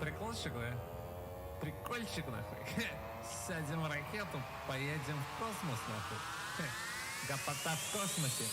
Прикольчик, да? Прикольчик, нахуй. Сядем в ракету, поедем в космос, нахуй. Гопота в космосе.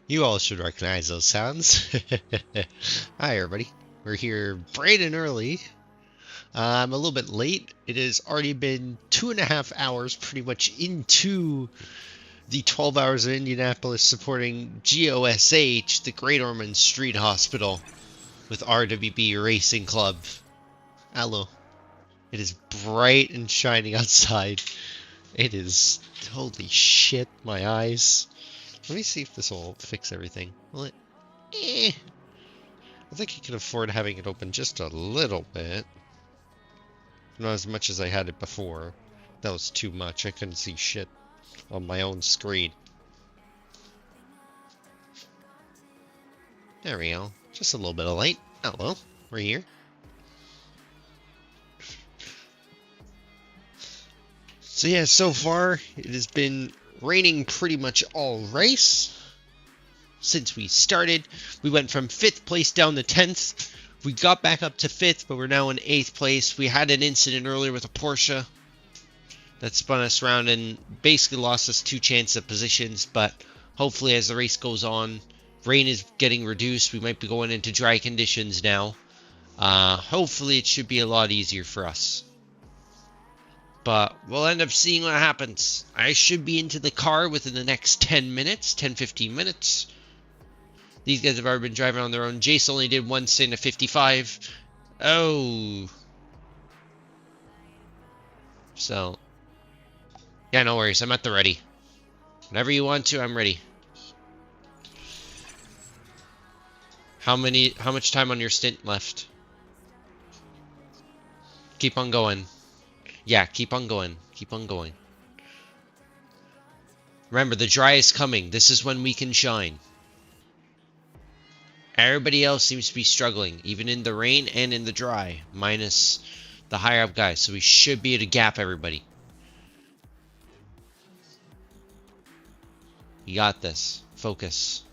You all should recognize those sounds. Hi, everybody. We're here bright and early. I'm a little bit late. It has already been 2.5 hours pretty much into the 12 Hours of Indianapolis supporting GOSH, the Great Ormond Street Hospital, with RWB Racing Club. Hello. It is bright and shining outside. It is... Holy shit, my eyes. Let me see if this will fix everything. Will it? I think I can afford having it open just a little bit. Not as much as I had it before. That was too much. I couldn't see shit on my own screen. There we go. Just a little bit of light. Hello. We're here. So yeah, so far it has been raining pretty much all race. Since we started, we went from 5th place down to 10th. We got back up to 5th, but we're now in 8th place. We had an incident earlier with a Porsche that spun us around and basically lost us 2 chances of positions, but hopefully as the race goes on, rain is getting reduced. We might be going into dry conditions now. Hopefully it should be a lot easier for us. But we'll end up seeing what happens. I should be into the car within the next 10 minutes, 10-15 minutes. These guys have already been driving on their own. Jace only did one stint of 55. Oh. So. Yeah, no worries. I'm at the ready. Whenever you want to, I'm ready. How much time on your stint left? Keep on going. Yeah, keep on going. Keep on going. Remember, the dry is coming. This is when we can shine. Everybody else seems to be struggling, even in the rain and in the dry, minus the higher up guys. So we should be able to gap everybody. You got this. Focus.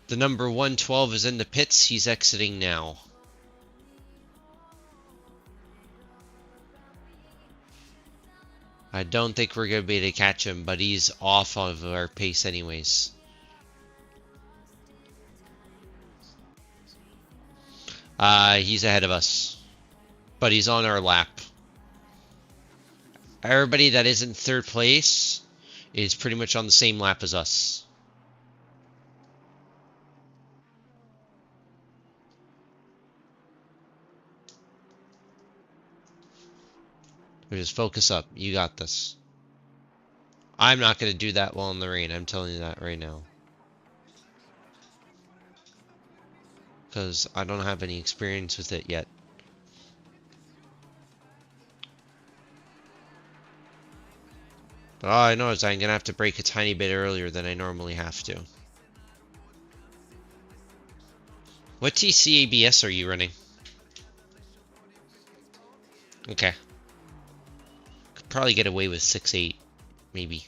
The number 112 is in the pits. He's exiting now. I don't think we're going to be able to catch him, but he's off of our pace anyways. He's ahead of us. But he's on our lap. Everybody that is in 3rd place is pretty much on the same lap as us. We just focus up. You got this. I'm not going to do that well in the rain. I'm telling you that right now. Because I don't have any experience with it yet. But all I know is I'm going to have to brake a tiny bit earlier than I normally have to. What TC ABS are you running? Okay. Could probably get away with 6.8, maybe.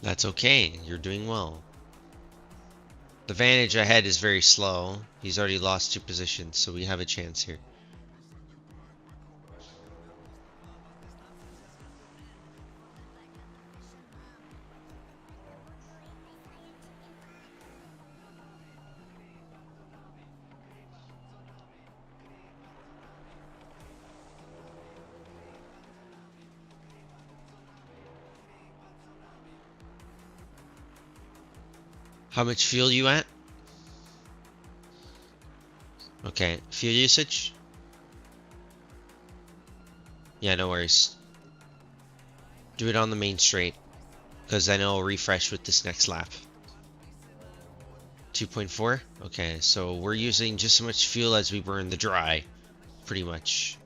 That's okay. You're doing well. The Vantage ahead is very slow. He's already lost 2 positions, so we have a chance here. How much fuel you at? Okay, fuel usage? Yeah, no worries. Do it on the main straight, because then it'll refresh with this next lap. 2.4? Okay, so we're using just as much fuel as we were in the dry, pretty much.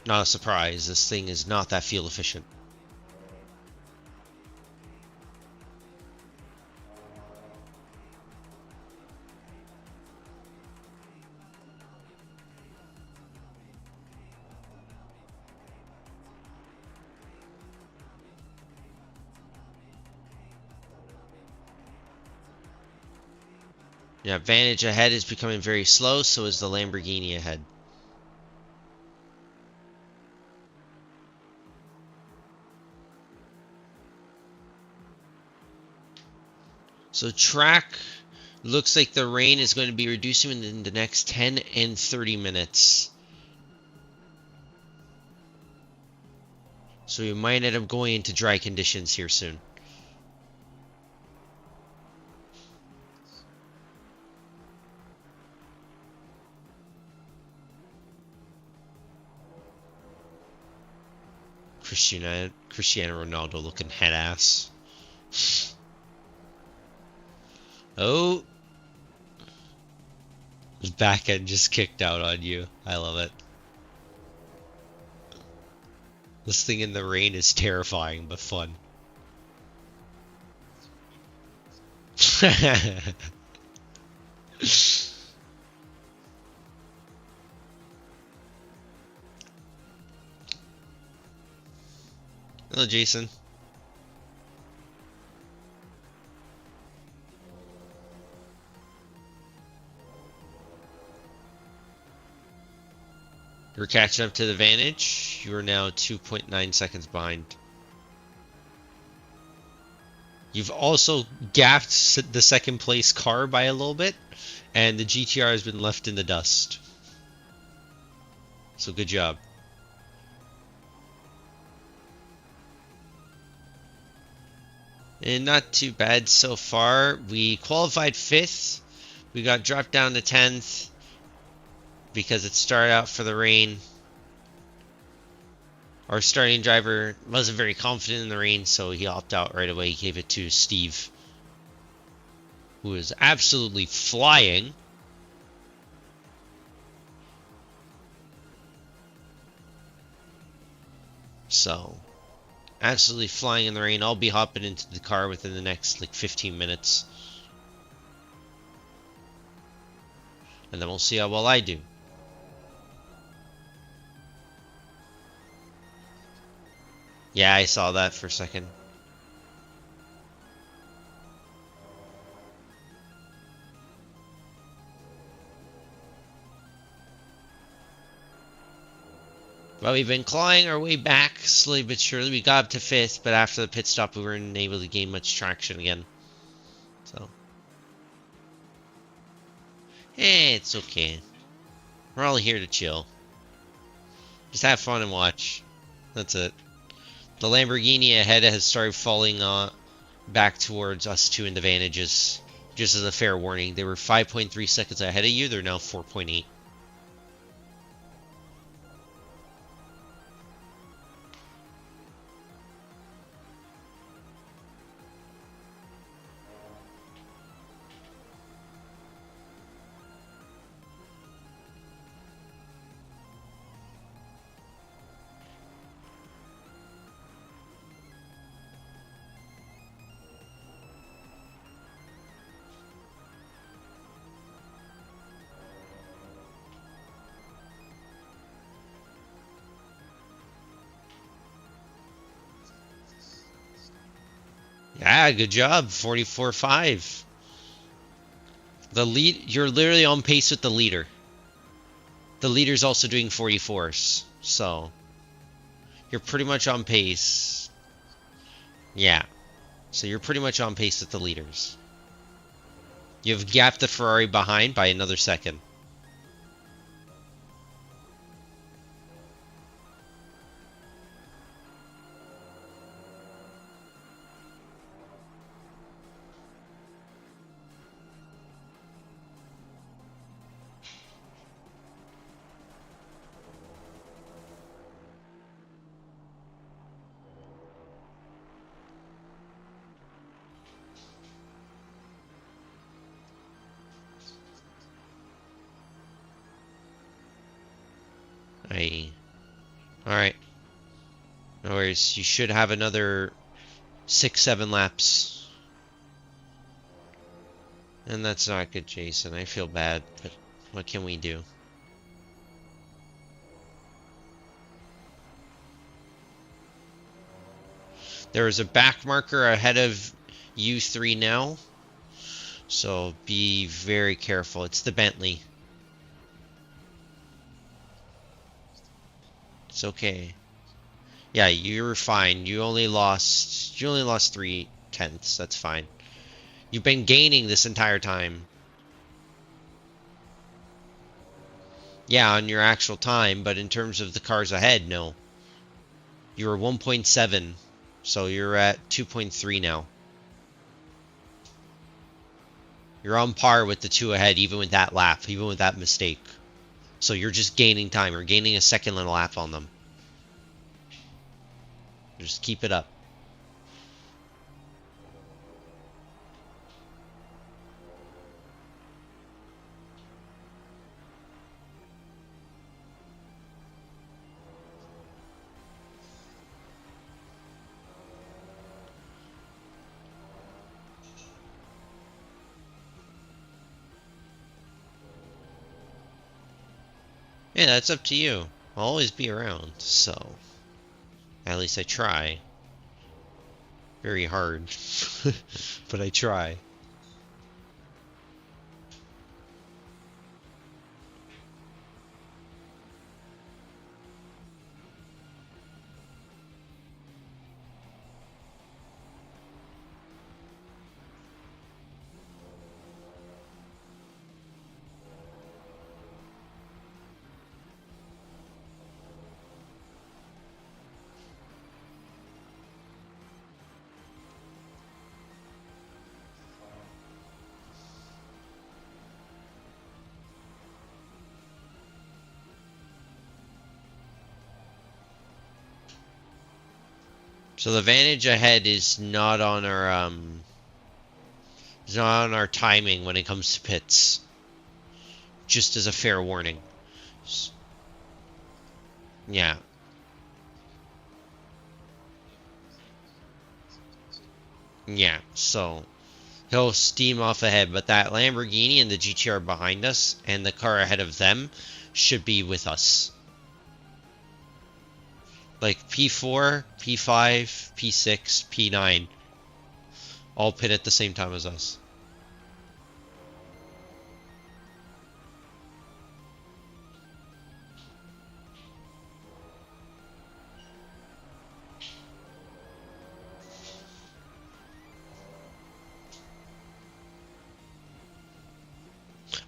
Not a surprise, this thing is not that fuel efficient. Yeah, Vantage ahead is becoming very slow, so is the Lamborghini ahead. So track looks like the rain is going to be reducing in the next 10 and 30 minutes. So we might end up going into dry conditions here soon. Cristiano Ronaldo looking head ass. Oh, his back end just kicked out on you. I love it. This thing in the rain is terrifying but fun. Hello, Jason. You're catching up to the Vantage. You are now 2.9 seconds behind. You've also gapped the second place car by a little bit, and the GTR has been left in the dust. So good job. And not too bad so far. We qualified 5th. We got dropped down to 10th because it started out for the rain. Our starting driver wasn't very confident in the rain, so he opted out right away. He gave it to Steve, who is absolutely flying. So, absolutely flying in the rain. I'll be hopping into the car within the next like 15 minutes. And then we'll see how well I do. Yeah, I saw that for a second. Well, we've been clawing our way back slowly but surely. We got up to 5th, but after the pit stop, we weren't able to gain much traction again. So, it's okay. We're all here to chill. Just have fun and watch. That's it. The Lamborghini ahead has started falling back towards us two in the Vantages. Just as a fair warning, they were 5.3 seconds ahead of you. They're now 4.8. Yeah, good job. 44.5. The lead, you're literally on pace with the leader. The leader's also doing 44s, so you're pretty much on pace. Yeah, so you're pretty much on pace with the leaders. You've gapped the Ferrari behind by another second. Alright. No worries. You should have another 6-7 laps. And that's not good, Jason. I feel bad, but what can we do? There is a back marker ahead of U3 now. So be very careful. It's the Bentley. It's okay. Yeah, you're fine. You only lost 3/10. That's fine. You've been gaining this entire time. Yeah, on your actual time, but in terms of the cars ahead, no. You were 1.7, so you're at 2.3 now. You're on par with the two ahead, even with that lap, even with that mistake. So you're just gaining time. You're gaining a second little lap on them. Just keep it up. Yeah, that's up to you. I'll always be around, so at least I try. Very hard, but I try. So the advantage ahead is not on our timing when it comes to pits. Just as a fair warning. Yeah. Yeah, so he'll steam off ahead, but that Lamborghini and the GTR behind us and the car ahead of them should be with us. Like P4, P5, P6, P9 all pit at the same time as us.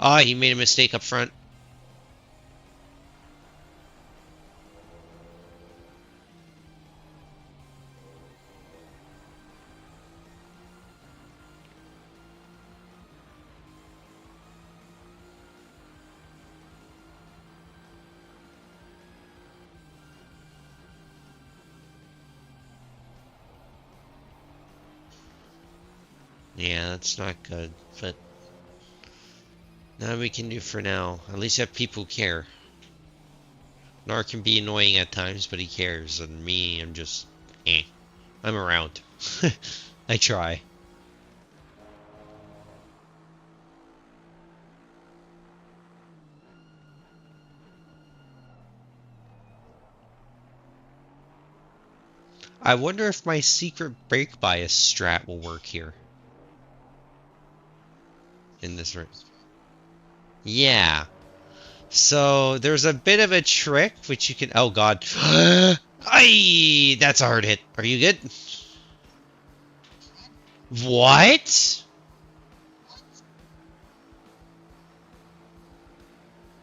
Ah, he made a mistake up front. Yeah, that's not good, but nothing we can do for now. At least have people who care. Nar can be annoying at times, but he cares, and me, I'm just, I'm around. I try. I wonder if my secret brake bias strat will work here. In this race. Yeah. So there's a bit of a trick which you can. Oh god. Aye, that's a hard hit. Are you good? What?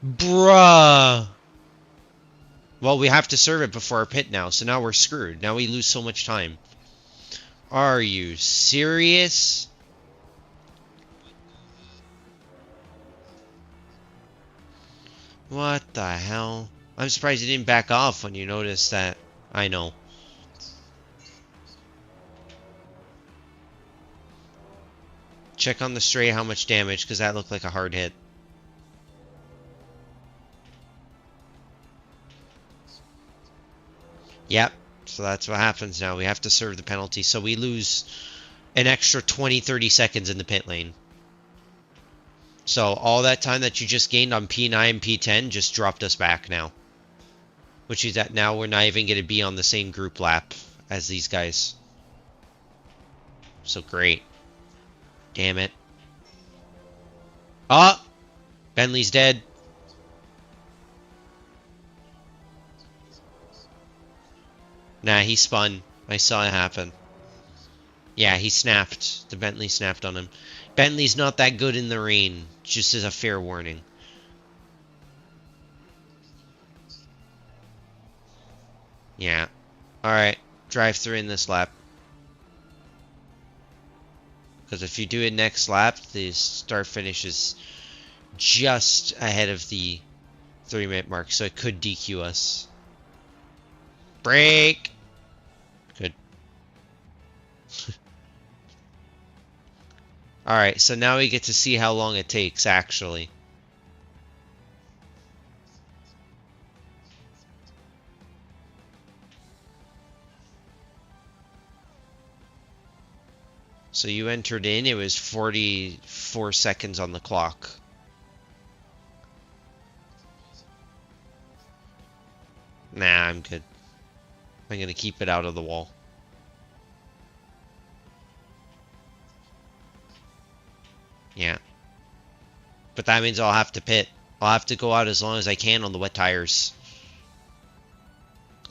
Bruh. Well, we have to serve it before our pit now, so now we're screwed. Now we lose so much time. Are you serious? What the hell? I'm surprised you didn't back off when you noticed that. I know. Check on the straight how much damage, because that looked like a hard hit. Yep. So that's what happens now. We have to serve the penalty. So we lose an extra 20, 30 seconds in the pit lane. So all that time that you just gained on P9, P10 just dropped us back now. Which is that now we're not even going to be on the same group lap as these guys. So great. Damn it. Oh! Bentley's dead. Nah, he spun. I saw it happen. Yeah, he snapped. The Bentley snapped on him. Bentley's not that good in the rain. Just as a fair warning. Yeah. Alright. Drive through in this lap. Because if you do it next lap, the start finish is just ahead of the 3-minute mark. So it could DQ us. Brake! Good. Alright, so now we get to see how long it takes, actually. So you entered in, it was 44 seconds on the clock. Nah, I'm good. I'm gonna keep it out of the wall. Yeah. But that means I'll have to pit. I'll have to go out as long as I can on the wet tires.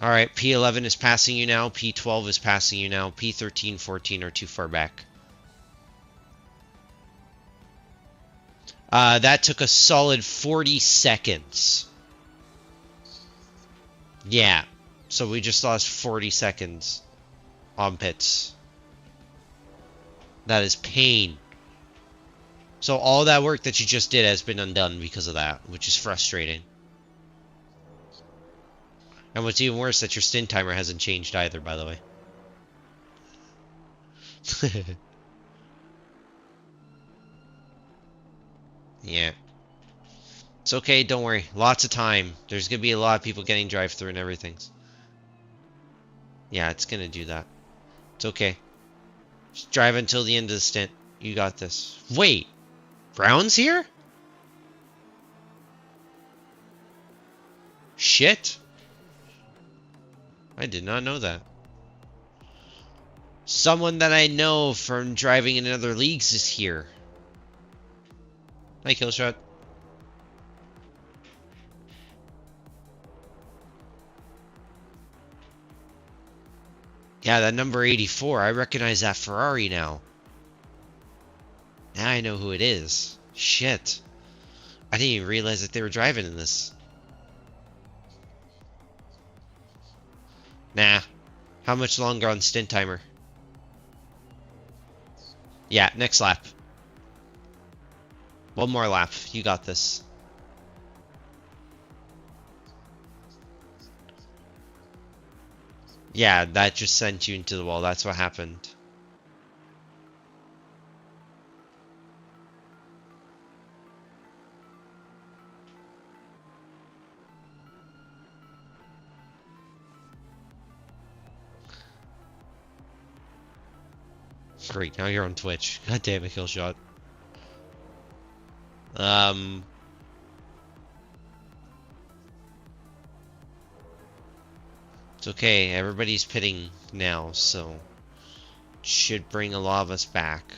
Alright, P11 is passing you now. P12 is passing you now. P13, 14 are too far back. That took a solid 40 seconds. Yeah. So we just lost 40 seconds on pits. That is pain. So all that work that you just did has been undone because of that, which is frustrating. And what's even worse, that your stint timer hasn't changed either, by the way. Yeah. It's okay, don't worry. Lots of time. There's gonna be a lot of people getting drive-through and everything. Yeah, it's gonna do that. It's okay. Just drive until the end of the stint. You got this. Wait! Brown's here? Shit. I did not know that. Someone that I know from driving in other leagues is here. Hi, Killshot. Yeah, that number 84. I recognize that Ferrari now. Now I know who it is. Shit. I didn't even realize that they were driving in this. Nah. How much longer on stint timer? Yeah, next lap. One more lap. You got this. Yeah, that just sent you into the wall. That's what happened. Great, now you're on Twitch. God damn it, Killshot. It's okay, everybody's pitting now, so should bring a lot of us back.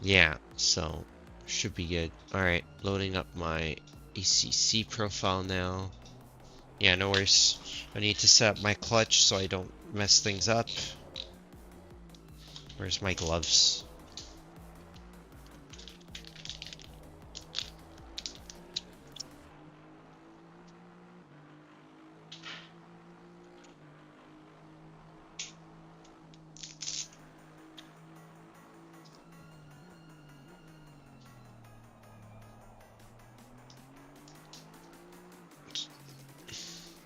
Yeah, so should be good. Alright, loading up my ACC profile now. Yeah, no worries. I need to set up my clutch so I don't mess things up. Where's my gloves?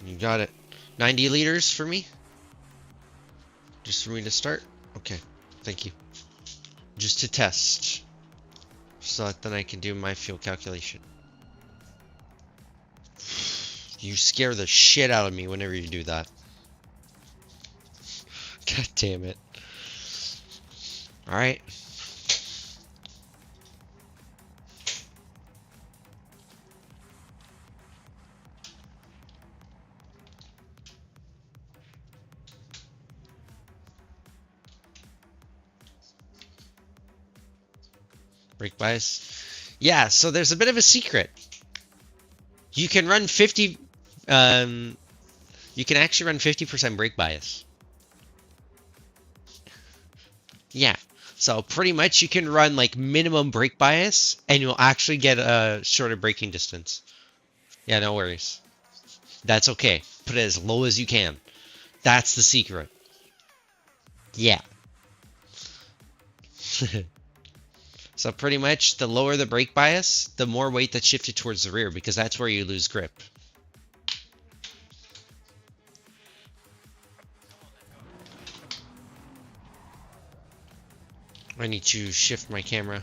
You got it. 90 liters for me? Just for me to start? Okay. Thank you. Just to test. So that then I can do my fuel calculation. You scare the shit out of me whenever you do that. God damn it. Alright. Brake bias. Yeah, so there's a bit of a secret. You can run 50... you can actually run 50% brake bias. Yeah. So pretty much you can run like minimum brake bias and you'll actually get a shorter braking distance. Yeah, no worries. That's okay. Put it as low as you can. That's the secret. Yeah. So pretty much the lower the brake bias, the more weight that's shifted towards the rear because that's where you lose grip. I need to shift my camera.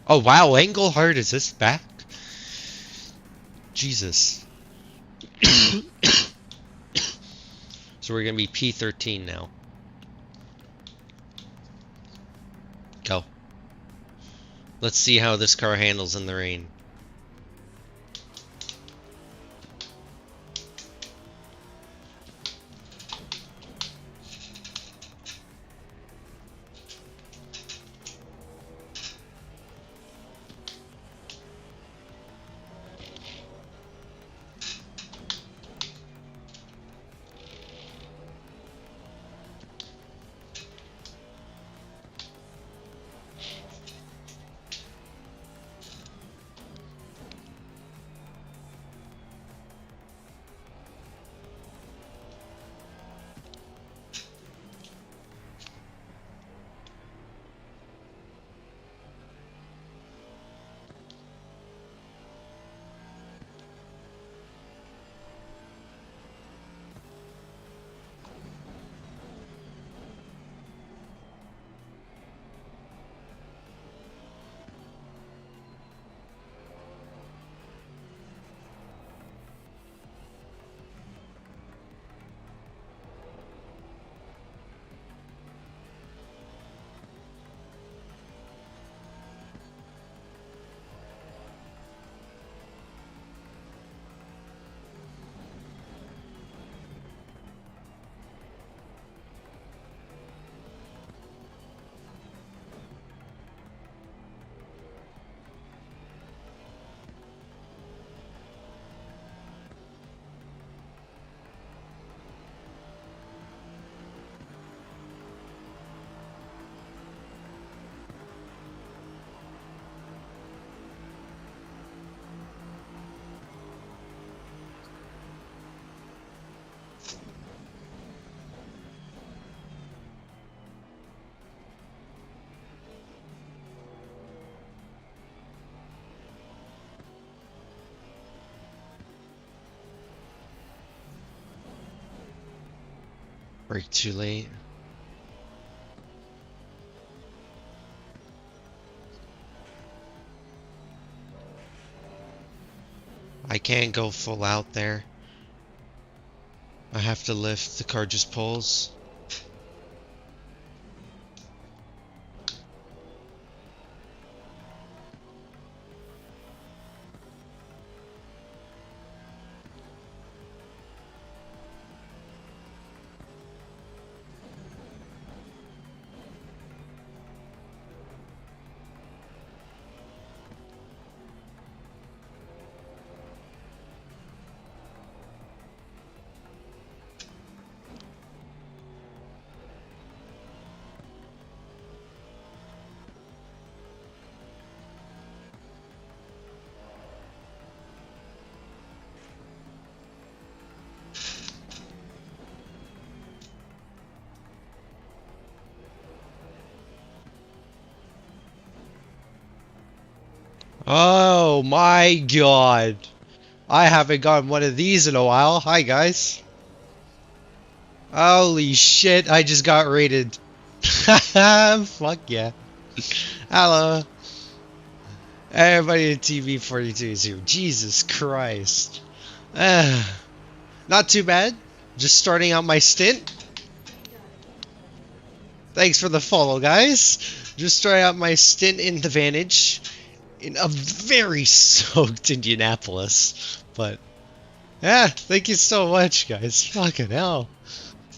Oh wow, Engelhard, is this back? Jesus. So we're gonna be P13 now. Go. Let's see how this car handles in the rain. Brake too late. I can't go full out there. I have to lift. The car just pulls. Oh my god. I haven't gotten one of these in a while. Hi guys. Holy shit, I just got raided. Fuck yeah. Hello. Everybody in TV42 is here. Jesus Christ. Not too bad. Just starting out my stint. Thanks for the follow, guys. Just starting out my stint in the Vantage in a very soaked Indianapolis. But, yeah, thank you so much, guys. Fucking hell.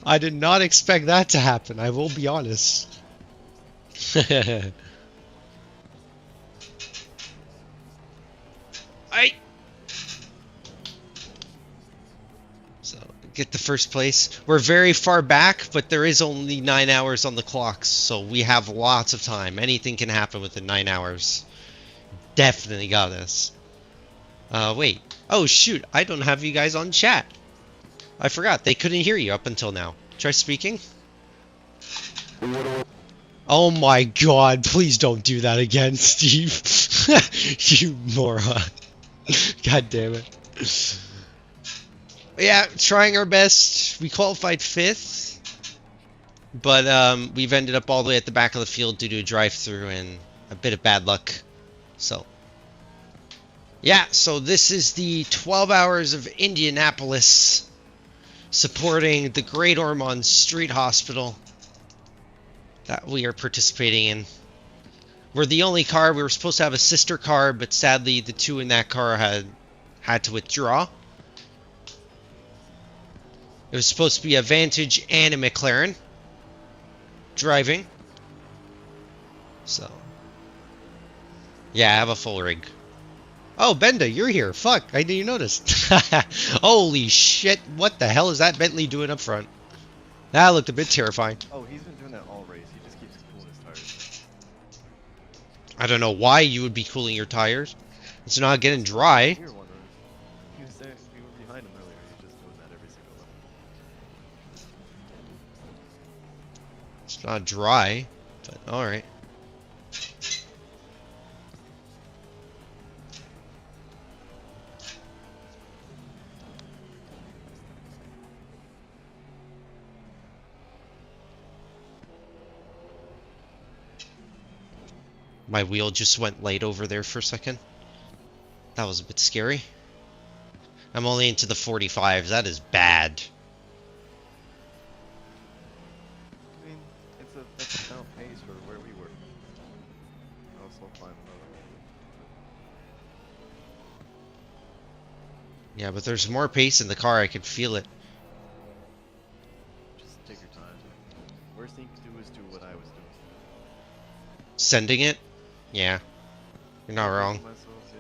I did not expect that to happen, I will be honest. So, get the first place. We're very far back, but there is only 9 hours on the clock, so we have lots of time. Anything can happen within 9 hours. Definitely got this. Wait. Oh, shoot. I don't have you guys on chat. I forgot. They couldn't hear you up until now. Try speaking. Oh my god. Please don't do that again, Steve. You moron. God damn it. Yeah, trying our best. We qualified 5th. But we've ended up all the way at the back of the field due to a drive-through and a bit of bad luck. So, yeah, so this is the 12 Hours of Indianapolis supporting the Great Ormond Street Hospital that we are participating in. We're the only car. We were supposed to have a sister car, but sadly the two in that car had to withdraw. It was supposed to be a Vantage and a McLaren driving. So, yeah, I have a full rig. Oh, Benda, you're here. Fuck, I didn't even notice. Holy shit, what the hell is that Bentley doing up front? That looked a bit terrifying. Oh, he's been doing that all race. He just keeps cooling his tires. I don't know why you would be cooling your tires. It's not getting dry. Here one of He was there. We were behind him earlier. He's just doing that every single lap. It's not dry, but alright. My wheel just went light over there for a second. That was a bit scary. I'm only into the 45s. That is bad. I mean, that's a down pace for where we were. Also climb another. Yeah, but there's more pace in the car. I can feel it. Just take your time. Worst thing you can do is do what I was doing. Sending it? Yeah. You're not wrong. Myself, yeah.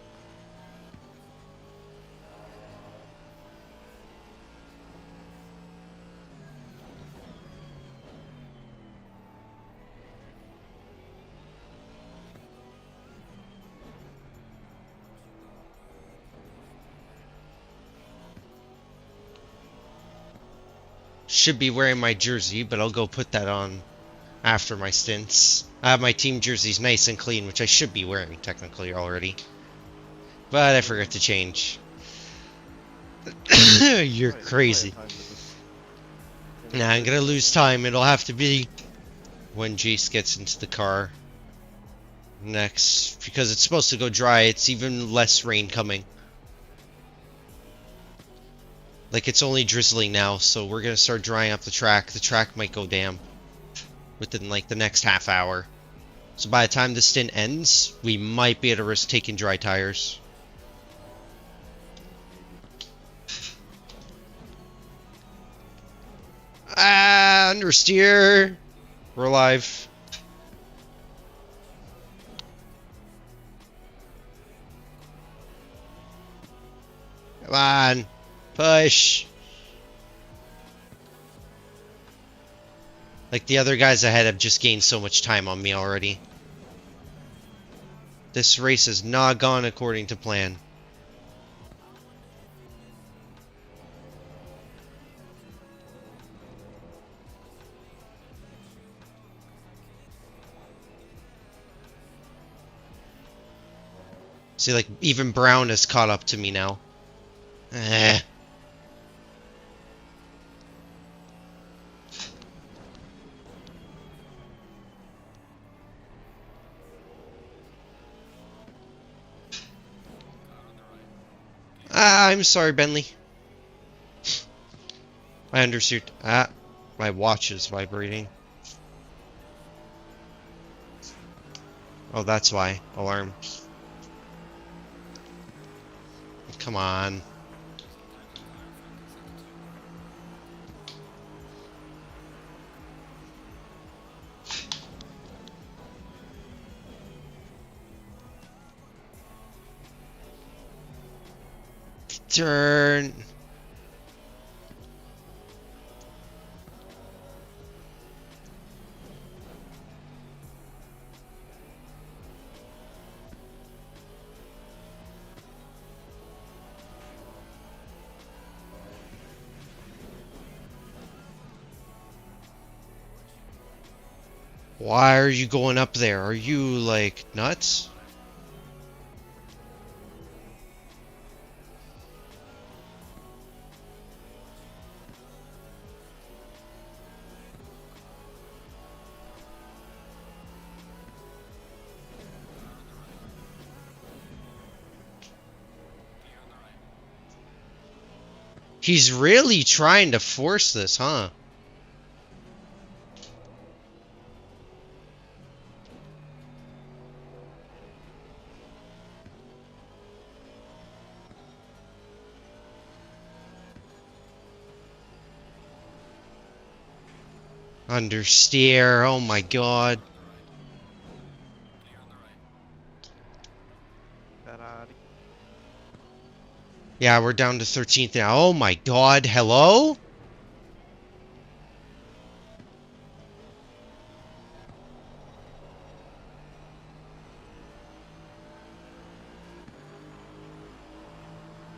Should be wearing my jersey, but I'll go put that on after my stints. I have my team jerseys nice and clean, which I should be wearing technically already. But I forgot to change. You're crazy. Nah, I'm gonna lose time. It'll have to be when Jace gets into the car next. Because it's supposed to go dry. It's even less rain coming. Like, it's only drizzling now, so we're gonna start drying up the track. The track might go damp within, like, the next half hour. So by the time the stint ends, we might be able to risk taking dry tires. Ah, understeer. We're alive. Come on. Push. Like, the other guys ahead have just gained so much time on me already. This race has not gone according to plan. See, like, even brown has caught up to me now. Eh. I'm sorry, Bentley. I understood. My watch is vibrating. Oh, that's why. Alarm. Come on. Turn. Why are you going up there? Are you, like, nuts? He's really trying to force this, huh? Understeer, oh my god. Yeah, we're down to 13th now. Oh my god, hello?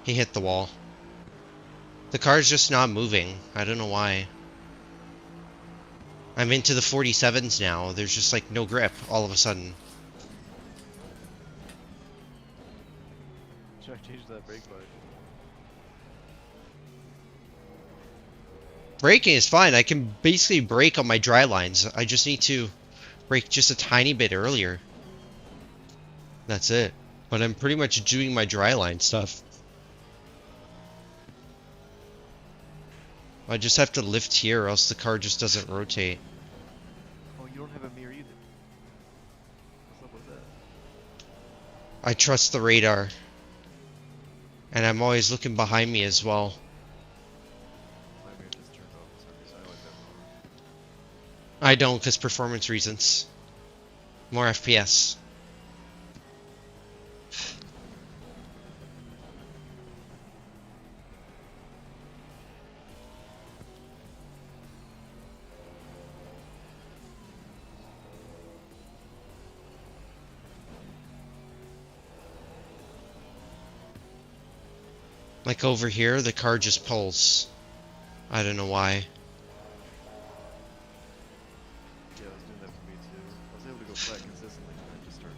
He hit the wall. The car's just not moving. I don't know why. I'm into the 47s now. There's just like no grip all of a sudden. Should I change that brake line? Braking is fine. I can basically brake on my dry lines. I just need to brake just a tiny bit earlier. That's it. But I'm pretty much doing my dry line stuff. I just have to lift here or else the car just doesn't rotate. Oh, you don't have a mirror either. What's up with that? I trust the radar. And I'm always looking behind me as well. My mirror just turned off for some reason. I like that. I don't, because performance reasons. More FPS. Like over here, the car just pulls. I don't know why. Yeah, it was doing that for me too. I was able to go flat consistently, and then just started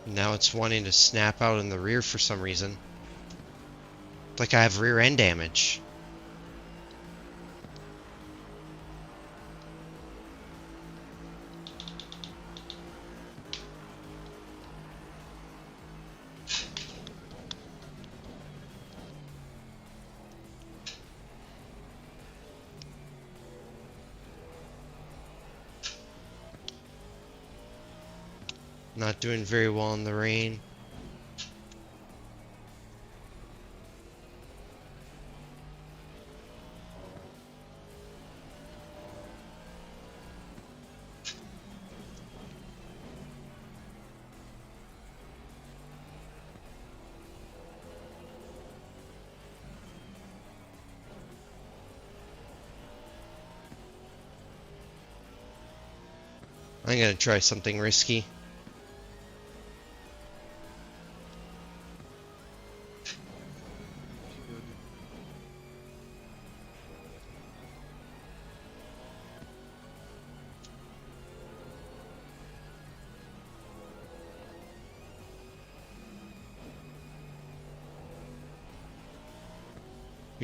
shooting. Now it's wanting to snap out in the rear for some reason. Like I have rear end damage. Not doing very well in the rain. I'm gonna try something risky.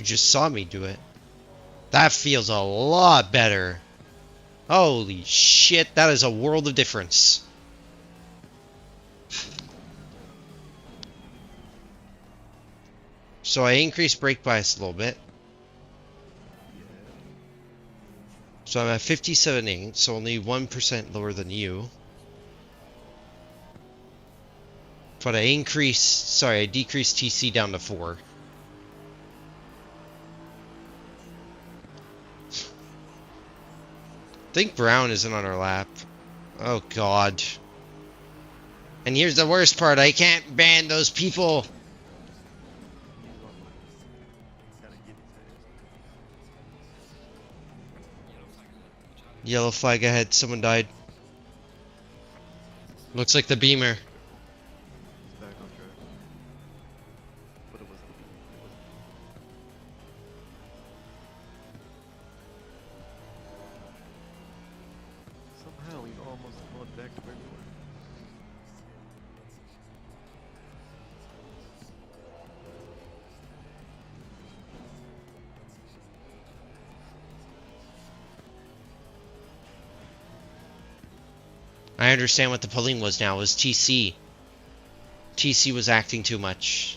You just saw me do it. That feels a lot better. Holy shit, that is a world of difference. So I increased brake bias a little bit. So I'm at 57.8, so only 1% lower than you. But I decreased TC down to 4. I think Brown isn't on our lap. Oh god. And here's the worst part, I can't ban those people. Yellow flag ahead, someone died. Looks like the Beamer. He's back on track. But it wasn't. Somehow we've almost gone back to where we were. I understand what the pulling was now. It was TC. TC was acting too much.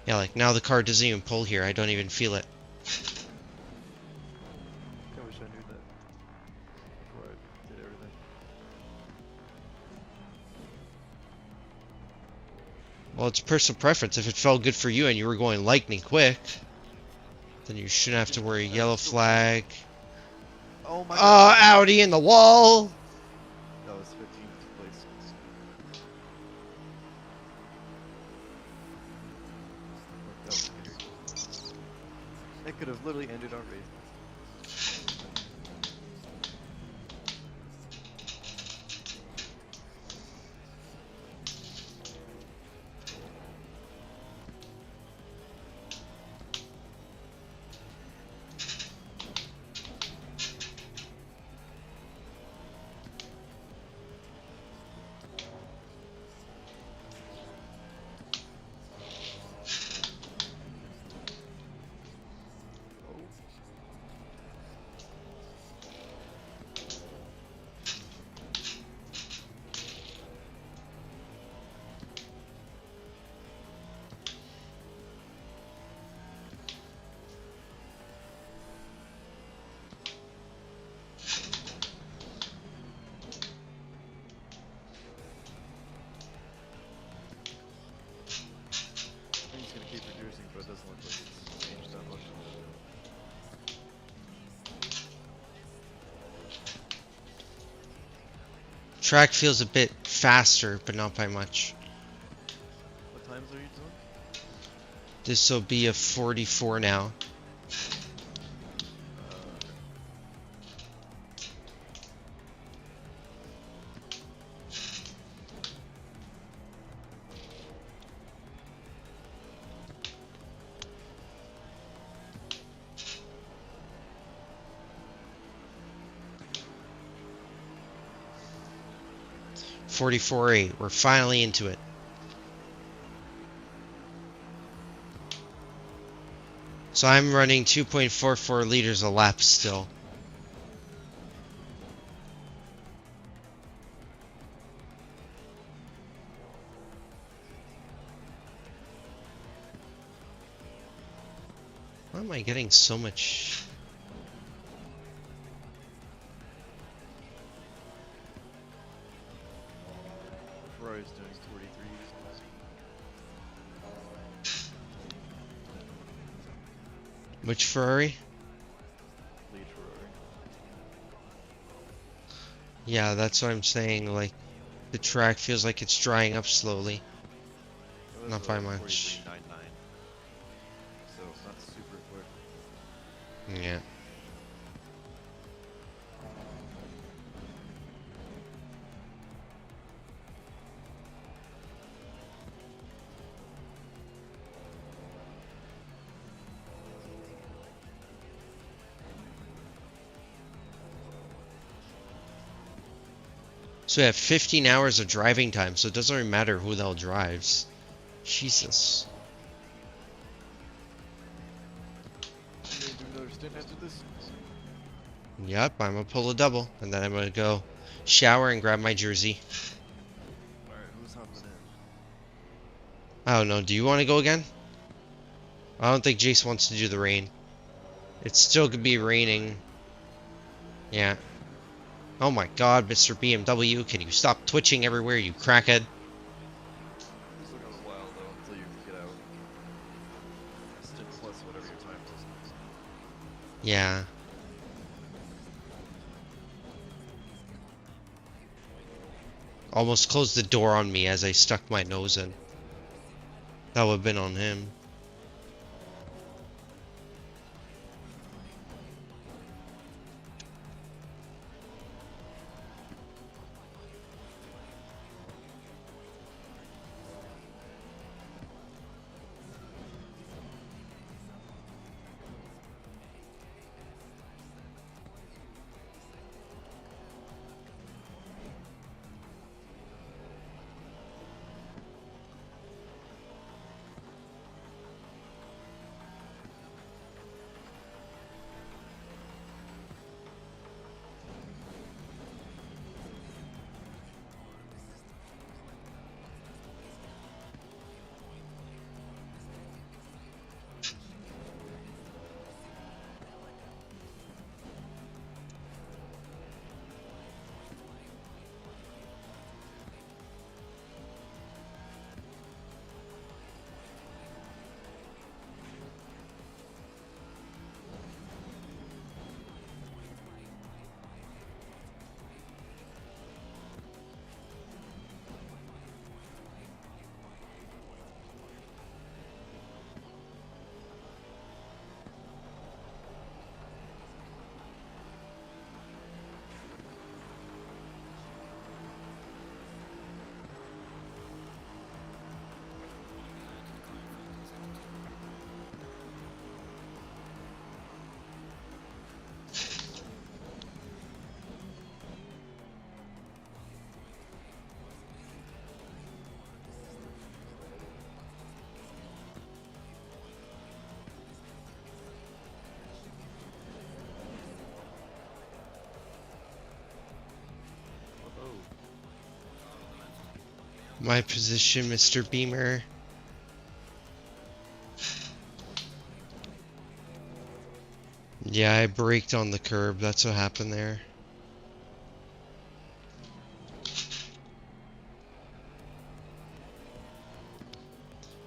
Yeah, like now the car doesn't even pull here. I don't even feel it. I wish I knew that before I did everything. Well, it's personal preference. If it felt good for you and you were going lightning quick, then you shouldn't have to worry. Yellow flag. Oh my Oh, god. Audi in the wall. That was 15th place. That was weird. That could have literally ended our race. I think he's gonna keep reducing, but it doesn't look like it's changed that much. Track feels a bit faster, but not by much. What times are you doing? This will be a 44 now. 44.8. We're finally into it. So I'm running 2.44 liters a lap still. Why am I getting so much? Ferrari's doing 43. Which Ferrari? Lead Ferrari. Yeah, that's what I'm saying. Like, the track feels like it's drying up slowly. That was Not by much. 43.99. So not super quick. Yeah. So we have 15 hours of driving time, so it doesn't really matter who the hell drives. Jesus. You gonna do another stint after this? Yep, I'm gonna pull a double, and then I'm gonna go shower and grab my jersey. Alright, who's hopping in? I don't know, do you want to go again? I don't think Jace wants to do the rain. It's still gonna be raining. Yeah. Oh my god, Mr. BMW, can you stop twitching everywhere, you crackhead? We still got a while though until you get out. Stint plus whatever your time is. Yeah. Almost closed the door on me as I stuck my nose in. That would have been on him. My position, Mr. Beamer. Yeah, I braked on the curb. That's what happened there.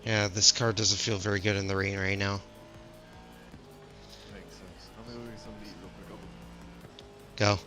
Yeah, this car doesn't feel very good in the rain right now. Makes sense. I'm gonna go get something to eat real quick. Go.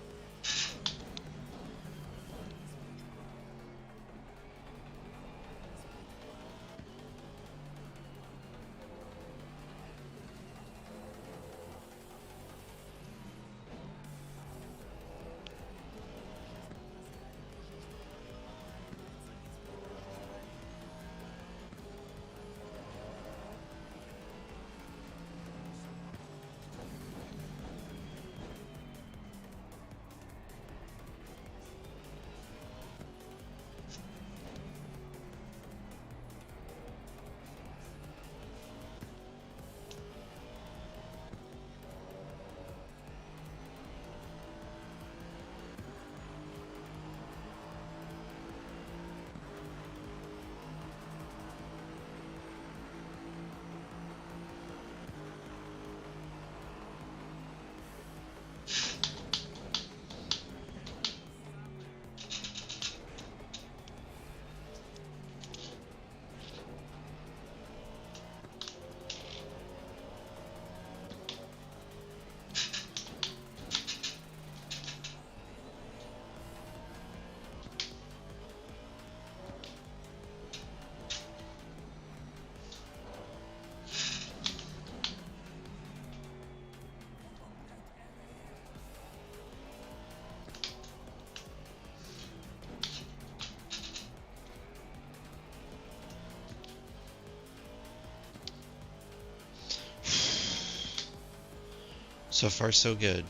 So far, so good.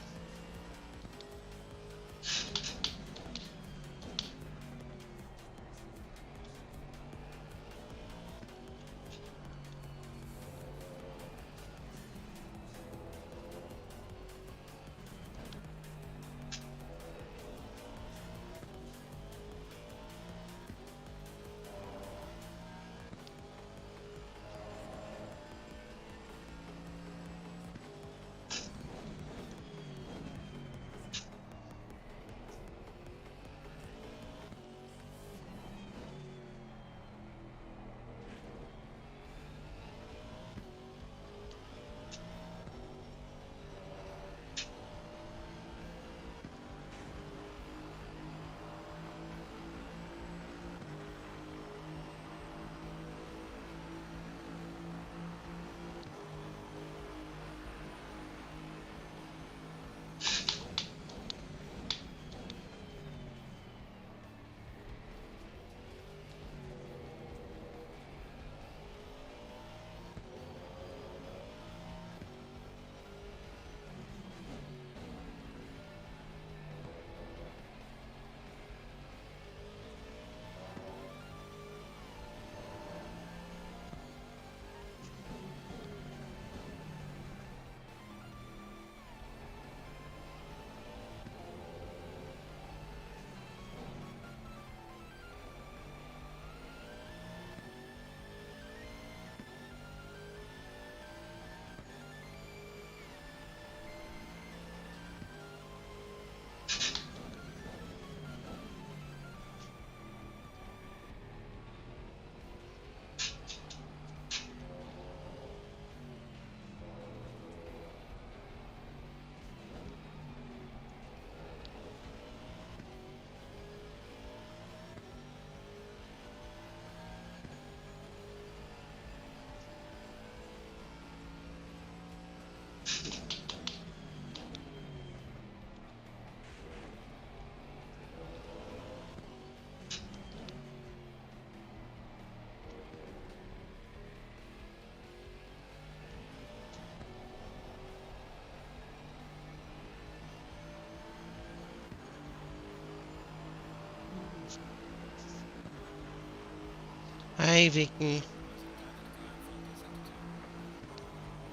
Hi, Vicky.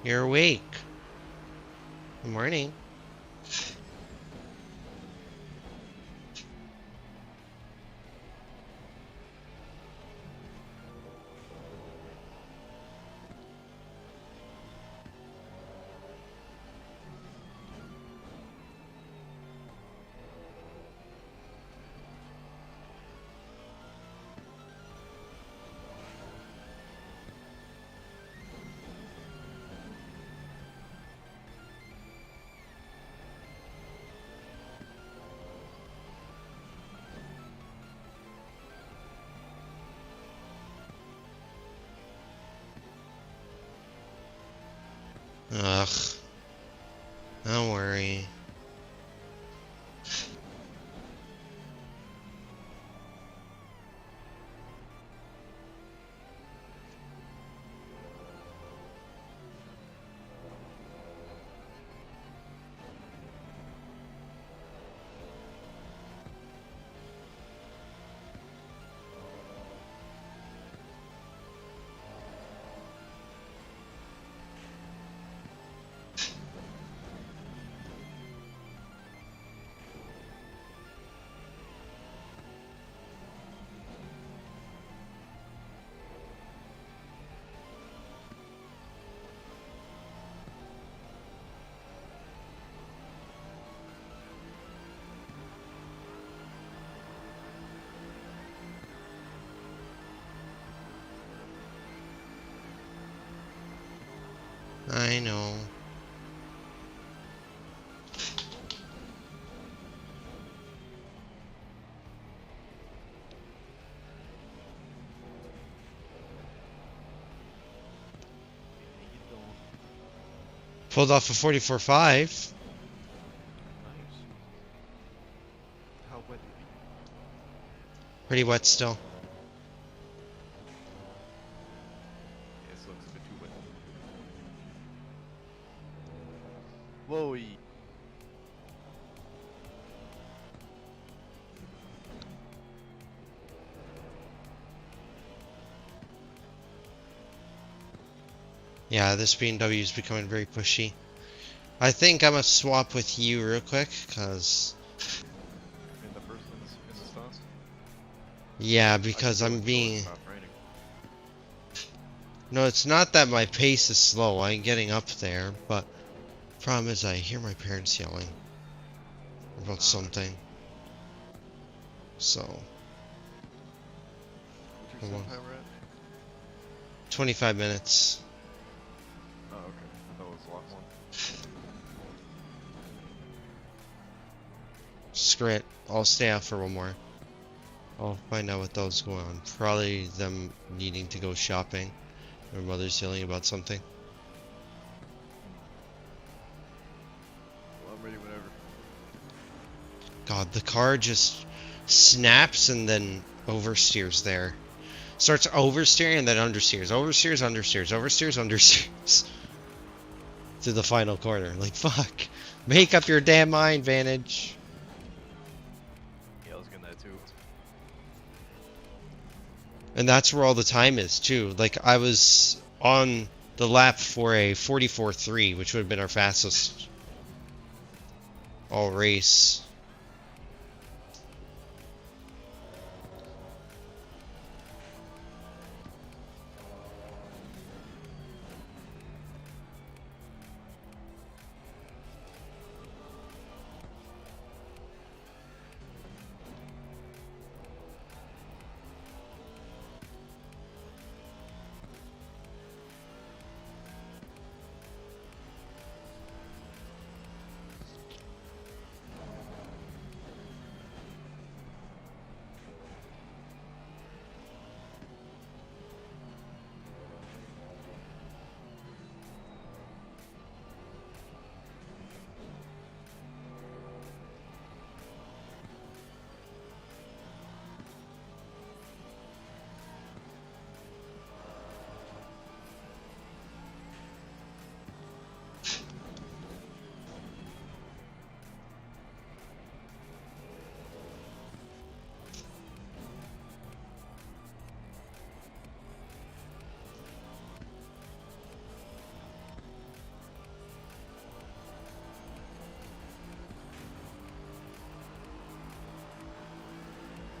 You're awake. Good morning. Ugh. Don't worry. I know. Pulled off a 44.5. Nice. How wet did it Pretty wet still. be? Yes, looks a bit too wet. Whoa. Yeah, this BMW is becoming very pushy. I think I'm gonna swap with you real quick, cause In the first instance? yeah, because I'm being. No, it's not that my pace is slow. I'm getting up there, but problem is I hear my parents yelling about something. So, What's your hold set on. time we're at? 25 minutes. Oh, okay. I thought it was a lot more. Screw it. I'll stay out for one more. I'll find out what those go on. Probably them needing to go shopping. Their mother's yelling about something. Well, I'm ready whenever. God, the car just snaps and then oversteers there. Starts oversteering and then understeers. Oversteers, understeers, oversteers, understeers. To the final corner. Like, fuck. Make up your damn mind, Vantage. Yeah, I was getting that too. And that's where all the time is, too. Like, I was on the lap for a 44.3, which would have been our fastest all race.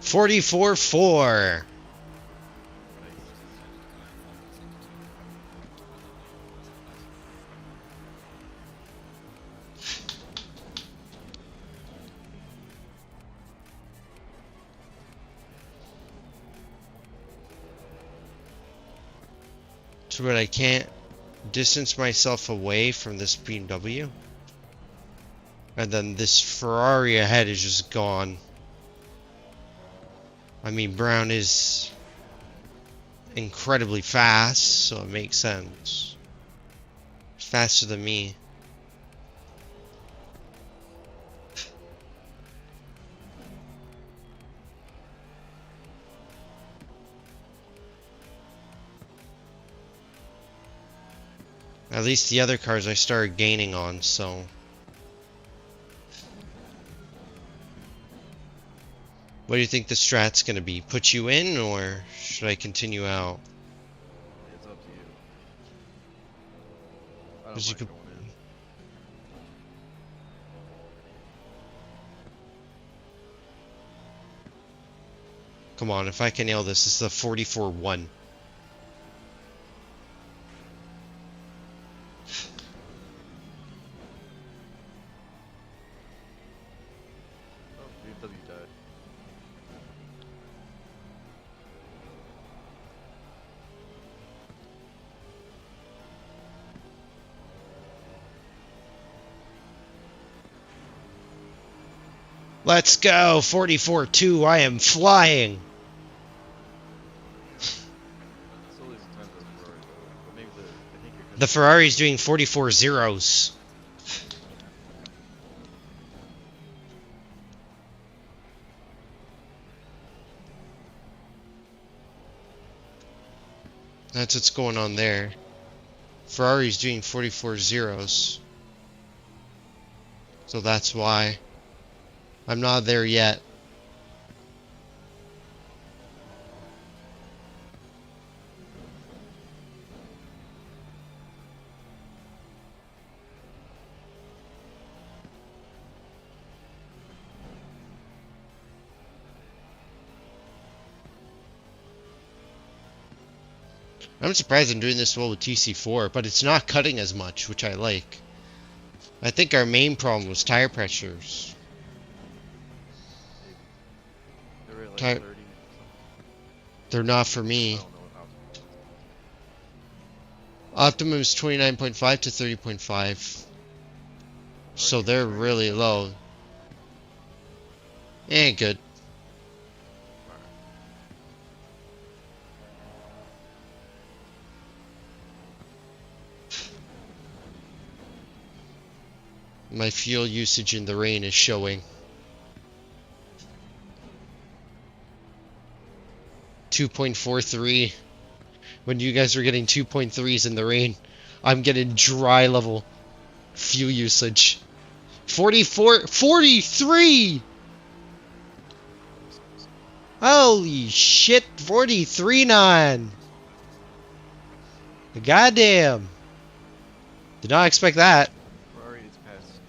44-4. So but I can't distance myself away from this BMW. And then this Ferrari ahead is just gone. I mean, Brown is incredibly fast, so it makes sense. Faster than me. At least the other cars I started gaining on, so. What do you think the strat's gonna be? Put you in, or should I continue out? It's up to you. I don't 'Cause you mind could- going in. Come on, if I can nail this, this is a 44-1. Oh, BMW died. Let's go! 44-2, I am flying! Still losing time to the Ferrari though. But maybe I think you're The Ferrari's doing 44 zeros. That's what's going on there. Ferrari's doing 44 zeros. So that's why. I'm not there yet. I'm surprised I'm doing this well with TC4, but it's not cutting as much, which I like. I think our main problem was tire pressures. they were at like Type- 30 or something. They're not for I me. don't know what Optimum is 29.5 to 30.5. So they're really low. Ain't good. My fuel usage in the rain is showing. 2.43. When you guys are getting 2.3s in the rain, I'm getting dry level fuel usage. 43! Holy shit, 43.9! Goddamn. Did not expect that. Ferrari is past.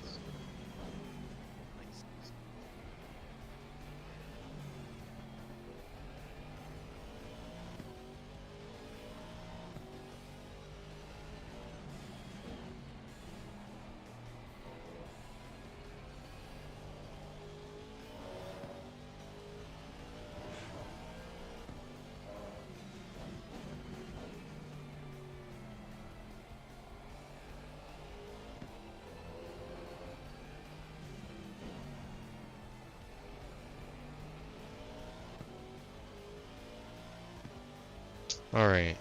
Alright.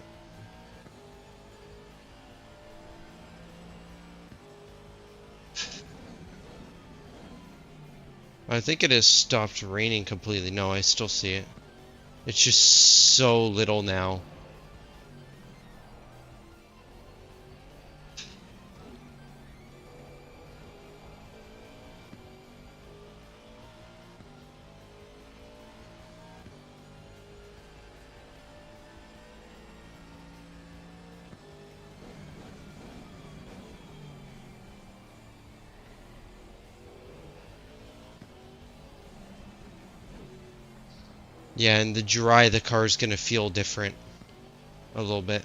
I think it has stopped raining completely. No, I still see it. It's just so little now. Yeah, in the dry, the car's gonna feel different. A little bit.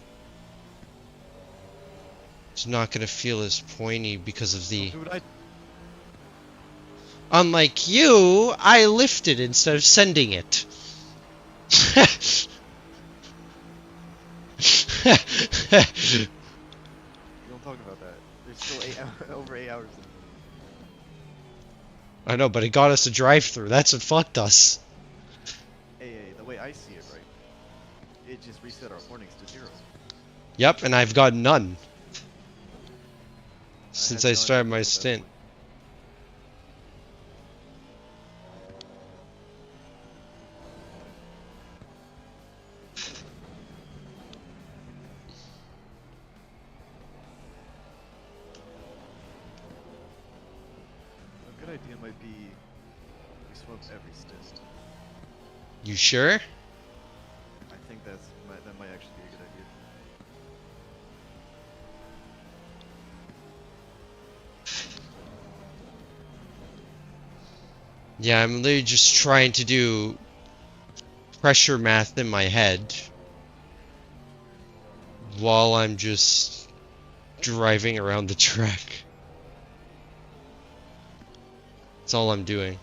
It's not gonna feel as pointy because of the... Do what I... Unlike you, I lifted instead of sending it. Don't talk about that. There's still over 8 hours. I know, but it got us a drive-through. That's what fucked us. Hey, the way I see it, right? It just reset our warnings to 0. Yep, and I've got none. Since had I no started idea my what that stint. was. A good idea might be we swap every stint. You sure? I think that might actually be a good idea. Yeah, I'm literally just trying to do pressure math in my head while I'm just driving around the track. That's all I'm doing.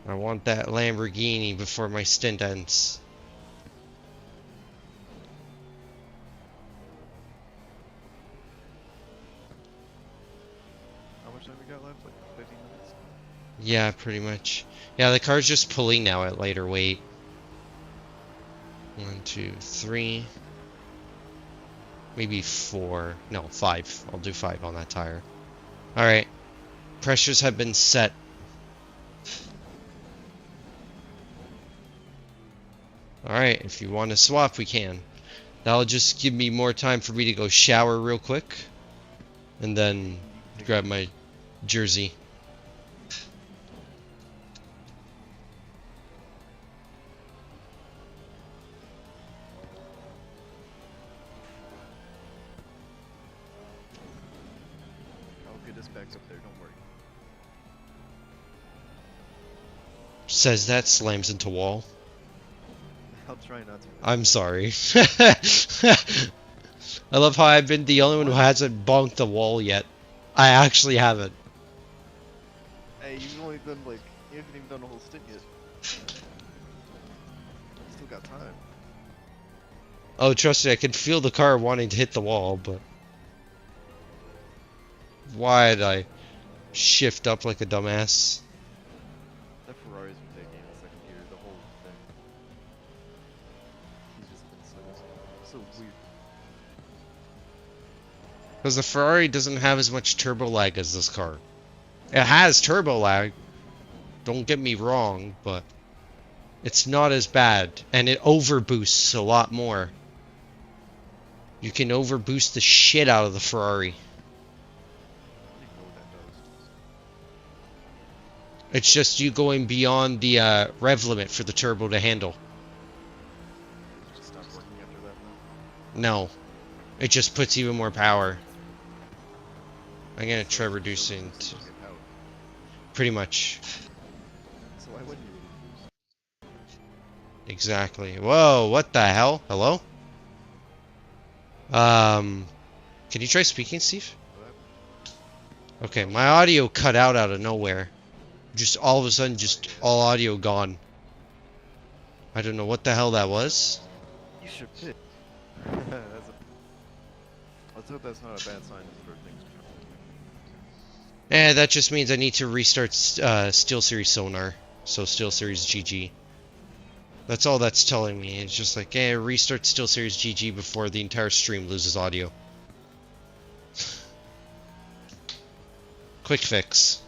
I want that Lamborghini before my stint ends. How much time we got left? Like 15 minutes? Yeah, pretty much. Yeah, the car's just pulling now at lighter weight. 1, 2, 3. Maybe 4. No, 5. I'll do 5 on that tire. Alright. Pressures have been set. Alright, if you want to swap, we can. That'll just give me more time for me to go shower real quick. And then grab my jersey. I'll get us back up there, don't worry. Says that, slams into wall. I'll try not to. I'm sorry. I love how I've been the only one who hasn't bonked the wall yet. I actually haven't. Hey, you've only done like, you haven't even done the whole stint yet. Still got time. Oh, trust me, I can feel the car wanting to hit the wall, but... Why did I shift up like a dumbass? That Ferrari's been taking in second gear the whole thing. He's just been so weird. Because the Ferrari doesn't have as much turbo lag as this car. It has turbo lag, don't get me wrong, but it's not as bad, and it overboosts a lot more. You can overboost the shit out of the Ferrari. I don't even know what that does. It's just you going beyond the rev limit for the turbo to handle. It just stopped working after that now. No. It just puts even more power. I'm gonna try reducing So you get power. pretty much. So why wouldn't you lose? Exactly. Whoa, what the hell? Hello? Can you try speaking, Steve? Okay, my audio cut out of nowhere. Just all of a sudden, just all audio gone. I don't know what the hell that was. You should pit. Let's hope that's not a bad sign for things to come. That just means I need to restart SteelSeries Sonar. So SteelSeries GG. That's all that's telling me. It's just like, restart SteelSeries GG before the entire stream loses audio. Quick fix.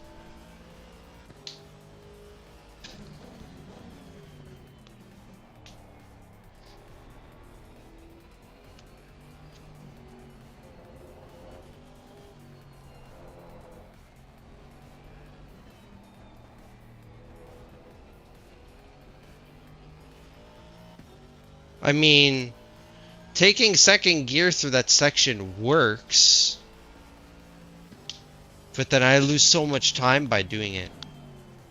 I mean, taking second gear through that section works. But then I lose so much time by doing it.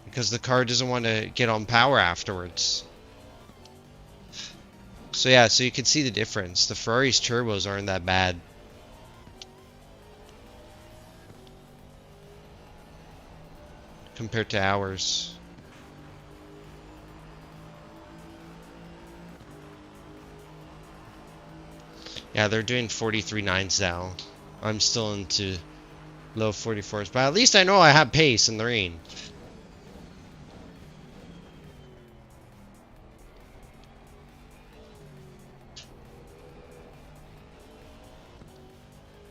Because the car doesn't want to get on power afterwards. So yeah, so you can see the difference. The Ferrari's turbos aren't that bad. Compared to ours. Yeah, they're doing 43.9s now. I'm still into low 44s, but at least I know I have pace in the rain.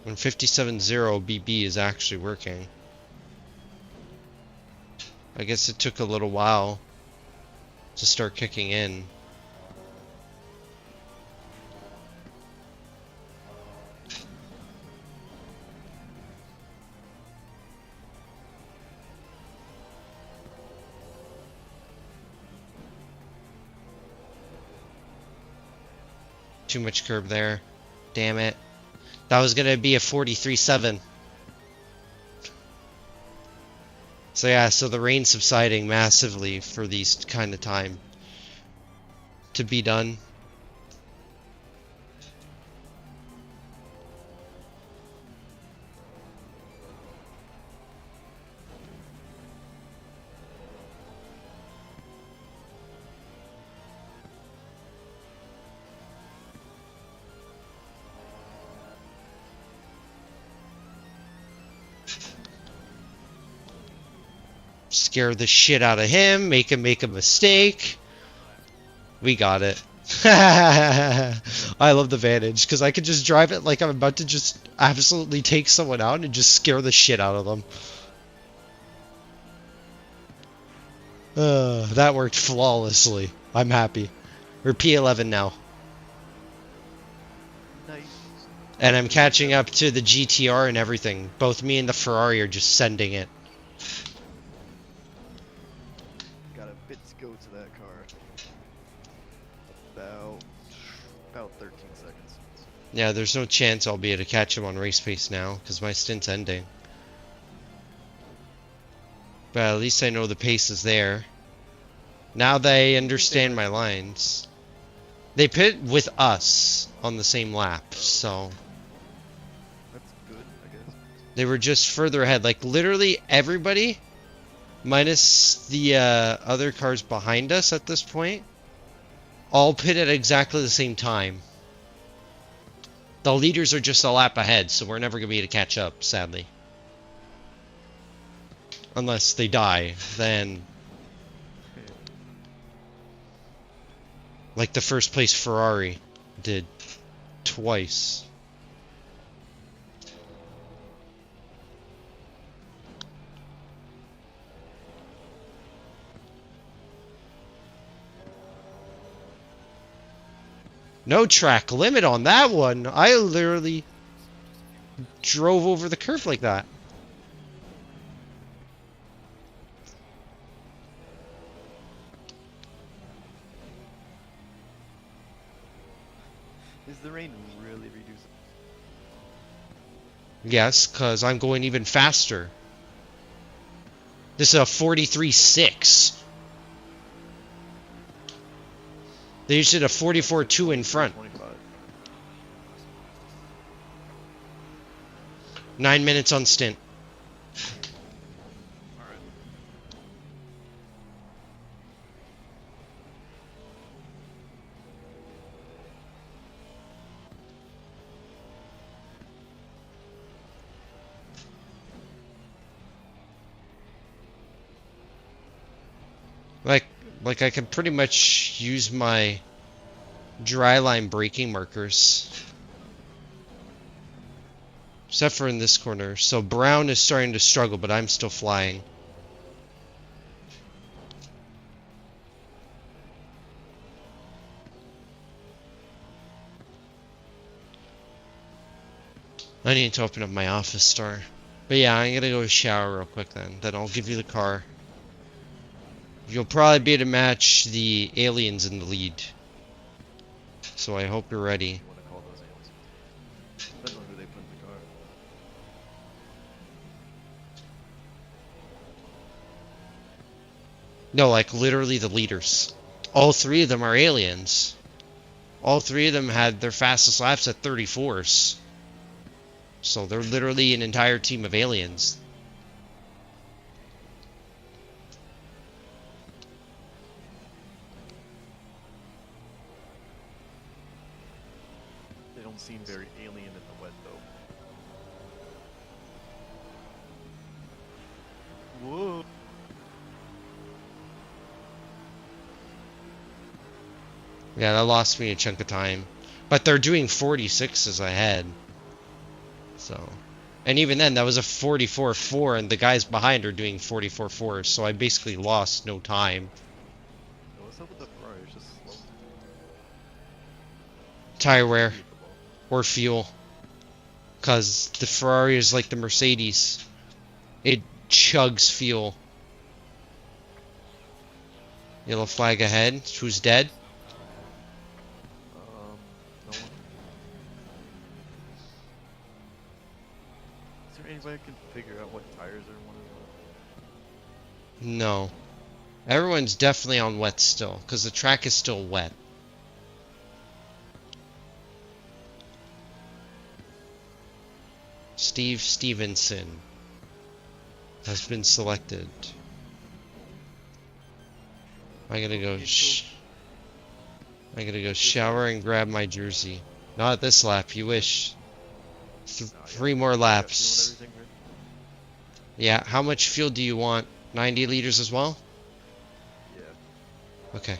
When 57.0 BB is actually working. I guess it took a little while to start kicking in. Too much curb there. Damn it. That was gonna be a 43.7. So yeah, so the rain's subsiding massively for these kind of time to be done. Scare the shit out of him, make him make a mistake. We got it. I love the Vantage because I could just drive it like I'm about to just absolutely take someone out and just scare the shit out of them. That worked flawlessly. I'm happy. We're P11 now. Nice. And I'm catching up to the GTR and everything. Both me and the Ferrari are just sending it. Got a bit to go to that car. About 13 seconds. Yeah, there's no chance I'll be able to catch him on race pace now because my stint's ending. But at least I know the pace is there. Now they understand my lines. They pit with us on the same lap, so That's good, I guess. they were just further ahead. Like literally everybody, minus the other cars behind us at this point, all pit at exactly the same time. The leaders are just a lap ahead, so we're never going to be able to catch up, sadly. Unless they die, then... Like the first place Ferrari did twice. No track limit on that one. I literally drove over the curb like that. Is the rain really reducing? Yes, because I'm going even faster. This is a 43.6. They used it a 44.2 in front. 25. 9 minutes on stint. Alright. Like I can pretty much use my dry line braking markers. Except for in this corner. So Brown is starting to struggle, but I'm still flying. I need to open up my office store. But yeah, I'm gonna go shower real quick then I'll give you the car. You'll probably be able to match the aliens in the lead. So I hope you're ready. You want to call No, like literally the leaders. All three of them are aliens. All three of them had their fastest laps at 34s. So they're literally an entire team of aliens. They don't seem very alien in the wet, though. Whoa. Yeah, that lost me a chunk of time. But they're doing 46s ahead. So, and even then, that was a 44.4, and the guys behind are doing 44.4, so I basically lost no time. What's up with the Ferrari? It's just slow. Tire wear or fuel. Because the Ferrari is like the Mercedes. It chugs fuel. Yellow flag ahead. Who's dead? No one. Is there anybody who can figure out what tires are one of No. Everyone's definitely on wet still, because the track is still wet. Steve Stevenson has been selected. I gotta go shower and grab my jersey. Not this lap, you wish. Three more laps. Yeah, how much fuel do you want? 90 liters as well? Yeah. Okay.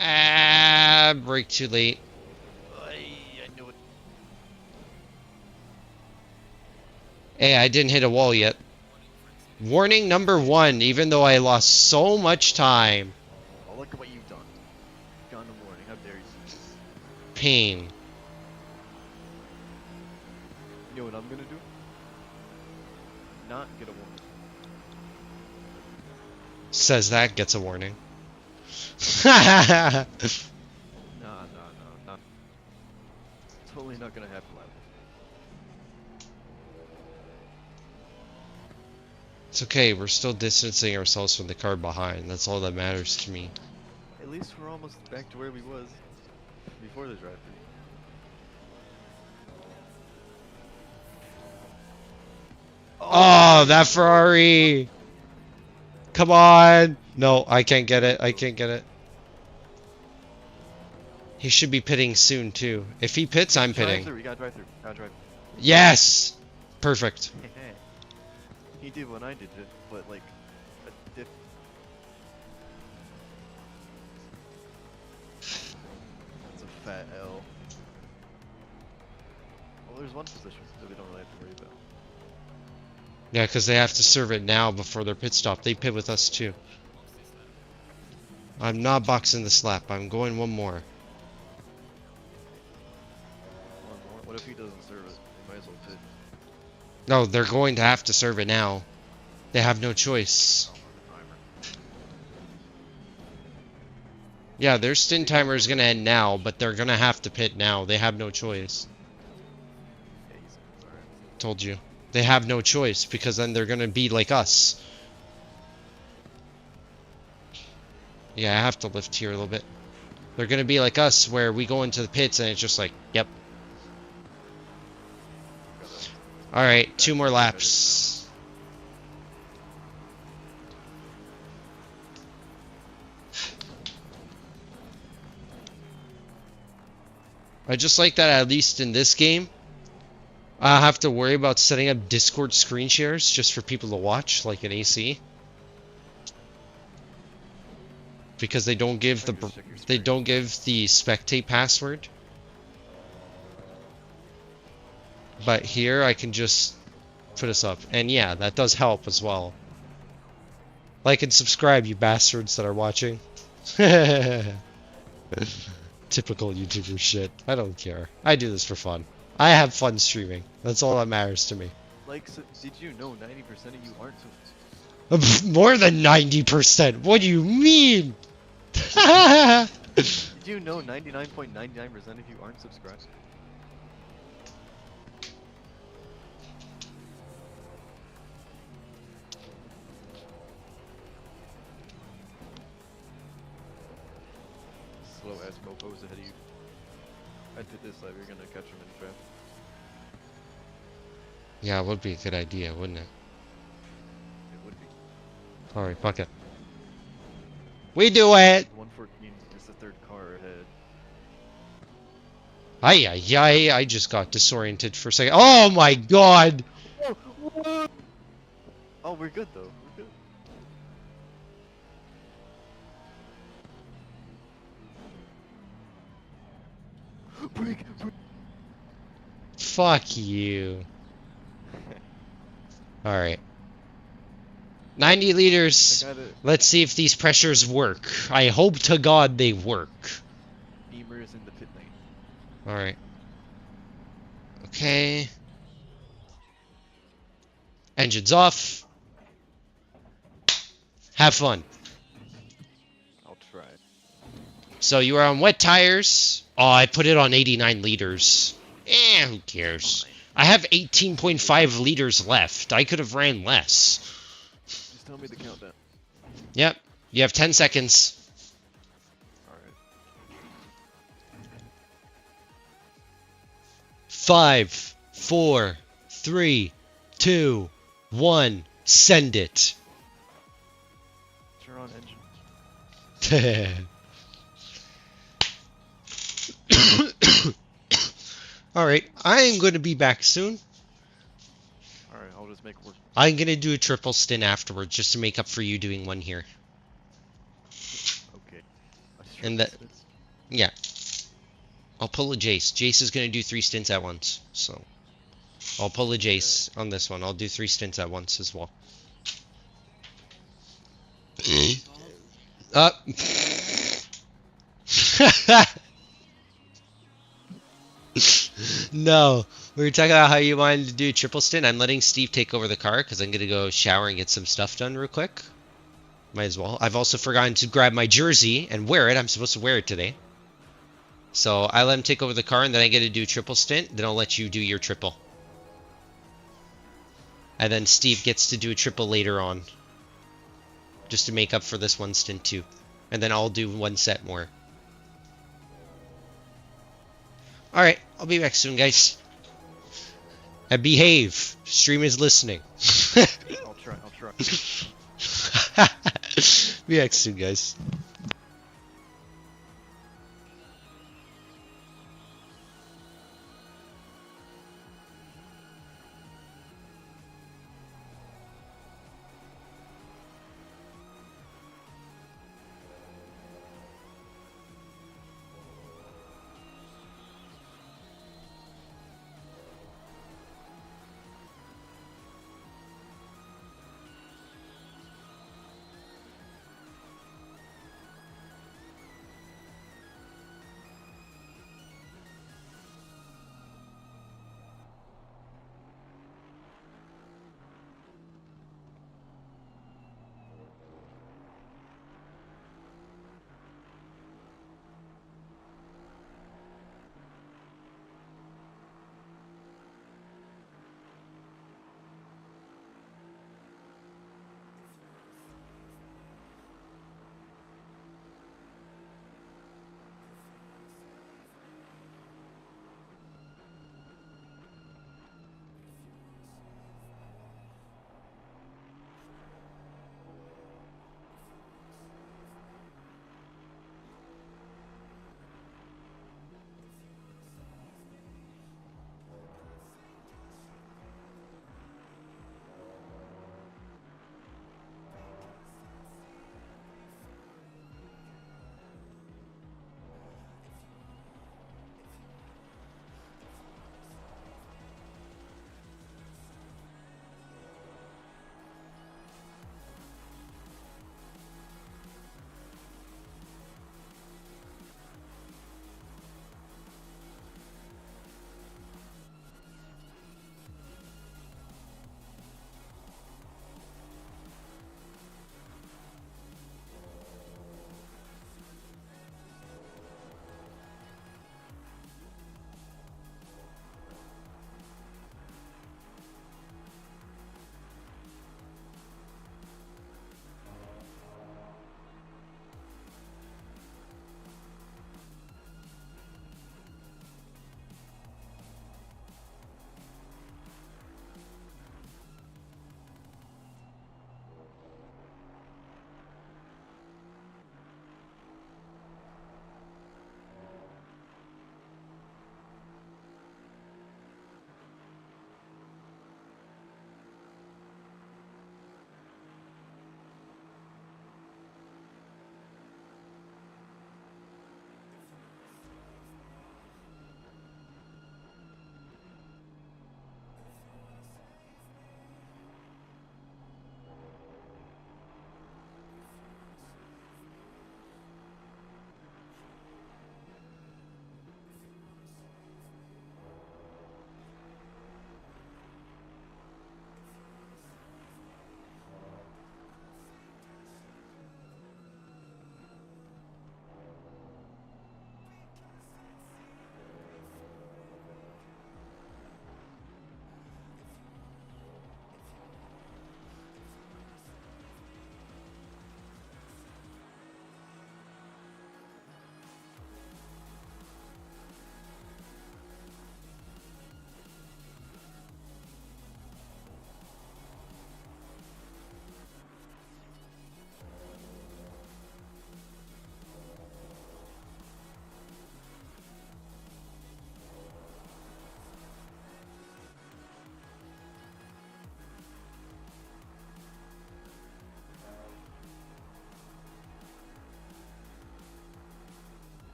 Ah, brake too late. I knew it. Hey, I didn't hit a wall yet. Warning number 1, even though I lost so much time. Oh, look at what you've done. Gone to warning. How dare you? Pain. You know what I'm gonna do? Not get a warning. Says that gets a warning. Nah. Totally not gonna happen live. It's okay, we're still distancing ourselves from the car behind. That's all that matters to me. At least we're almost back to where we was before the drive-thru. Oh, that Ferrari! Come on! No, I can't get it. I can't get it. He should be pitting soon, too. If he pits, I'm pitting. We gotta drive through. Gotta drive. Yes! Perfect. He did what I did, but like a diff. That's a fat L. Well, there's one position that we don't really have to worry about. Yeah, because they have to serve it now before their pit stop. They pit with us, too. I'm not boxing this lap. I'm going one more. One more. What if he doesn't serve it? He might as well pit. No, they're going to have to serve it now. They have no choice. Yeah, their stint timer is going to end now, but they're going to have to pit now. They have no choice. Yeah, he's alright. Told you. They have no choice, because then they're going to be like us. Yeah, I have to lift here a little bit. They're going to be like us, where we go into the pits and it's just like, yep. Alright, 2 more laps. I just like that at least in this game, I have to worry about setting up Discord screen shares just for people to watch, like in AC. Because they don't give the spectate password. But here I can just put us up. And yeah, that does help as well. Like and subscribe, you bastards that are watching. Typical YouTuber shit. I don't care. I do this for fun. I have fun streaming. That's all that matters to me. Like, so did you know 90% of you aren't so... More than 90%. What do you mean? Did you know 99.99% of you aren't subscribed? slow ass mofos ahead of you. I'd hit this side, you're gonna catch them in traffic. Yeah, it would be a good idea, wouldn't it? It would be. Alright, fuck it. We do it! 114 is the third car ahead. Ay, ay, ay, I just got disoriented for a second. Oh my god! Oh, we're good though. We're good. Break! Fuck you. Alright. 90 liters. I got it. Let's see if these pressures work. I hope to God they work. Beamer is in the pit lane. Alright. Okay. Engines off. Have fun. I'll try. So you are on wet tires. Oh, I put it on 89 liters. Who cares? I have 18.5 liters left. I could have ran less. Just tell me the countdown. Yep. You have 10 seconds. Alright. 5, 4, 3, 2, 1. Send it. Turn on engine. Alright, I'm going to be back soon. Alright, I'll just make work. I'm going to do a triple stint afterwards just to make up for you doing one here. Okay. And that- Yeah. I'll pull a Jace. Jace is going to do 3 stints at once. So I'll pull a Jace on this one. I'll do 3 stints at once as well. Up. No, we were talking about how you wanted to do a triple stint. I'm letting Steve take over the car because I'm going to go shower and get some stuff done real quick. Might as well. I've also forgotten to grab my jersey and wear it. I'm supposed to wear it today. So I let him take over the car and then I get to do a triple stint. Then I'll let you do your triple. And then Steve gets to do a triple later on. Just to make up for this one stint too. And then I'll do 1 set more. Alright, I'll be back soon, guys. And behave. Stream is listening. I'll try. Be back soon, guys.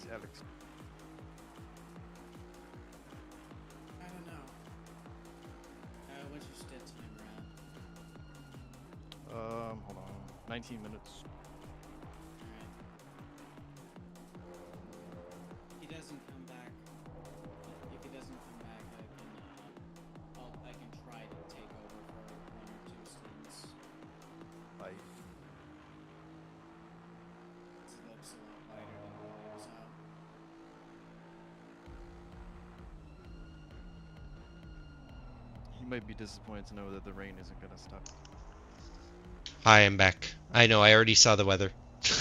is Alex? I don't know. What's your stat timer at? Hold on. 19 minutes. Alright. He doesn't come back. If he doesn't come back, I can try to take over for 1 or 2 stints. Bye. It looks a lot lighter than mine, so. He might be disappointed to know that the rain isn't gonna stop. Hi, I'm back. I know, I already saw the weather.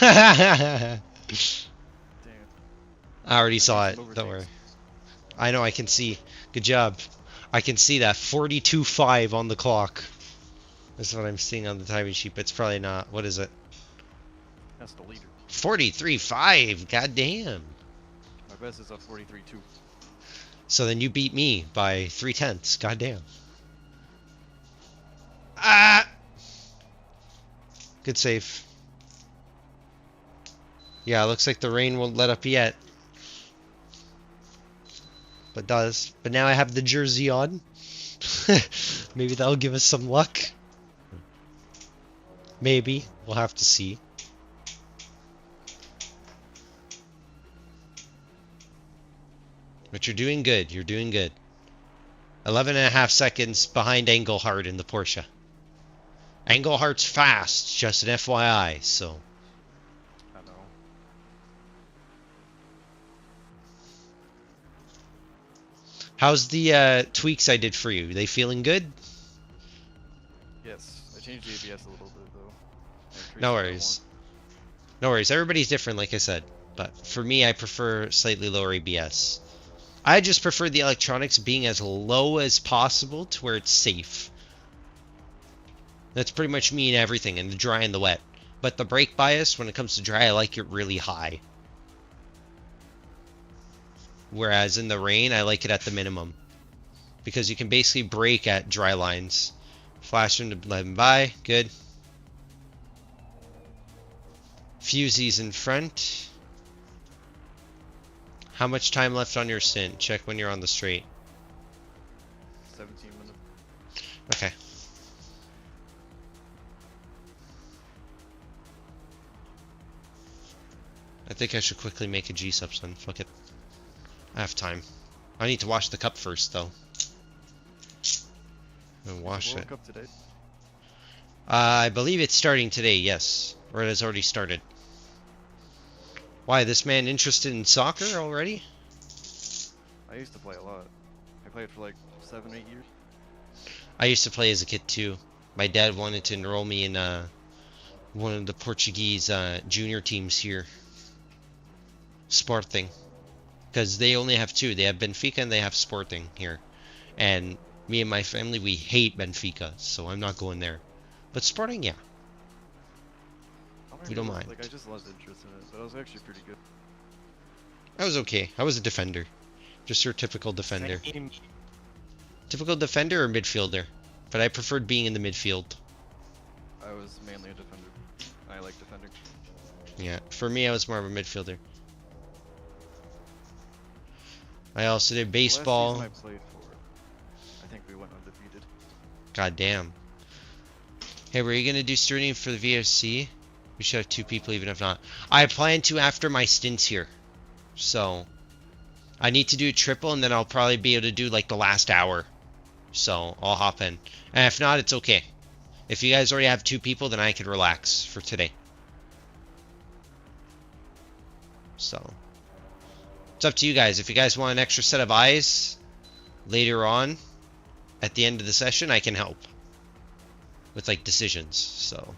I Damn. already saw it, Some don't worry. overtakes. I know, I can see. Good job. I can see that 42.5 on the clock. That's what I'm seeing on the timing sheet, but it's probably not. What is it? That's the leader. 43.5. God damn. My best is a 43.2. So then you beat me by 3/10. God damn. Ah! Good save. Yeah, looks like the rain won't let up yet. But does. But now I have the jersey on. Maybe that'll give us some luck. Maybe. We'll have to see. But you're doing good. You're doing good. 11.5 seconds behind Engelhart in the Porsche. Englehart's fast, just an FYI, so. I know. How's the tweaks I did for you? They feeling good? Yes, I changed the ABS a little bit though. I increased No it to worries. No worries. Everybody's different, like I said. But for me, I prefer slightly lower ABS. I just prefer the electronics being as low as possible to where it's safe. That's pretty much me and everything, in the dry and the wet. But the brake bias, when it comes to dry, I like it really high. Whereas in the rain, I like it at the minimum. Because you can basically brake at dry lines. Flash them to let them by. Good. Fusies in front. How much time left on your stint? Check when you're on the straight. 17 minutes. Okay. I think I should quickly make a G-sub, son. Fuck it. I have time. I need to wash the cup first, though. And wash World it. Cup today. I believe it's starting today, yes. Or it has already started. Why, this man interested in soccer already? I used to play a lot. I played for like 7, 8 years. I used to play as a kid, too. My dad wanted to enroll me in one of the Portuguese junior teams here. Sporting. Because they only have 2. They have Benfica and they have Sporting here. And me and my family, we hate Benfica, so I'm not going there. But Sporting, yeah. We don't mind. Like, I just lost interest in it, but I was actually pretty good. I was okay. I was a defender. Just your typical defender. Typical defender or midfielder? But I preferred being in the midfield. I was mainly a defender. I like defending. Yeah, for me, I was more of a midfielder. I also did baseball. The last season I played for, I think we went undefeated. God damn. Hey, were you gonna do streaming for the VFC? We should have 2 people, even if not. I plan to after my stints here. So, I need to do a triple, and then I'll probably be able to do like the last hour. So, I'll hop in. And if not, it's okay. If you guys already have 2 people, then I can relax for today. So, it's up to you guys. If you guys want an extra set of eyes later on at the end of the session, I can help with like decisions. So,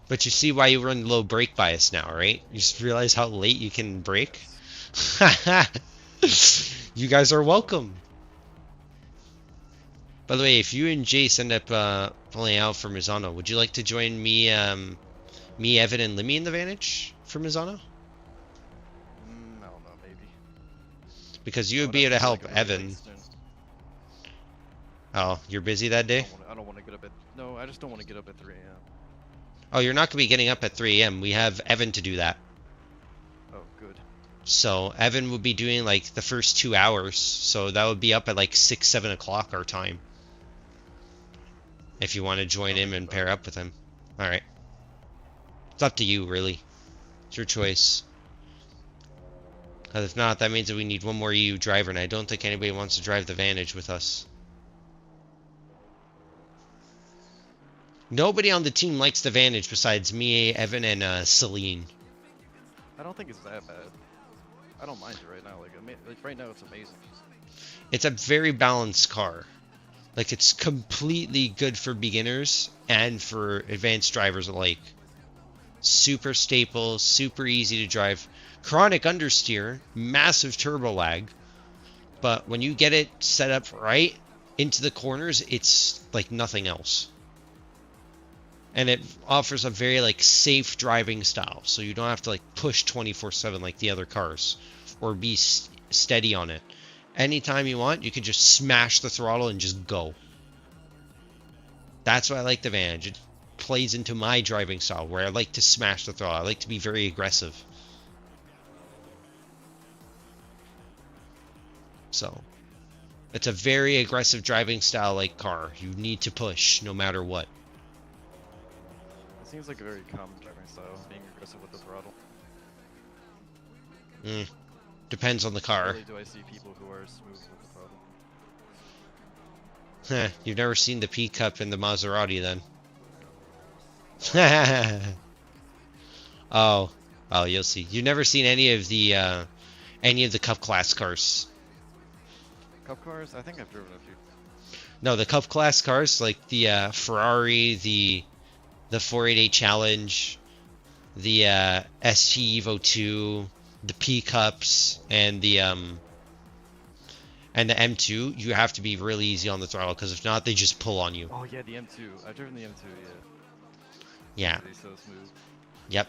but you see why you run low brake bias now, right? You just realize how late you can brake? You guys are welcome. By the way, if you and Jace end up pulling out for Mizzano, would you like to join me, Evan, and Limmy in the Vantage for Mizzano? I don't know, maybe. Because you would Would be have able to do, help like, a really Evan. late stint. Oh, you're busy that day? I don't want to get up at. No, I just don't want to get up at 3 a.m. Oh, you're not gonna be getting up at 3 a.m. We have Evan to do that. Oh, good. So Evan would be doing like the first 2 hours. So that would be up at like 6, 7 o'clock our time. If you want to join him and pair up with him. Alright. It's up to you, really. It's your choice. Because if not, that means that we need one more EU driver, and I don't think anybody wants to drive the Vantage with us. Nobody on the team likes the Vantage besides me, Evan, and Celine. I don't think it's that bad. I don't mind it right now. Like right now, it's amazing. It's a very balanced car. Like, it's completely good for beginners and for advanced drivers alike. Super stable, super easy to drive. Chronic understeer, massive turbo lag. But when you get it set up right into the corners, it's like nothing else. And it offers a very like safe driving style, so you don't have to like push 24/7 like the other cars, or be steady on it. Anytime you want, you can just smash the throttle and just go. That's why I like the Vantage. It plays into my driving style, where I like to smash the throttle. I like to be very aggressive. So, it's a very aggressive driving style like car. You need to push no matter what. It seems like a very common driving style, being aggressive with the throttle. Depends on the car. Rarely do I see people who are smooth with the throttle. You've never seen the P Cup in the Maserati then. Oh, you'll see. You've never seen any of the Cup class cars. Cup cars? I think I've driven a few. No, the Cup class cars, like the Ferrari, the 488 Challenge, the ST Evo 2, the P Cups, and the M2. You have to be really easy on the throttle, because if not, they just pull on you. Oh yeah, the M2. I've driven the M2. Yeah. They're so smooth. Yep.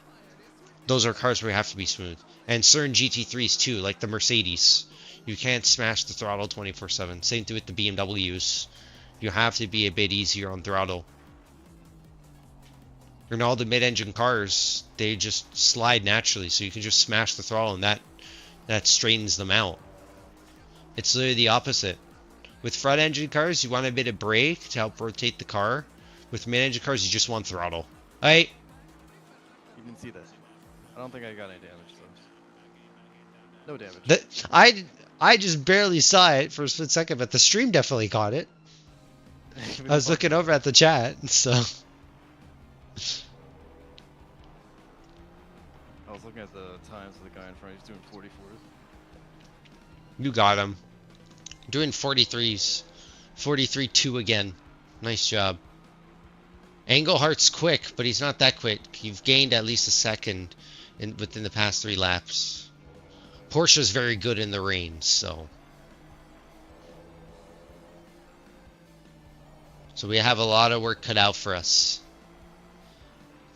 Those are cars where you have to be smooth. And certain GT3s too, like the Mercedes. You can't smash the throttle 24/7. Same thing with the BMWs. You have to be a bit easier on throttle. And all the mid-engine cars, they just slide naturally, so you can just smash the throttle, and that straightens them out. It's literally the opposite. With front-engine cars, you want a bit of brake to help rotate the car. With mid-engine cars, you just want throttle. Alright? You didn't see that. I don't think I got any damage, though. No damage. I just barely saw it for a split second, but the stream definitely caught it. I was looking over at the chat, so... I was looking at the times of the guy in front. He's doing 44s. You got him. Doing 43s. 43-2 again. Nice job. Englehart's quick, but he's not that quick. You've gained at least a second within the past 3 laps. Porsche's very good in the rain, so we have a lot of work cut out for us.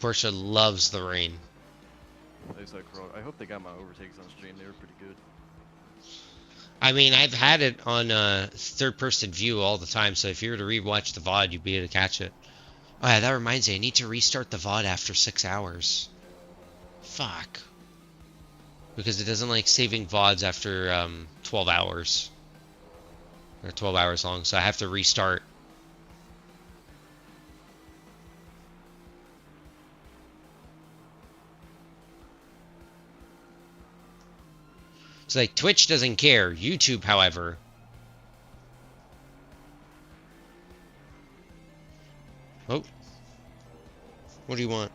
Porsche loves the rain. I hope they got my overtakes on stream. They were pretty good. I mean, I've had it on third-person view all the time, so if you were to rewatch the VOD, you'd be able to catch it. Oh yeah, that reminds me, I need to restart the VOD after 6 hours. Fuck. Because it doesn't like saving VODs after 12 hours. Or 12 hours long, so I have to restart. It's like Twitch doesn't care. YouTube, however. Oh. What do you want?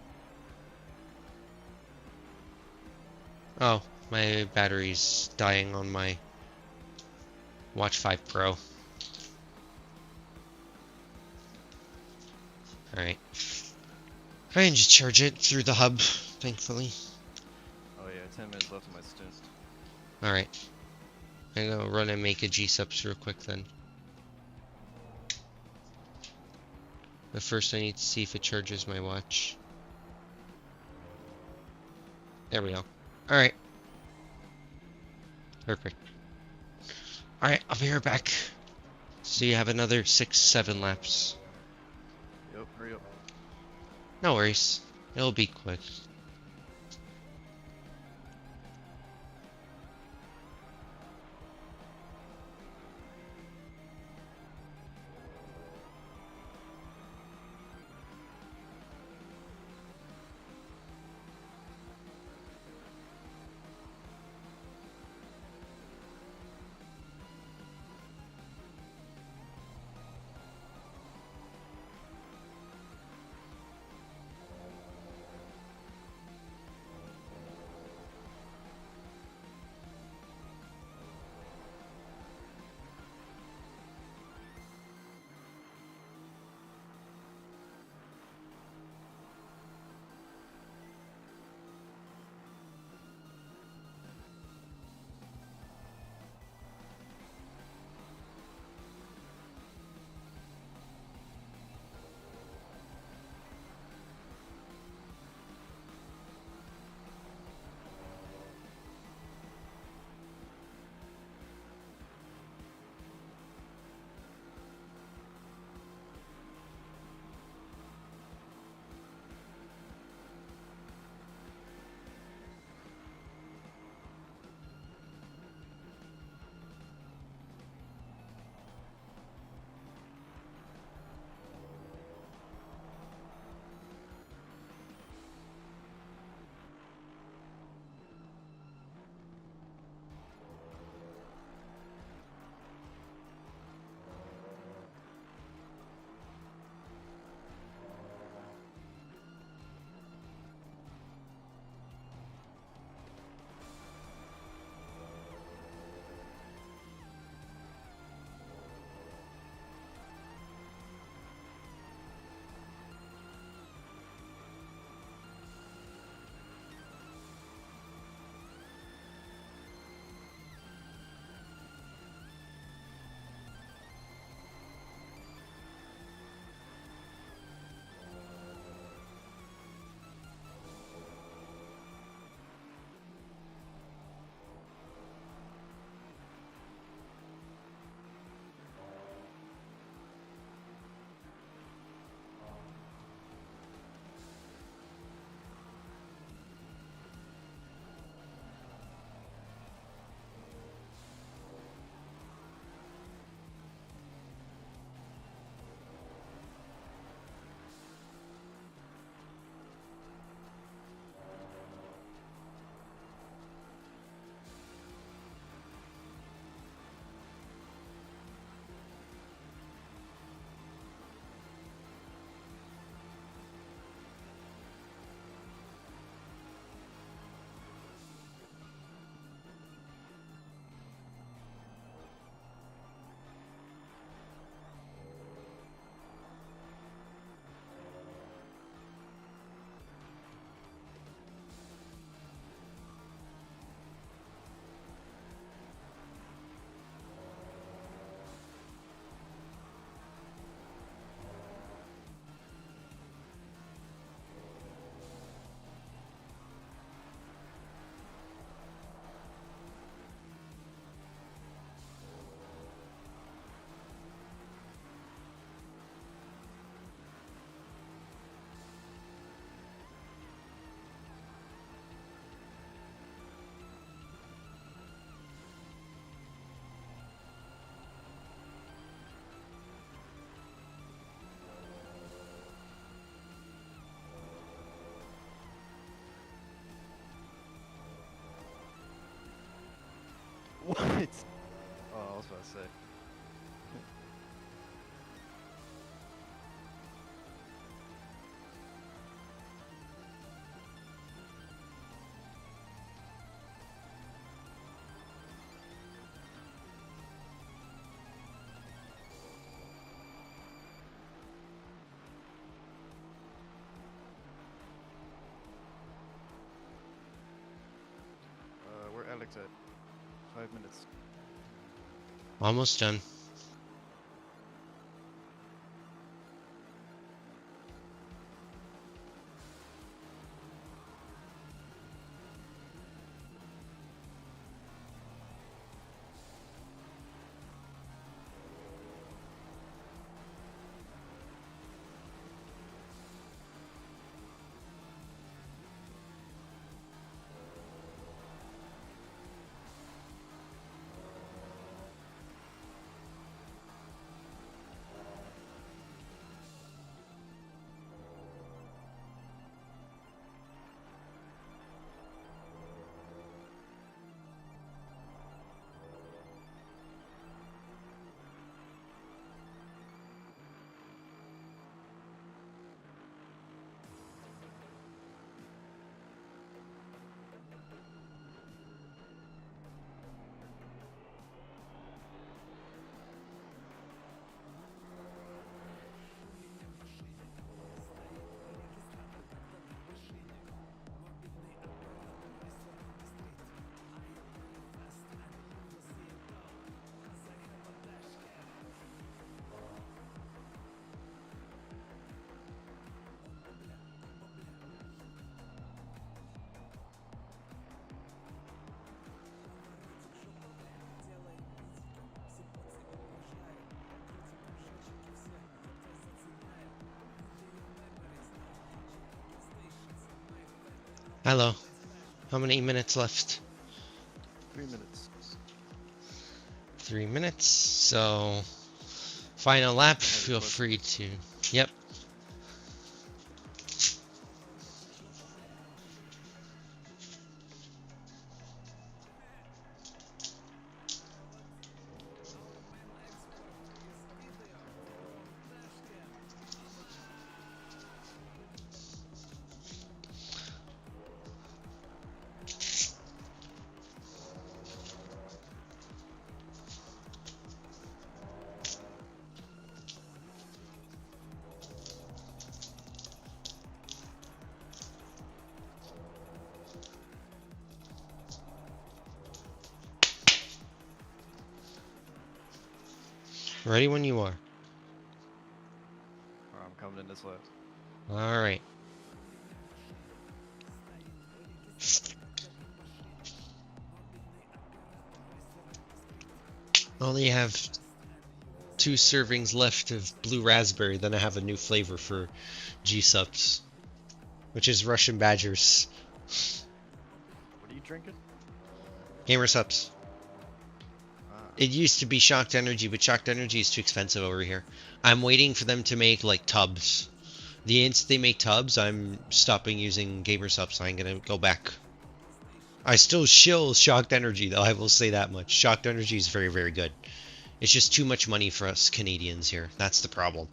Oh, my battery's dying on my Watch 5 Pro. Alright. I can just charge it through the hub, thankfully. Oh yeah, 10 minutes left of my stint. Alright. I'm gonna run and make a G-subs real quick then. But first I need to see if it charges my watch. There we go. Alright. Perfect. Alright, I'll be right back. So you have another 6-7 laps. Yep, hurry up. No worries. It'll be quick. What? Oh, I was about to say. Where Alex at? 5 minutes. Almost done. Hello. How many minutes left? 3 minutes. 3 minutes. So, final lap. Feel question. free to. Yep. Ready when you are. I'm coming in this left. All right. Only have 2 servings left of blue raspberry. Then I have a new flavor for G-Subs, which is Russian Badgers. What are you drinking? Gamer Subs. It used to be Shocked Energy, but Shocked Energy is too expensive over here. I'm waiting for them to make, like, tubs. The instant they make tubs, I'm stopping using Gamer Subs. I'm gonna go back. I still shill Shocked Energy, though, I will say that much. Shocked Energy is very, very good. It's just too much money for us Canadians here. That's the problem.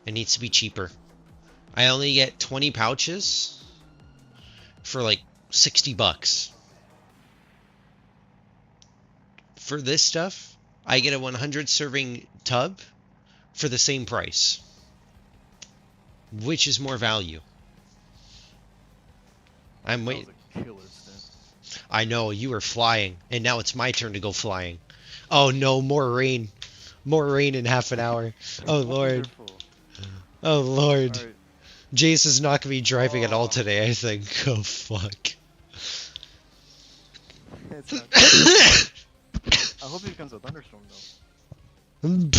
It needs to be cheaper. I only get 20 pouches for, like, 60 bucks. For this stuff, I get a 100 serving tub for the same price. Which is more value? I'm That waiting. was a killer stint. I know, you were flying, and now it's my turn to go flying. Oh no, more rain. More rain in half an hour. Oh lord. Wonderful. Oh lord. Alright. Jace is not going to be driving at all Oh. today, I think. Oh fuck. It's not good. I hope it becomes a thunderstorm though.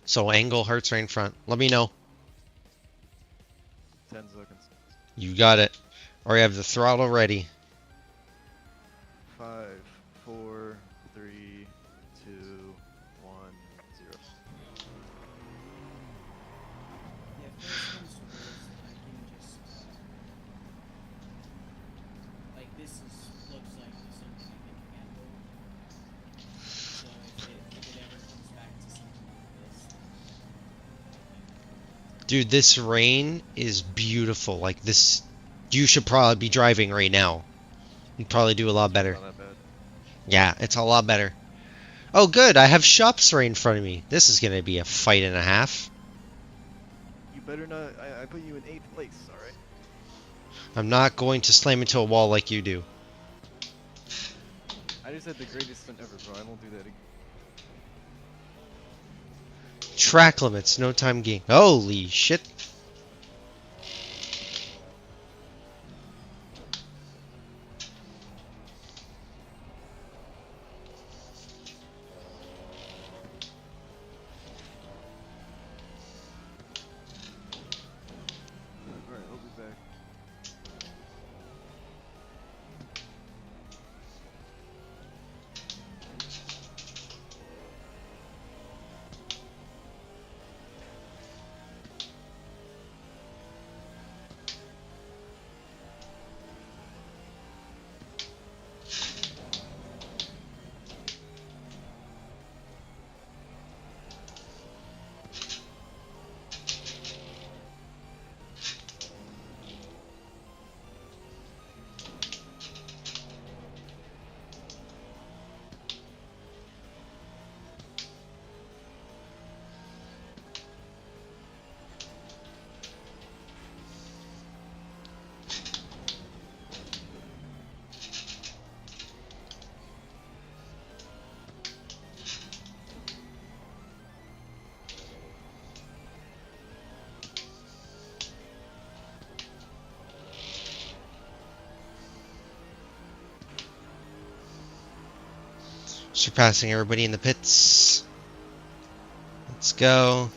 So angle hearts right in front. Let me know. 10 seconds. You got it. Or you have the throttle ready. 5, 4, 3, 2, 1, 0. Yeah, if worse comes to worse, I can just like this looks like something I can handle. So if it ever comes back to something like this, Dude, this rain is beautiful. Like this, you should probably be driving right now. You'd probably do a lot better. Not that bad. Yeah, it's a lot better. Oh good, I have shops right in front of me. This is going to be a fight and a half. You better not. I put you in 8th place, alright? I'm not going to slam into a wall like you do. I just had the greatest stint ever, bro. I won't do that again. Track limits, no time gain. Holy shit. Alright, I'll be back. Surpassing everybody in the pits. Let's go.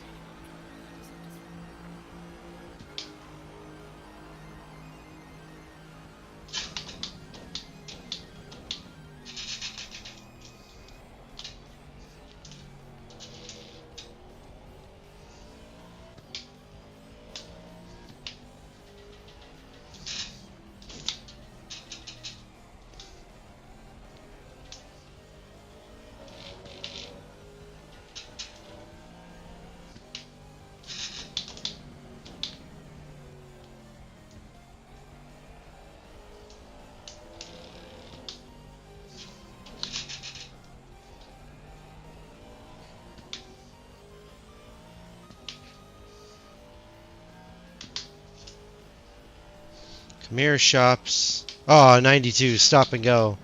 Come here, shops. Oh, 92. Stop and go.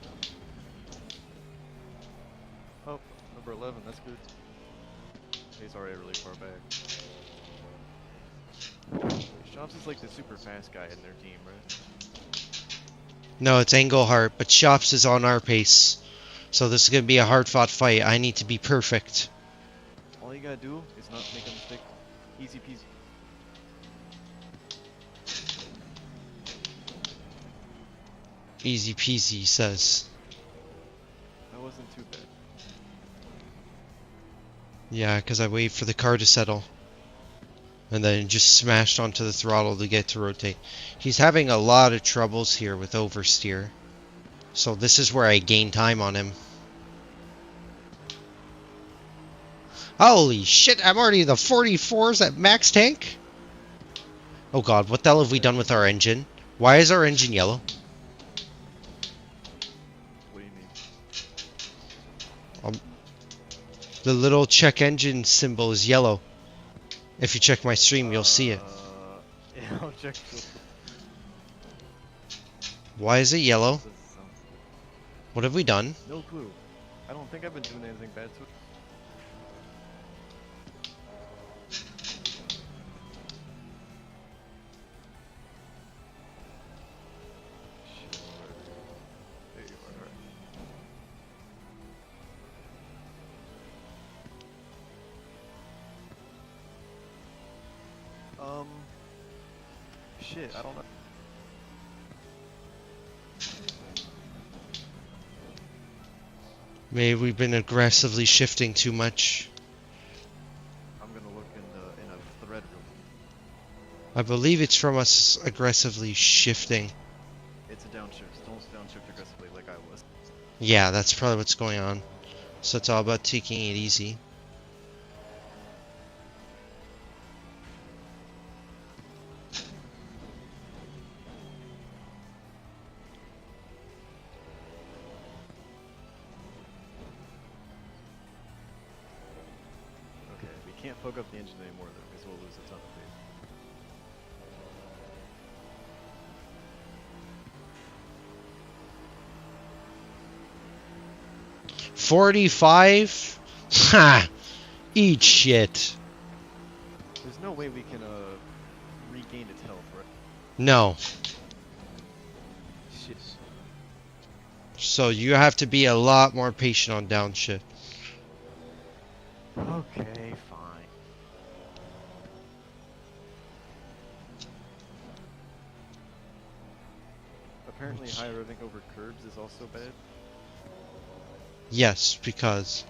Oh, number 11. That's good. He's already really far back. Shops is like the super fast guy in their team, right? No, it's Englehart, but Shops is on our pace. So this is going to be a hard-fought fight. I need to be perfect. All you gotta do is not make a mistake. Easy peasy. Easy peasy, he says. That wasn't too bad. Yeah, because I wait for the car to settle. And then just smashed onto the throttle to get to rotate. He's having a lot of troubles here with oversteer. So this is where I gain time on him. Holy shit, I'm already in the 44s at max tank? Oh god, what the hell have we done with our engine? Why is our engine yellow? What do you mean? The little check engine symbol is yellow. If you check my stream, you'll see it. Yeah, I'll check. Why is it yellow? What have we done? No clue. I don't think I've been doing anything bad to it. There you are. Shit, I don't know. Maybe we've been aggressively shifting too much. I'm gonna look in a thread room. I believe it's from us aggressively shifting. It's a downshift. Don't downshift aggressively like I was. Yeah, that's probably what's going on. So it's all about taking it easy. Okay, we can't plug up the engine anymore though, because we'll lose a ton of weight. 45? Ha! Eat shit. There's no way we can regain its health, right? No. Shit. So you have to be a lot more patient on downshift. Okay, fine. Apparently high revving over curbs is also bad. Yes, because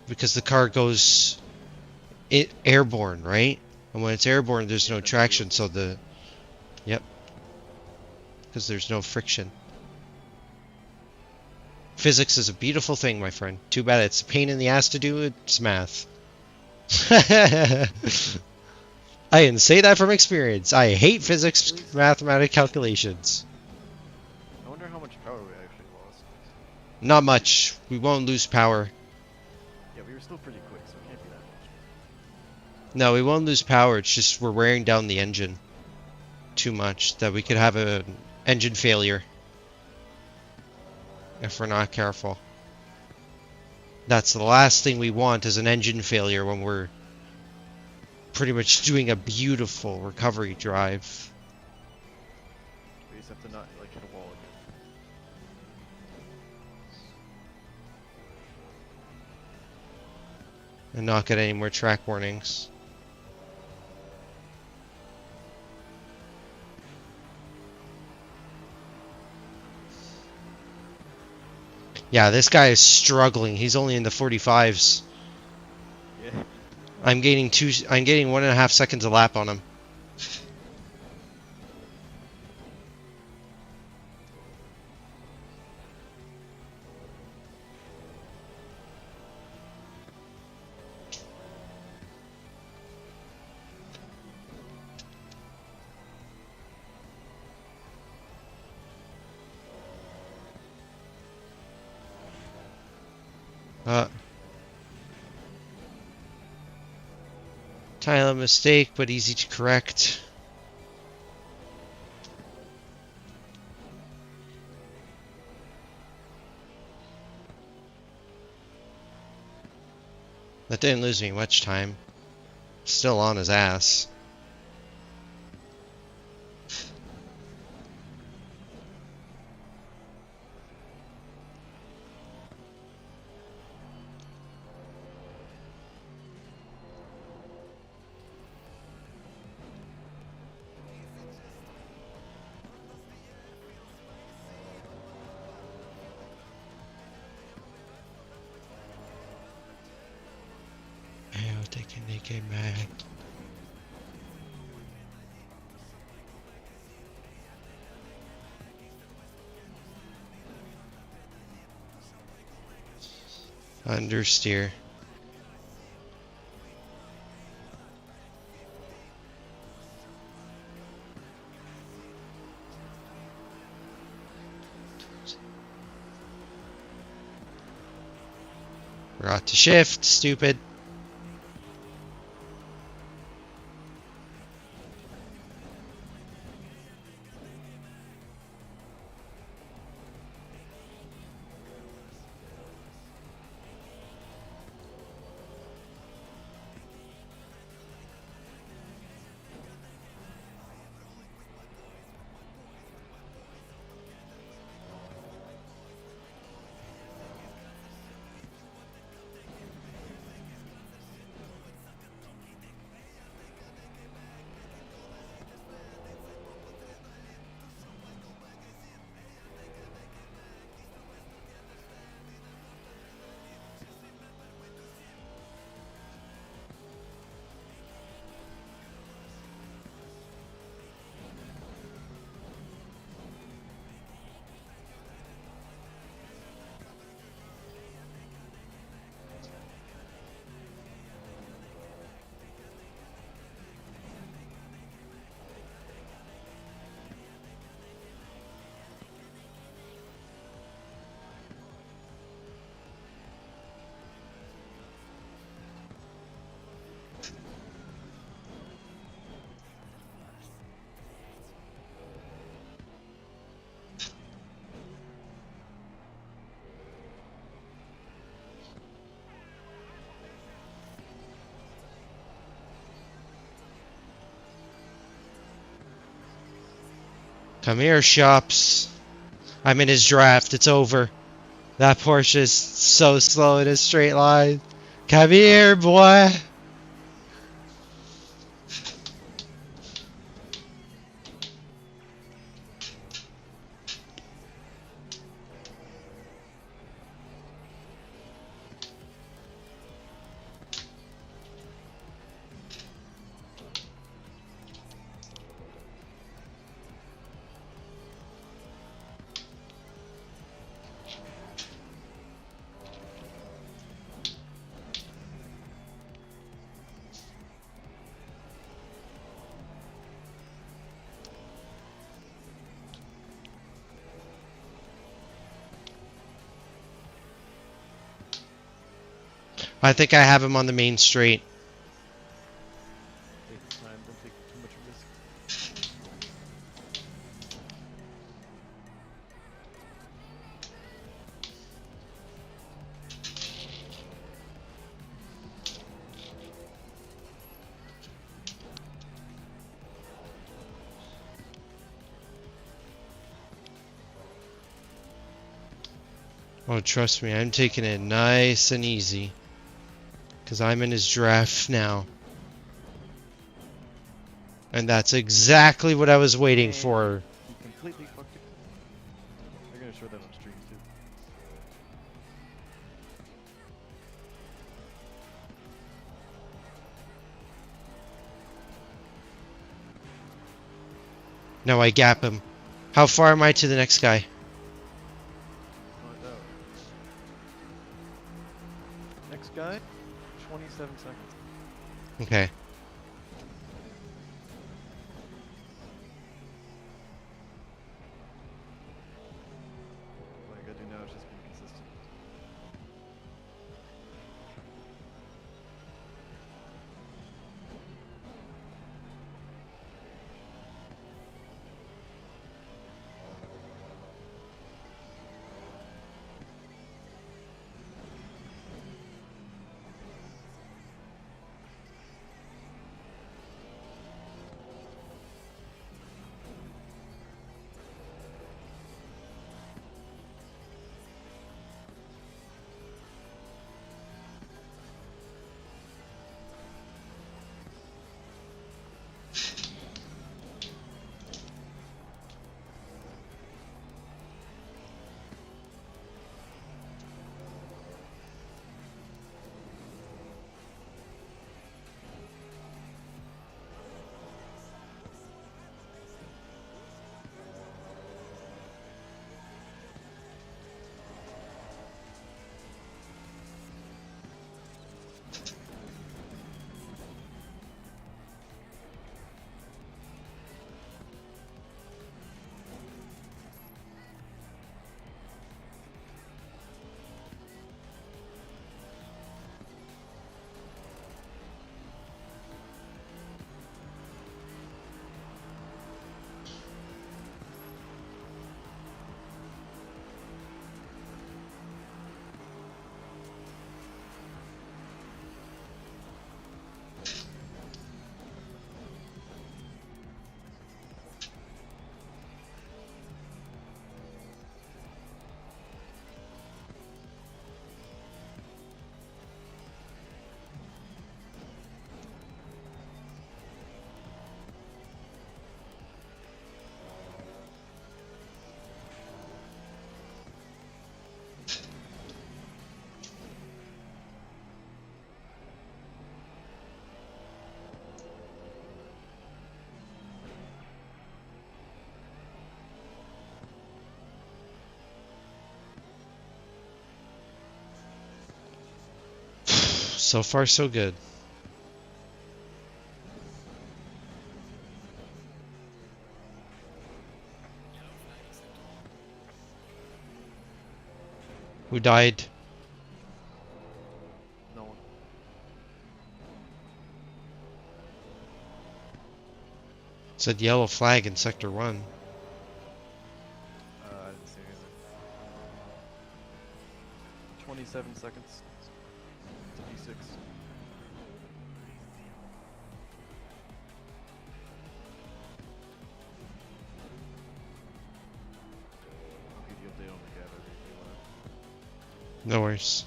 the car goes airborne, right? And when it's airborne, there's no traction, so yep, because there's no friction. Physics is a beautiful thing, my friend. Too bad it's a pain in the ass to do. It's math. I didn't say that from experience. I hate physics, mathematic calculations. I wonder how much power we actually lost. Not much. We won't lose power. Yeah, we were still pretty quick, so it can't be that much. No, we won't lose power. It's just we're wearing down the engine too much that we could have an engine failure if we're not careful. That's the last thing we want is an engine failure when we're pretty much doing a beautiful recovery drive. We just have to not like hit a wall again. And not get any more track warnings. Yeah, this guy is struggling. He's only in the 45s. Yeah. I'm gaining 1.5 seconds a lap on him. Tiny mistake, but easy to correct. That didn't lose me much time. Still on his ass. Oh, they came back. Understeer. Forgot to shift, stupid. Come here, Shops. I'm in his draft. It's over. That Porsche is so slow in a straight line. Come here, boy. I think I have him on the main straight. Take your time, don't take too much risk. Oh, trust me, I'm taking it nice and easy. Because I'm in his draft now. And that's exactly what I was waiting for. He completely fucked it. They're gonna show that on stream too. No, I gap him. How far am I to the next guy? Find out. Next guy, 27 seconds. Okay. What I gotta do now is just be consistent. So far, so good. Who died? No one. Said yellow flag in Sector 1. I didn't see anything. 27 seconds to P6. I'll give you an update on the gather if you want. No worries.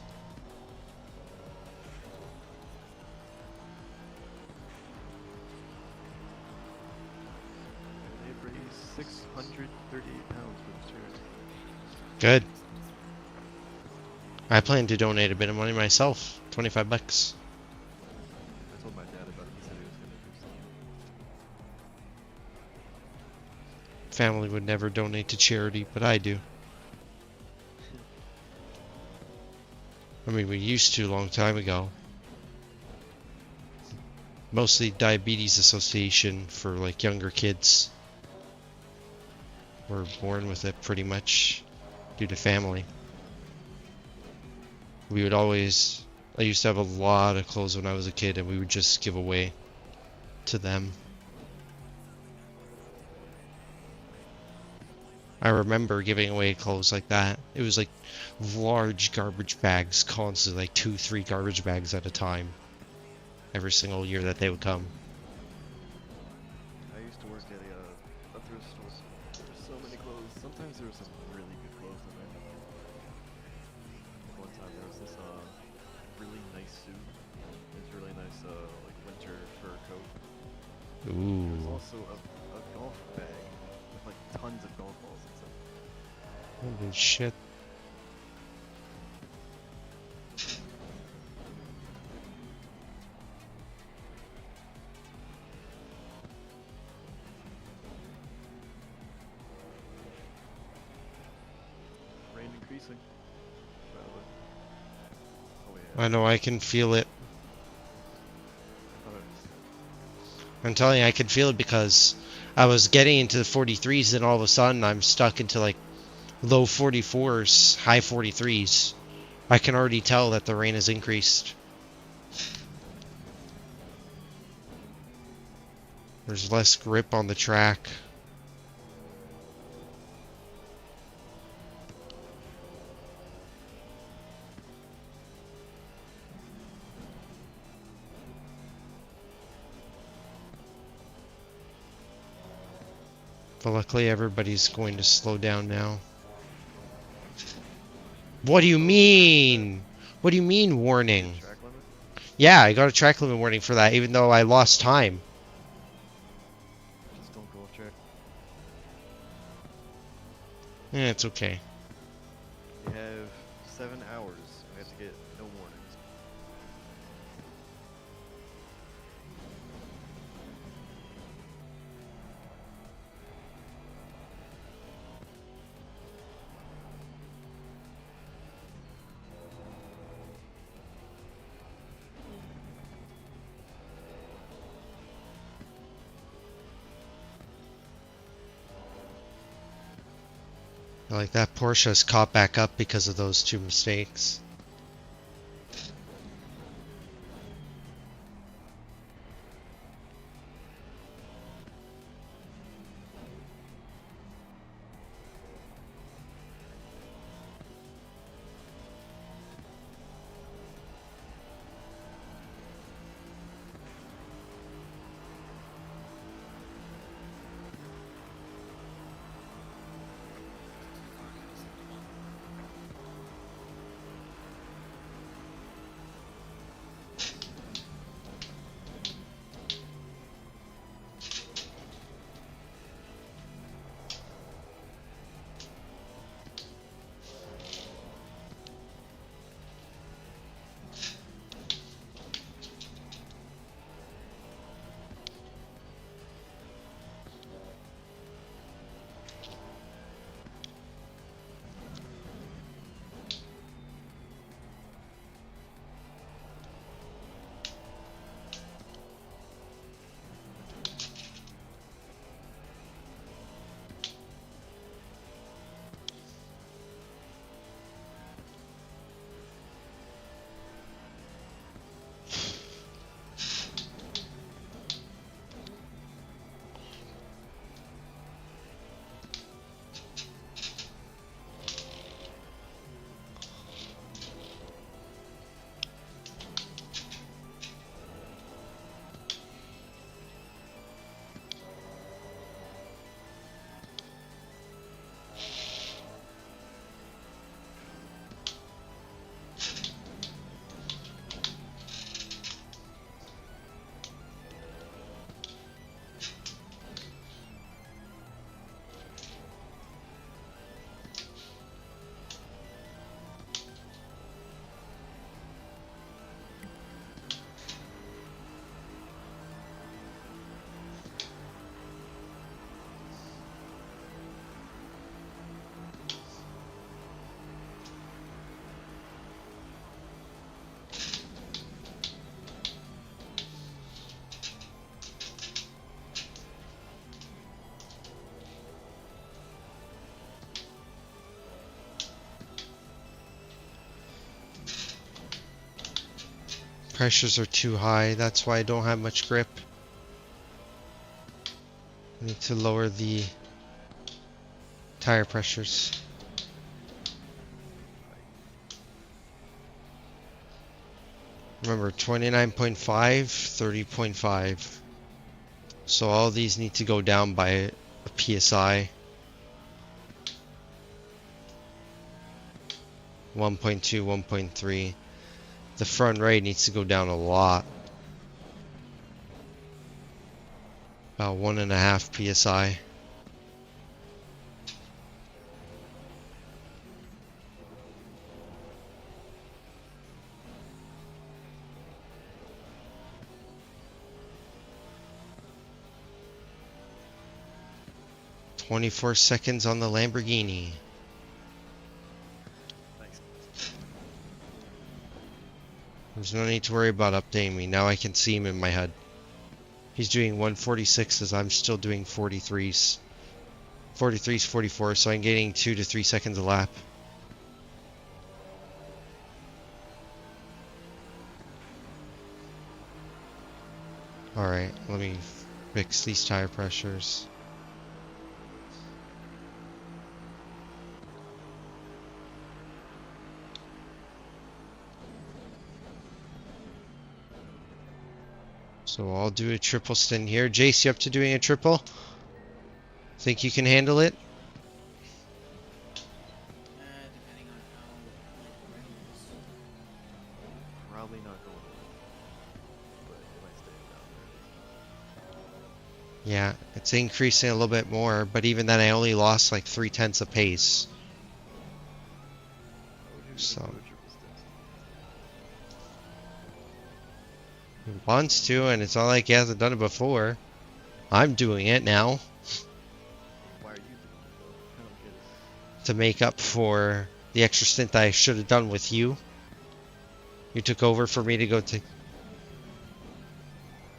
They raised 638 pounds for this charity. Good. I plan to donate a bit of money myself. 25 bucks. I told my dad about it. He said he was gonna do something. Family would never donate to charity, but I do. I mean, we used to a long time ago. Mostly Diabetes Association for like younger kids. Were born with it pretty much due to family. We would always, I used to have a lot of clothes when I was a kid and we would just give away to them. I remember giving away clothes like that. It was like large garbage bags, constantly, like 2-3 garbage bags at a time. Every single year that they would come. I used to work at a thrift store. There's so many clothes. Sometimes there was some really good clothes in there. One time there was this really nice suit. This really nice like winter fur coat. There was Ooh. also a golf bag with like tons of golf balls inside. Holy shit. Rain increasing. By the way. Oh yeah. I know, I can feel it. I thought it was I'm telling you, I can feel it because I was getting into the 43s and all of a sudden I'm stuck into like low 44s, high 43s. I can already tell that the rain has increased. There's less grip on the track. But luckily everybody's going to slow down now. What do you mean? What do you mean warning? track limit. Yeah, I got a track limit warning for that even though I lost time. Just don't go off track. It's okay. You have 7 hours. You have to get no warnings. Like that Porsche's caught back up because of those 2 mistakes. pressures are too high. That's why I don't have much grip. I need to lower the tire pressures. Remember, 29.5, 30.5. So all these need to go down by a PSI. 1.2, 1.3. The front right needs to go down a lot. About 1.5 PSI. "24 seconds on the Lamborghini." Thanks. There's no need to worry about updating me. Now I can see him in my head. He's doing 146s. I'm still doing 43s. 43s, 44, so I'm getting 2 to 3 seconds a lap. Alright, let me fix these tire pressures. So I'll do a triple stint here. Jace, you up to doing a triple? Think you can handle it? Depending on how like the rain is. Probably not going away. But it might stay down there. Yeah, it's increasing a little bit more, but even then I only lost like 0.3 of pace. How would you So- do a triple stint? He wants to, and it's not like he hasn't done it before. I'm doing it now Why are you doing it though? I don't get it. to make up for the extra stint that I should have done with you. You took over for me to go to...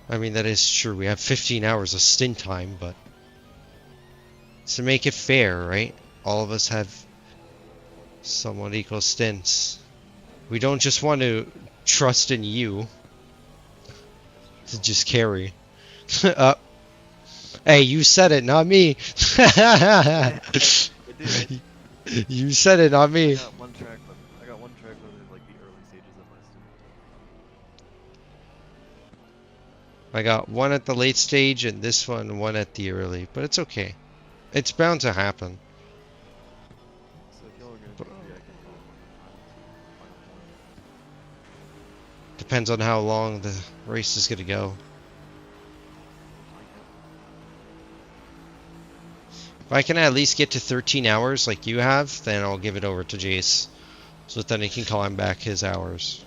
I mean, that is true. We have 15 hours of stint time, but... it's to make it fair, right? All of us have somewhat equal stints. We don't just want to trust in you to just carry. Hey, you said it, not me. It did. You said it, not me. I got one track left. I got one track left in like the early stages of my stint. I got one at the late stage and this one at the early, but it's okay. It's bound to happen. So if y'all are gonna do three, I can go final one. Depends on how long the race is gonna go. If I can at least get to 13 hours like you have, then I'll give it over to Jace. So then he can climb back his hours.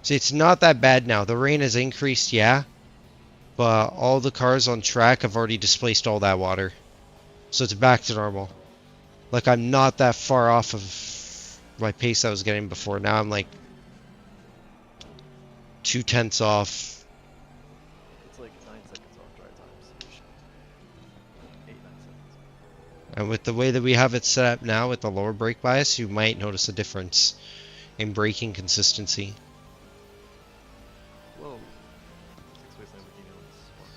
See, it's not that bad now. The rain has increased, yeah. But all the cars on track have already displaced all that water. So it's back to normal. Like, I'm not that far off of my pace I was getting before. Now I'm like 0.2 off. It's like 9 seconds off dry times. 8, 9 seconds. And with the way that we have it set up now with the lower brake bias, you might notice a difference in braking consistency. Whoa. 6-way Lamborghini on this one.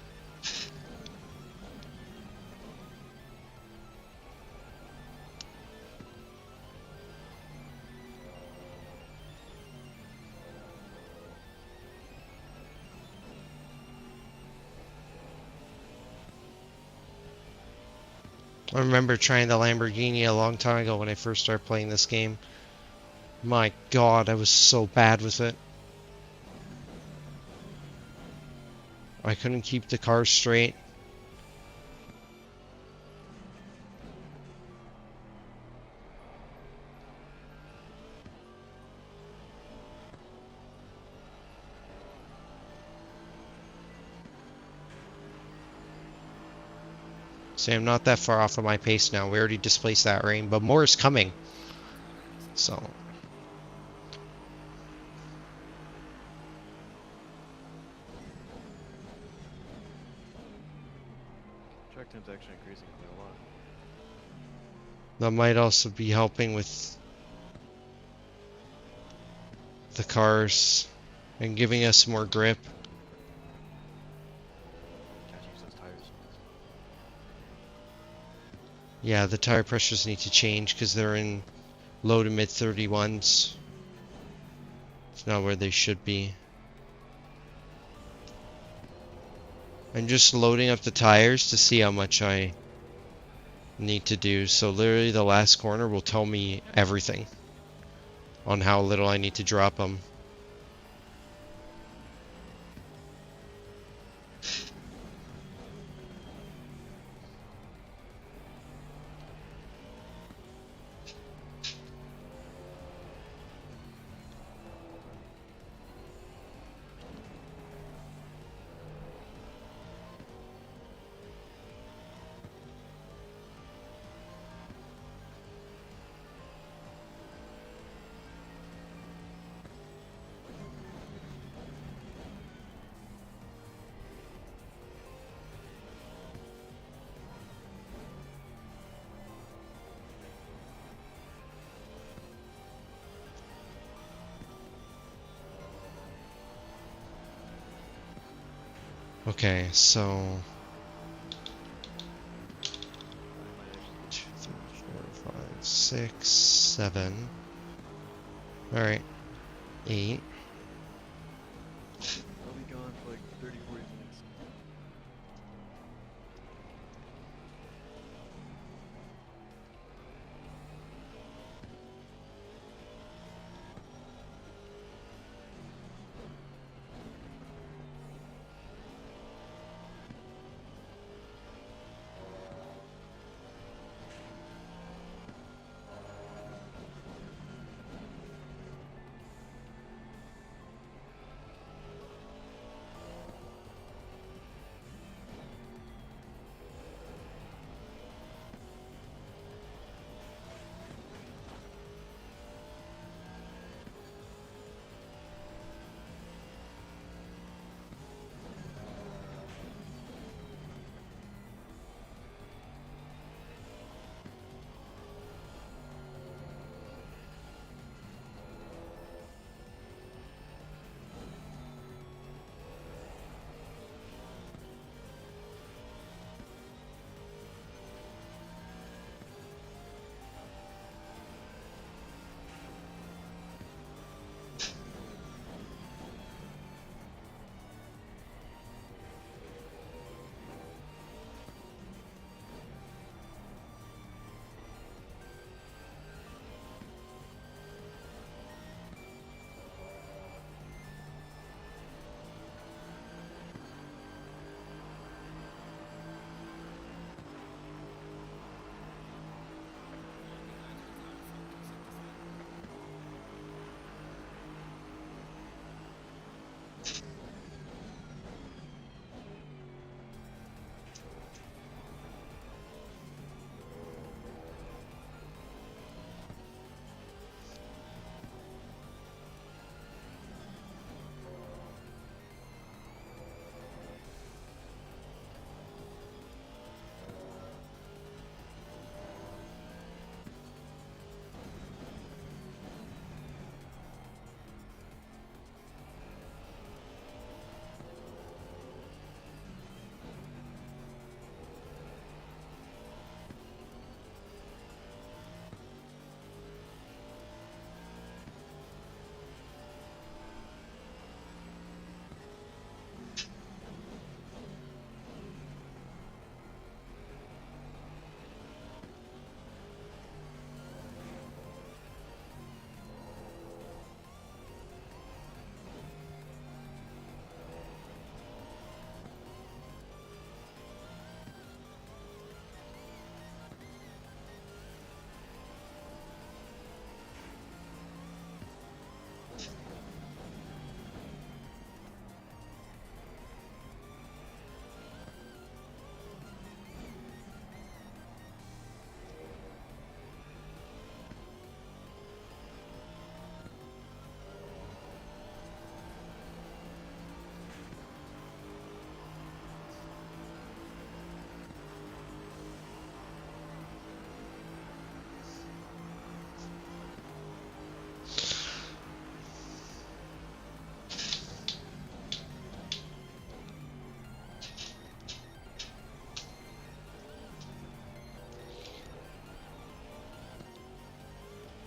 I remember trying the Lamborghini a long time ago when I first started playing this game. My god, I was so bad with it. I couldn't keep the car straight. See, I'm not that far off of my pace now. We already displaced that rain, but more is coming. So... Track 10 time's actually increasing quite a lot. That might also be helping with the cars and giving us more grip. Gotta use those tires. Yeah, the tire pressures need to change because they're in low to mid 31s. It's not where they should be. I'm just loading up the tires to see how much I need to do. So literally the last corner will tell me everything on how little I need to drop them. Okay, so 2, 3, 4, 5, 6, 7. All right, 8. I'll be gone for like 30, 40 minutes.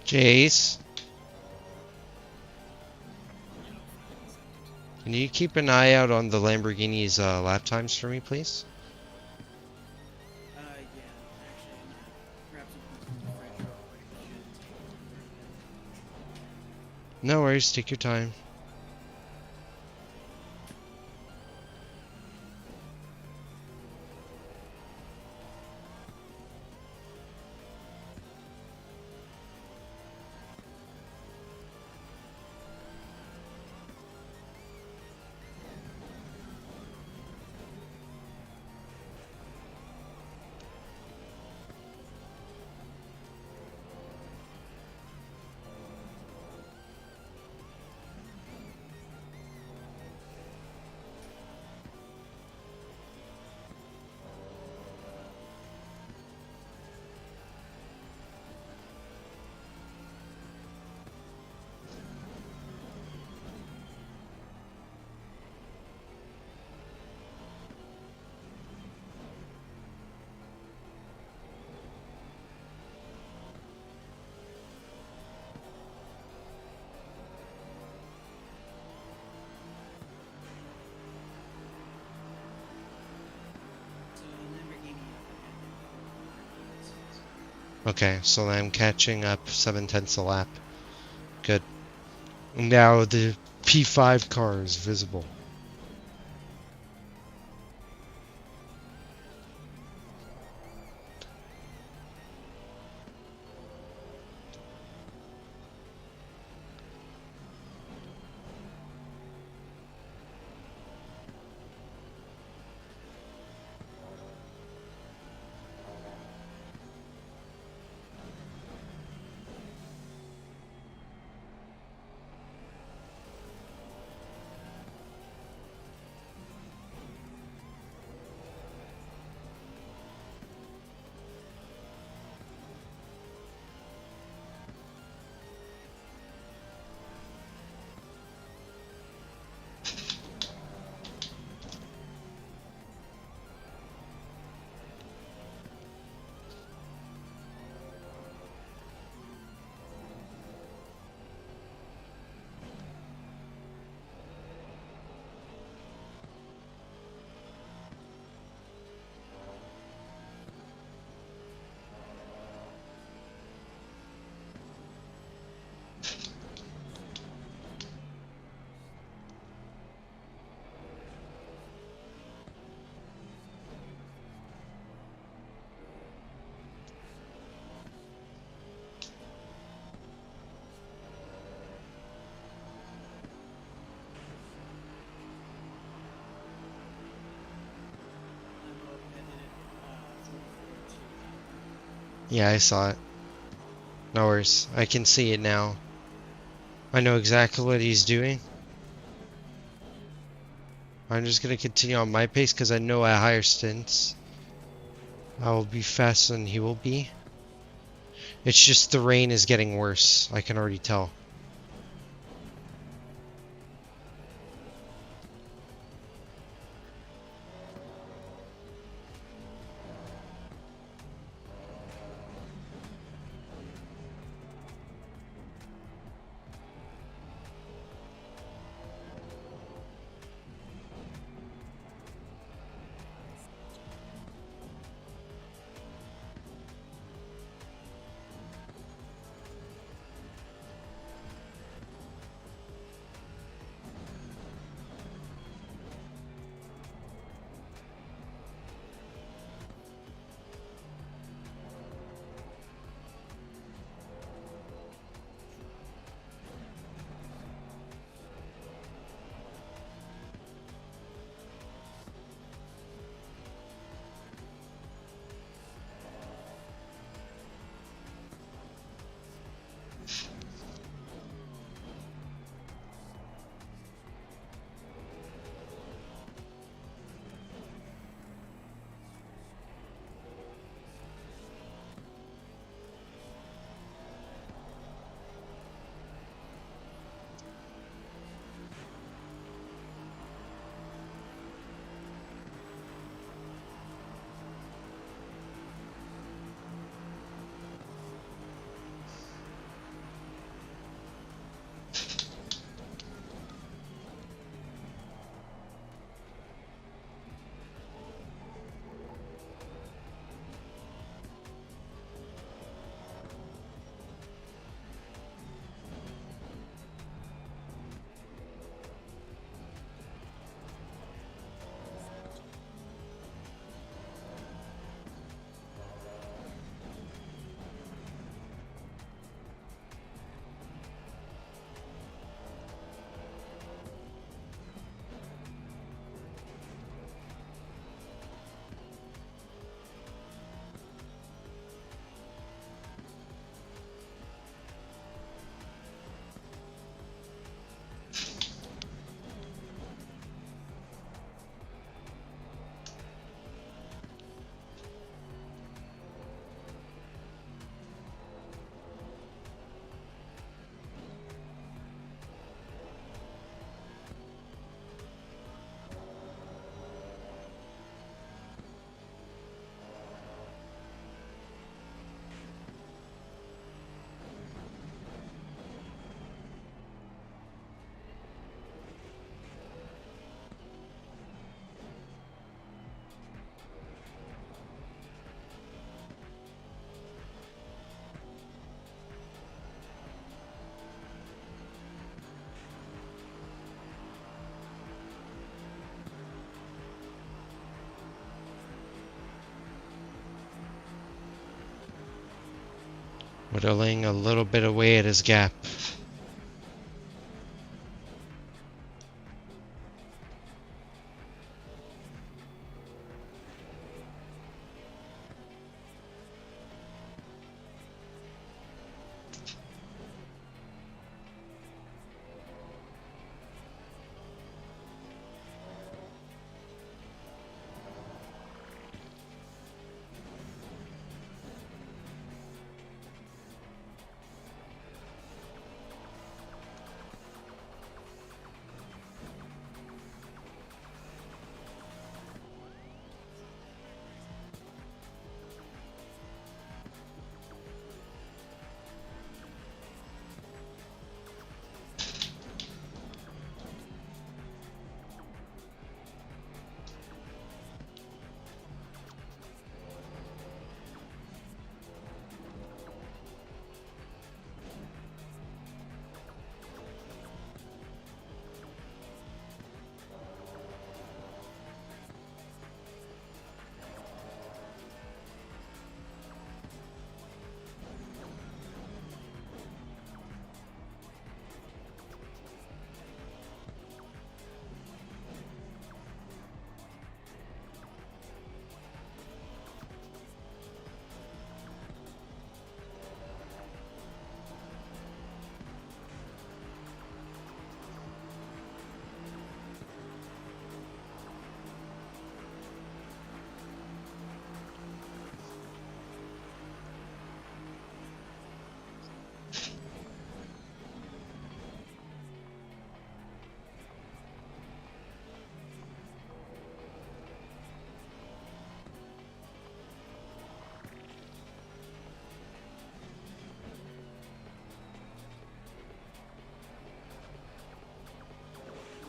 Jace, can you keep an eye out on the Lamborghini's lap times for me, please? Yeah, actually, grab something from the fridge real quick. Shouldn't take a No worries, take your time. Okay, so I'm catching up 7/10 a lap. Good. Now the P5 car is visible. Yeah, I saw it. No worries. I can see it now. I know exactly what he's doing. I'm just gonna continue on my pace because I know at higher stints I will be faster than he will be. It's just the rain is getting worse. I can already tell. whittling a little bit away at his gap.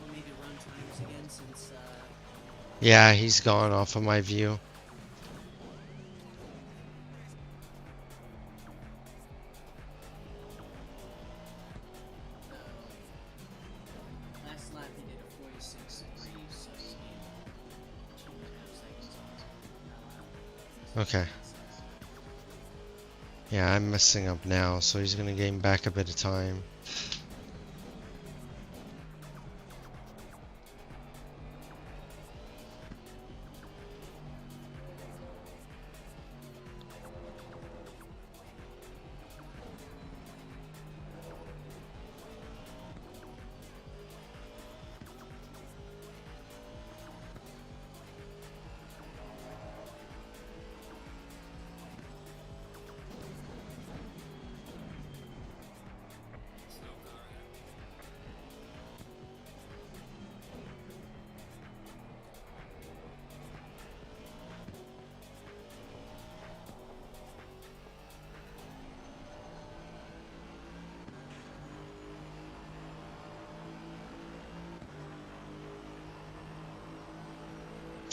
Want me to run times again since Yeah, he's gone off of my view. last lap he did a 46.3, so he gained 2.5 seconds on Okay. Yeah, I'm messing up now, so he's gonna gain back a bit of time.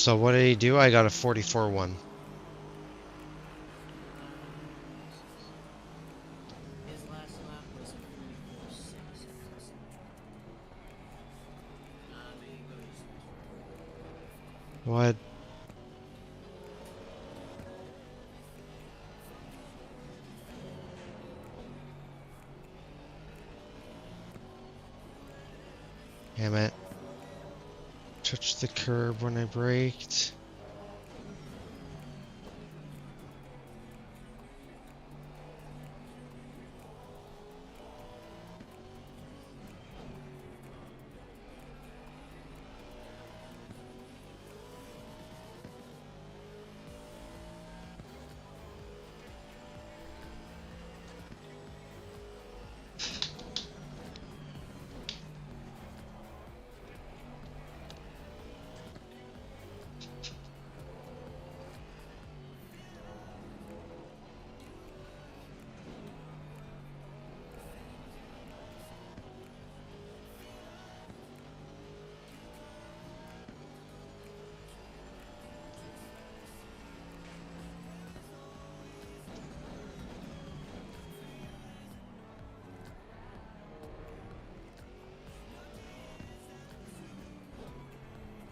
So what did he do? I got a 44-1. His last lap was a 44.6. There you go. What? Damn it. Touched the curb when I braked.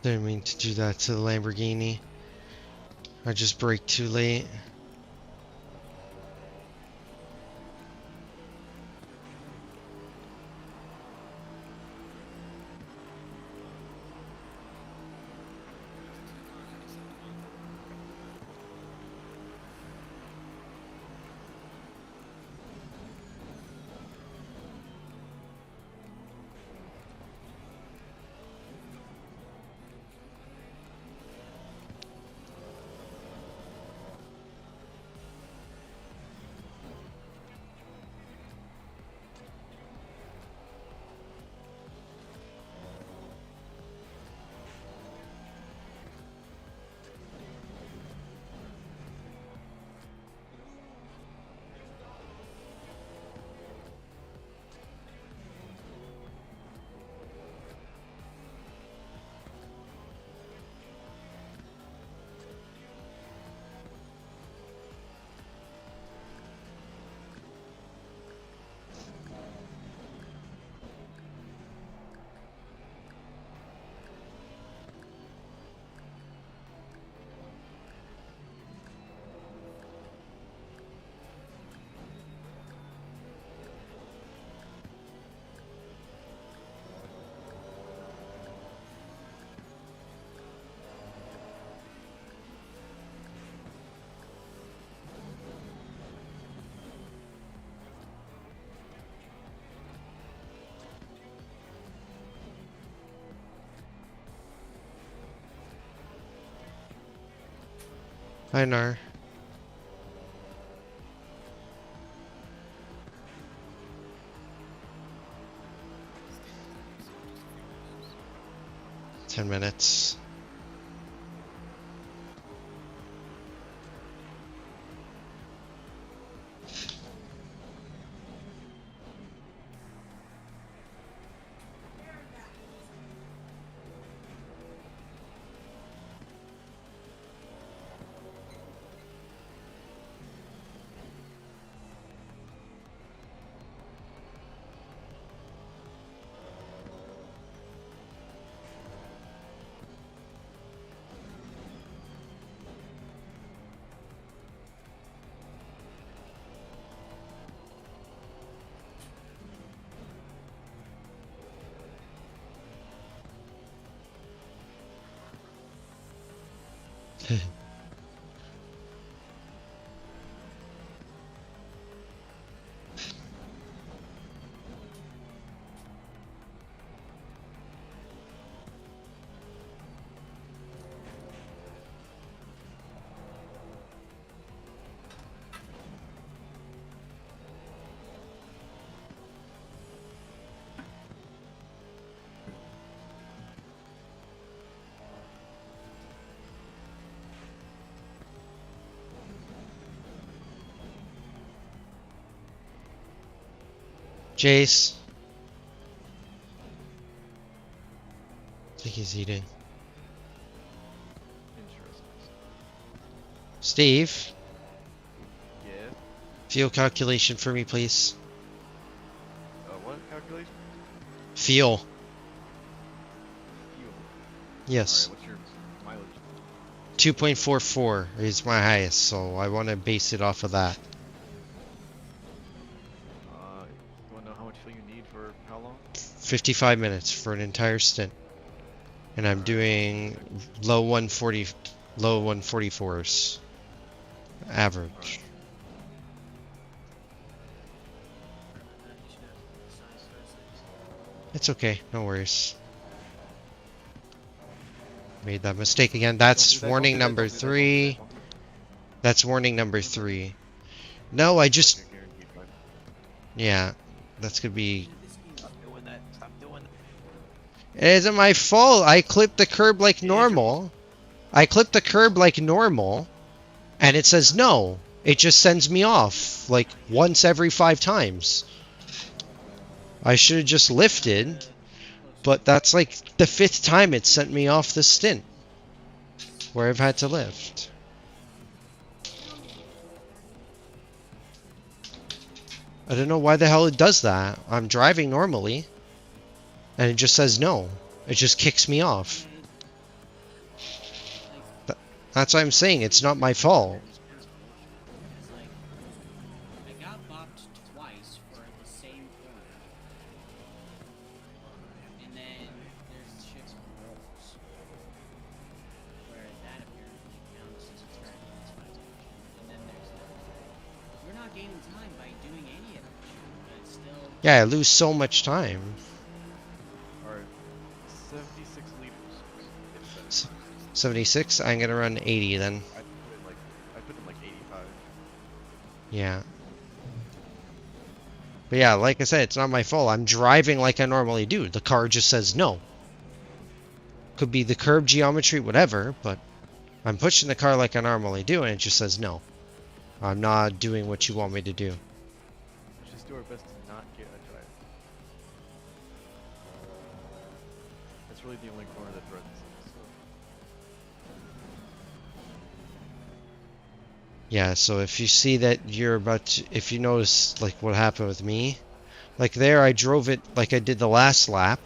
Didn't mean to do that to the Lamborghini. I just braked too late. Hi, Nar. Ten minutes. Jace. I think he's eating. Interesting. Steve, Yeah. fuel calculation for me, please. What calculation? Fuel. Fuel. Yes. Alright, what's your mileage? 2.44 is my highest, so I want to base it off of that. You wanna know how much fuel you need for how long? 55 minutes for an entire stint. And I'm doing low 144s. Average. It's okay, no worries. Made that mistake again. That's warning number 3. That's warning number 3. No, I just... Yeah, that's gonna be... Stop doing that. Stop doing that. It isn't my fault. I clipped the curb like normal. I clipped the curb like normal. And it says no. It just sends me off. Like once every 5 times. I should have just lifted. But that's like the 5th time it sent me off the stint. Where I've had to lift. I don't know why the hell it does that. I'm driving normally. And it just says no. It just kicks me off. That's what I'm saying. It's not my fault. Like, I got bopped twice for the same corner. And then there's the shifts on rolls. Where that apparently counts as a track violation. And then there's that. You're not gaining time by doing any of it, but it's still... Yeah, I lose so much time. Alright. 76 liters. 76? I'm gonna run 80 then. I put in like 85. Yeah. But yeah, like I said, it's not my fault. I'm driving like I normally do. The car just says no. Could be the curb geometry, whatever, but I'm pushing the car like I normally do, and it just says no. I'm not doing what you want me to do. Let's just do our best to not get a drive. That's really the only corner that threatens us. Yeah, so if you see that you're about to, if you notice like what happened with me, like there I drove it like I did the last lap,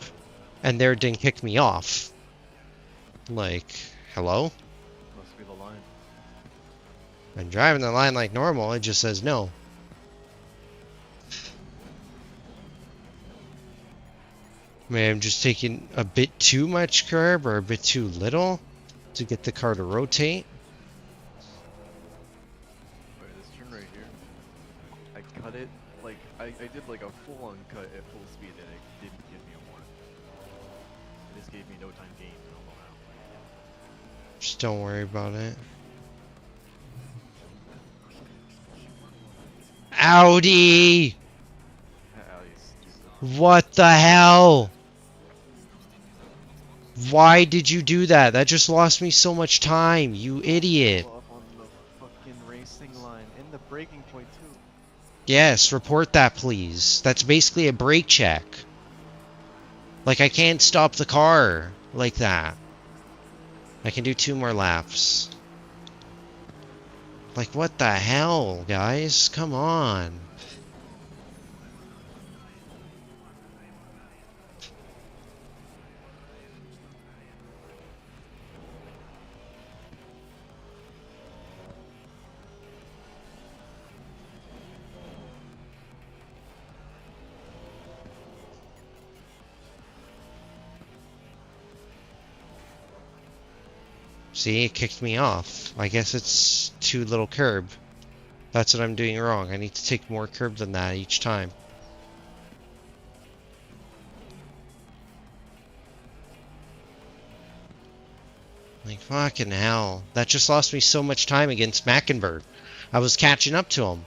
and there it didn't kick me off. Like, hello? Must be the line. I'm driving the line like normal, it just says no. Maybe I'm just taking a bit too much curb or a bit too little to get the car to rotate. Alright, this turn right here. I cut it, like, I did like a full-on cut at full speed and it didn't give me a warning. This gave me no time gain, I don't know how. Just don't worry about it. Audi! Oh, you stupid. What the hell? Why did you do that? That just lost me so much time, you idiot. Pull up on the fucking racing line and the braking point too. Yes, report that please. That's basically a brake check. Like, I can't stop the car like that. I can do 2 more laps. Like, what the hell, guys? Come on. See, it kicked me off. I guess it's too little curb. That's what I'm doing wrong. I need to take more curb than that each time. Like, fucking hell. That just lost me so much time against Mackenberg. I was catching up to him.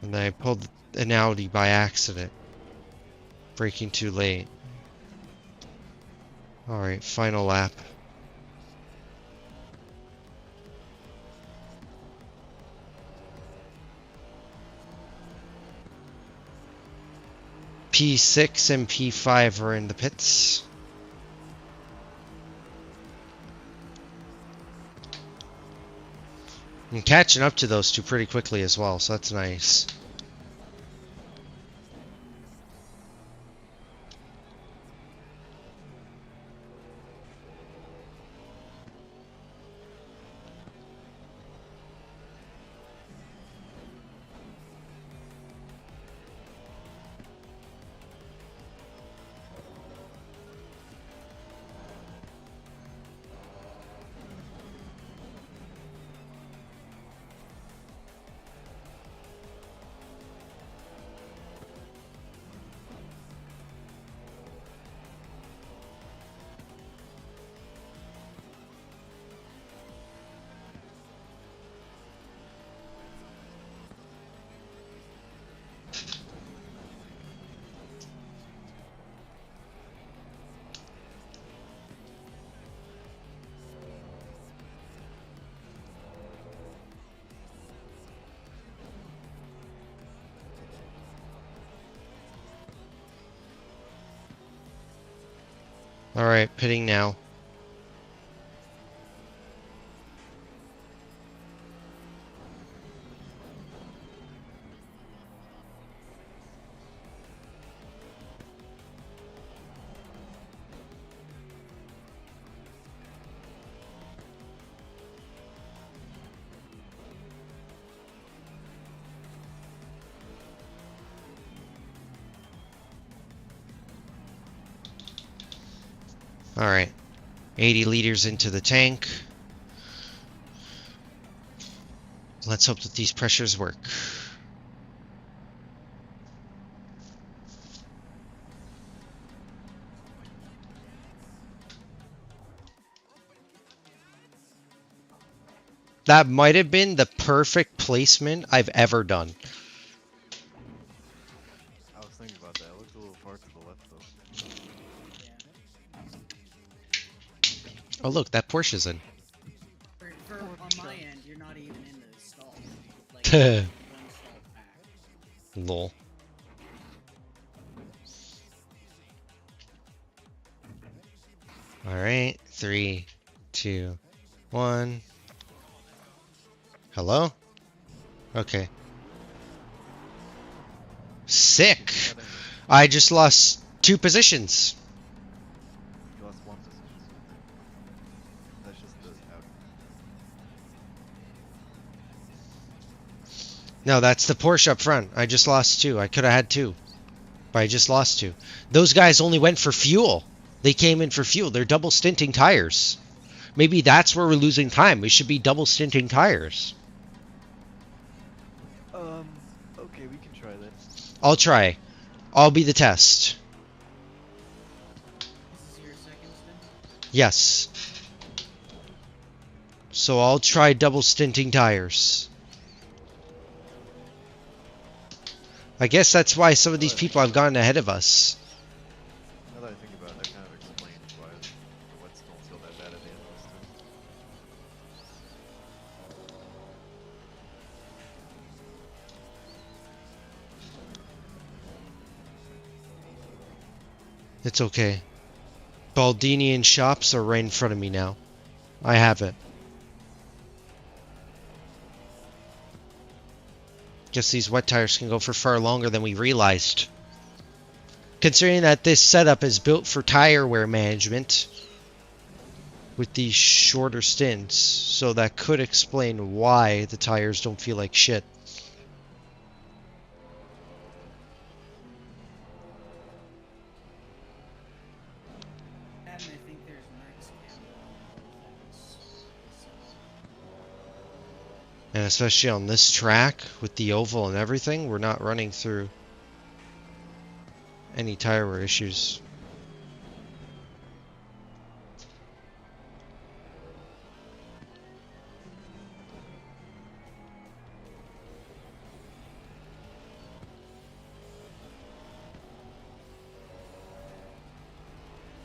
And then I pulled an Audi by accident. Braking too late. Alright, final lap. P6 and P5 are in the pits. I'm catching up to those two pretty quickly as well, so that's nice. Alright, pitting now. Alright, 80 liters into the tank. Let's hope that these pressures work. That might have been the perfect placement I've ever done. I was thinking about that. It looked a little far to the left though. Oh look, that Porsche's in. On my end, you're not even in the stall. Like, one stall back. Lol. Alright, 3, 2, 1. Hello? Okay. Sick! I just lost 2 positions. You lost 1 position. That's just the out. No, that's the Porsche up front. I just lost 2. I could have had 2. But I just lost 2. Those guys only went for fuel. They came in for fuel. They're double stinting tires. Maybe that's where we're losing time. We should be double stinting tires. Okay, we can try that. I'll try. I'll be the test. This is your second stint? Yes. So I'll try double stinting tires. I guess that's why some of these people have gotten ahead of us. Now that I think about it, that kind of explains why the wets don't feel that bad at the end of this time. It's okay. Baldinian shops are right in front of me now. I have it. Guess these wet tires can go for far longer than we realized. Considering that this setup is built for tire wear management with these shorter stints, so that could explain why the tires don't feel like shit. And I think there's max And especially on this track with the oval and everything, we're not running through any tire wear issues.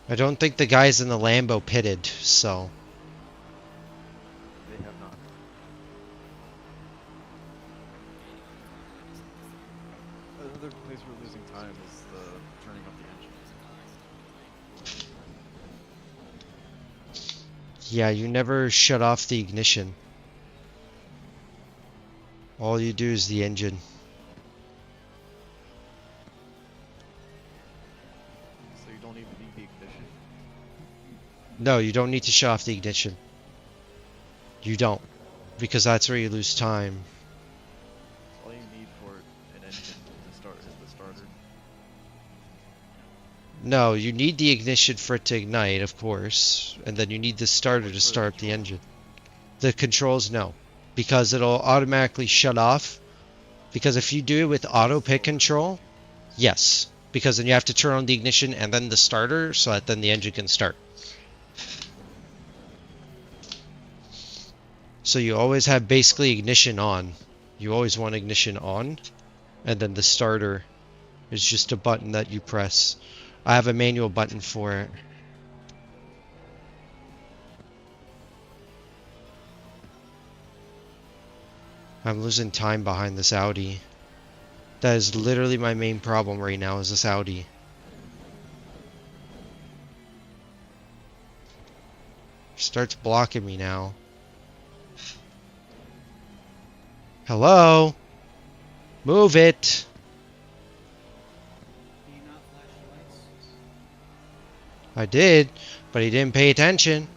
I don't think the guys in the Lambo pitted, so They have not. Another place we're losing time is the turning up the engine. yeah, you never shut off the ignition. All you do is the engine. So you don't even need the ignition. No, you don't need to shut off the ignition. You don't. Because that's where you lose time. All you need for an engine to start is the starter. No, you need the ignition for it to ignite, of course. And then you need the starter to start up the engine. The controls, no. Because it'll automatically shut off. Because if you do it with auto pit control, yes. Because then you have to turn on the ignition and then the starter so that then the engine can start. So you always have basically ignition on. You always want ignition on. And then the starter is just a button that you press. I have a manual button for it. I'm losing time behind this Audi. That is literally my main problem right now, is this Audi. Starts blocking me now. Hello? Move it! Do you not flash your lights? I did, but he didn't pay attention.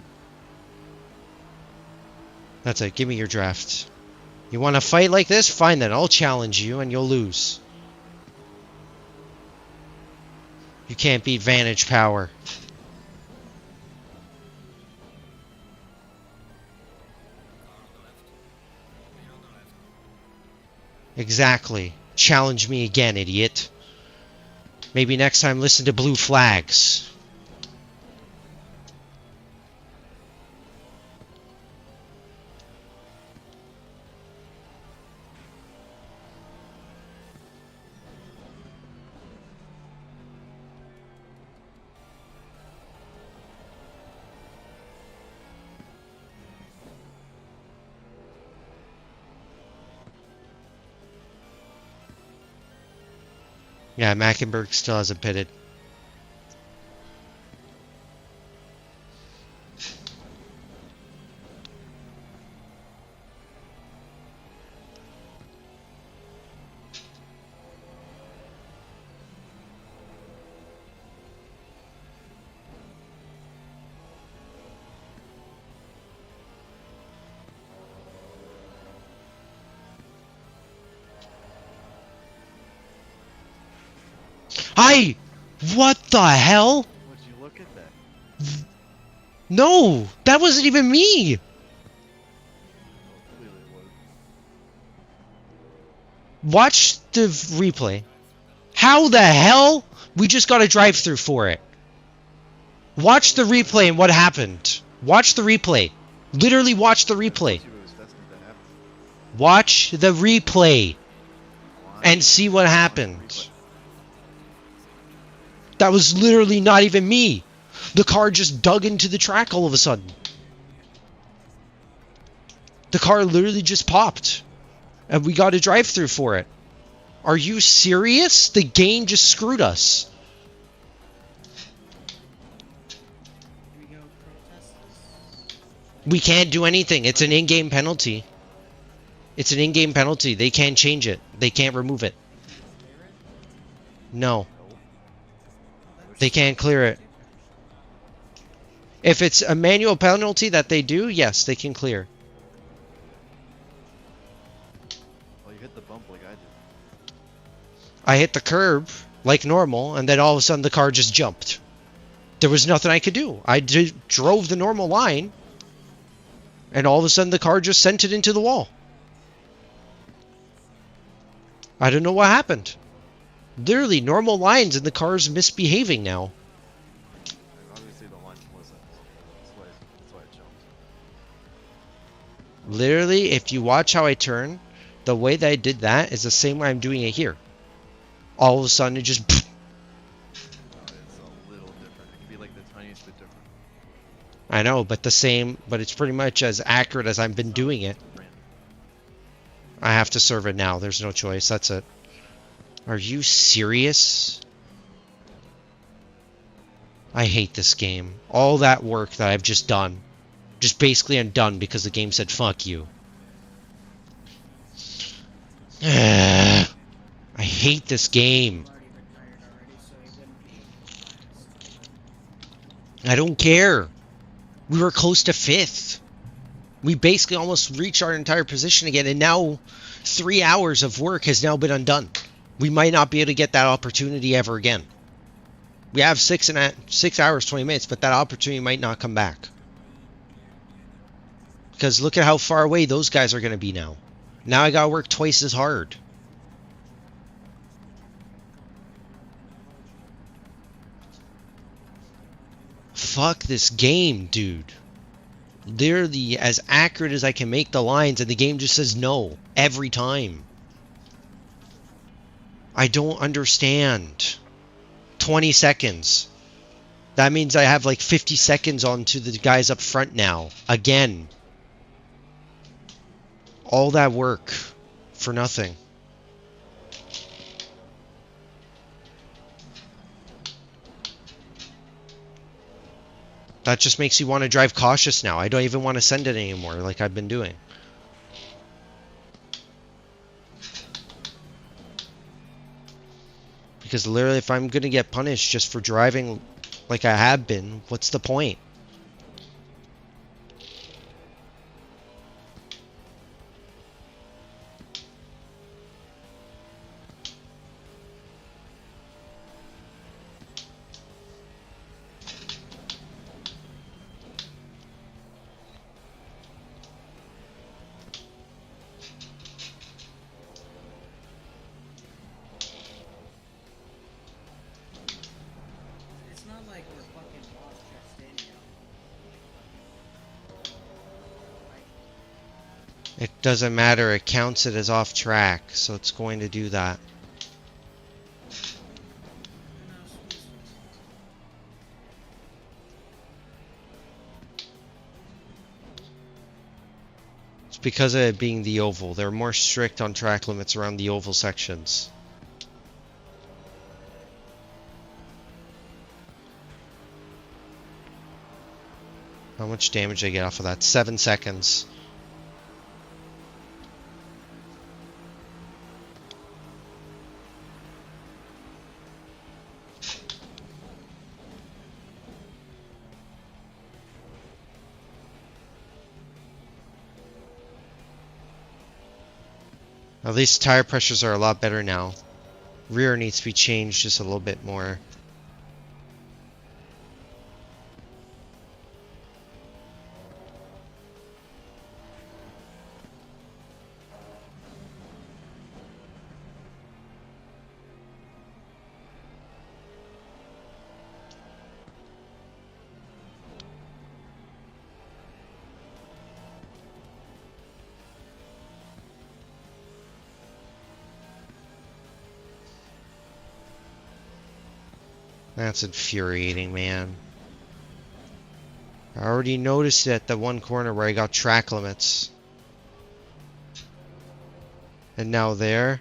That's it, give me your draft. You want to fight like this? Fine then, I'll challenge you and you'll lose. You can't beat Vantage Power. Exactly. Challenge me again, idiot. Maybe next time listen to Blue Flags. Yeah, Mackenberg still hasn't pitted. What the hell? Would you look at that? No, that wasn't even me. Well, clearly it was. Watch the replay. How the hell? We just got a drive-through for it. Watch the replay and what happened. Watch the replay. Literally watch the replay. It was destined to happen. Watch the replay and see what happened. That was literally not even me. The car just dug into the track all of a sudden. The car literally just popped. And we got a drive-through for it. Are you serious? The game just screwed us. Here we go, protest this. We can't do anything. It's an in-game penalty. It's an in-game penalty. They can't change it. They can't remove it. Clear it? No. They can't clear it. If it's a manual penalty that they do, yes, they can clear. Oh, you hit the bump like I did. I hit the curb like normal, and then all of a sudden the car just jumped. There was nothing I could do. I drove the normal line, and all of a sudden the car just sent it into the wall. I don't know what happened. Literally, normal lines and the car's misbehaving now. Obviously the line wasn't. That's why it jumped. Literally, if you watch how I turn, the way that I did that is the same way I'm doing it here. All of a sudden it just... No, it's a little different. It can be like the tiniest bit different. I know, but the same, but it's pretty much as accurate as I've been doing it. Random. I have to serve it now. There's no choice. That's it. Are you serious? I hate this game. All that work that I've just done. Just basically undone because the game said fuck you. I hate this game. I've already retired already, so he wouldn't be biased. I don't care. We were close to 5th. We basically almost reached our entire position again, and now 3 hours of work has now been undone. We might not be able to get that opportunity ever again. We have 6 hours, 20 minutes, but that opportunity might not come back. Because look at how far away those guys are going to be now. Now I got to work twice as hard. Fuck this game, dude. Literally as accurate as I can make the lines, and the game just says no every time. I don't understand. 20 seconds. That means I have like 50 seconds onto the guys up front now. Again. All that work for nothing. That just makes you want to drive cautious now. I don't even want to send it anymore like I've been doing. Because literally if I'm going to get punished just for driving like I have been, what's the point? It's not like we're fucking lost Chastain, Like, It doesn't matter. It counts it as off track, so it's going to do that. who knows? It's because of it being the oval. They're more strict on track limits around the oval sections. How much damage did I get off of that? 7 seconds. At least tire pressures are a lot better now. Rear needs to be changed just a little bit more. That's infuriating, man. I already noticed it at the one corner where I got track limits. And now there.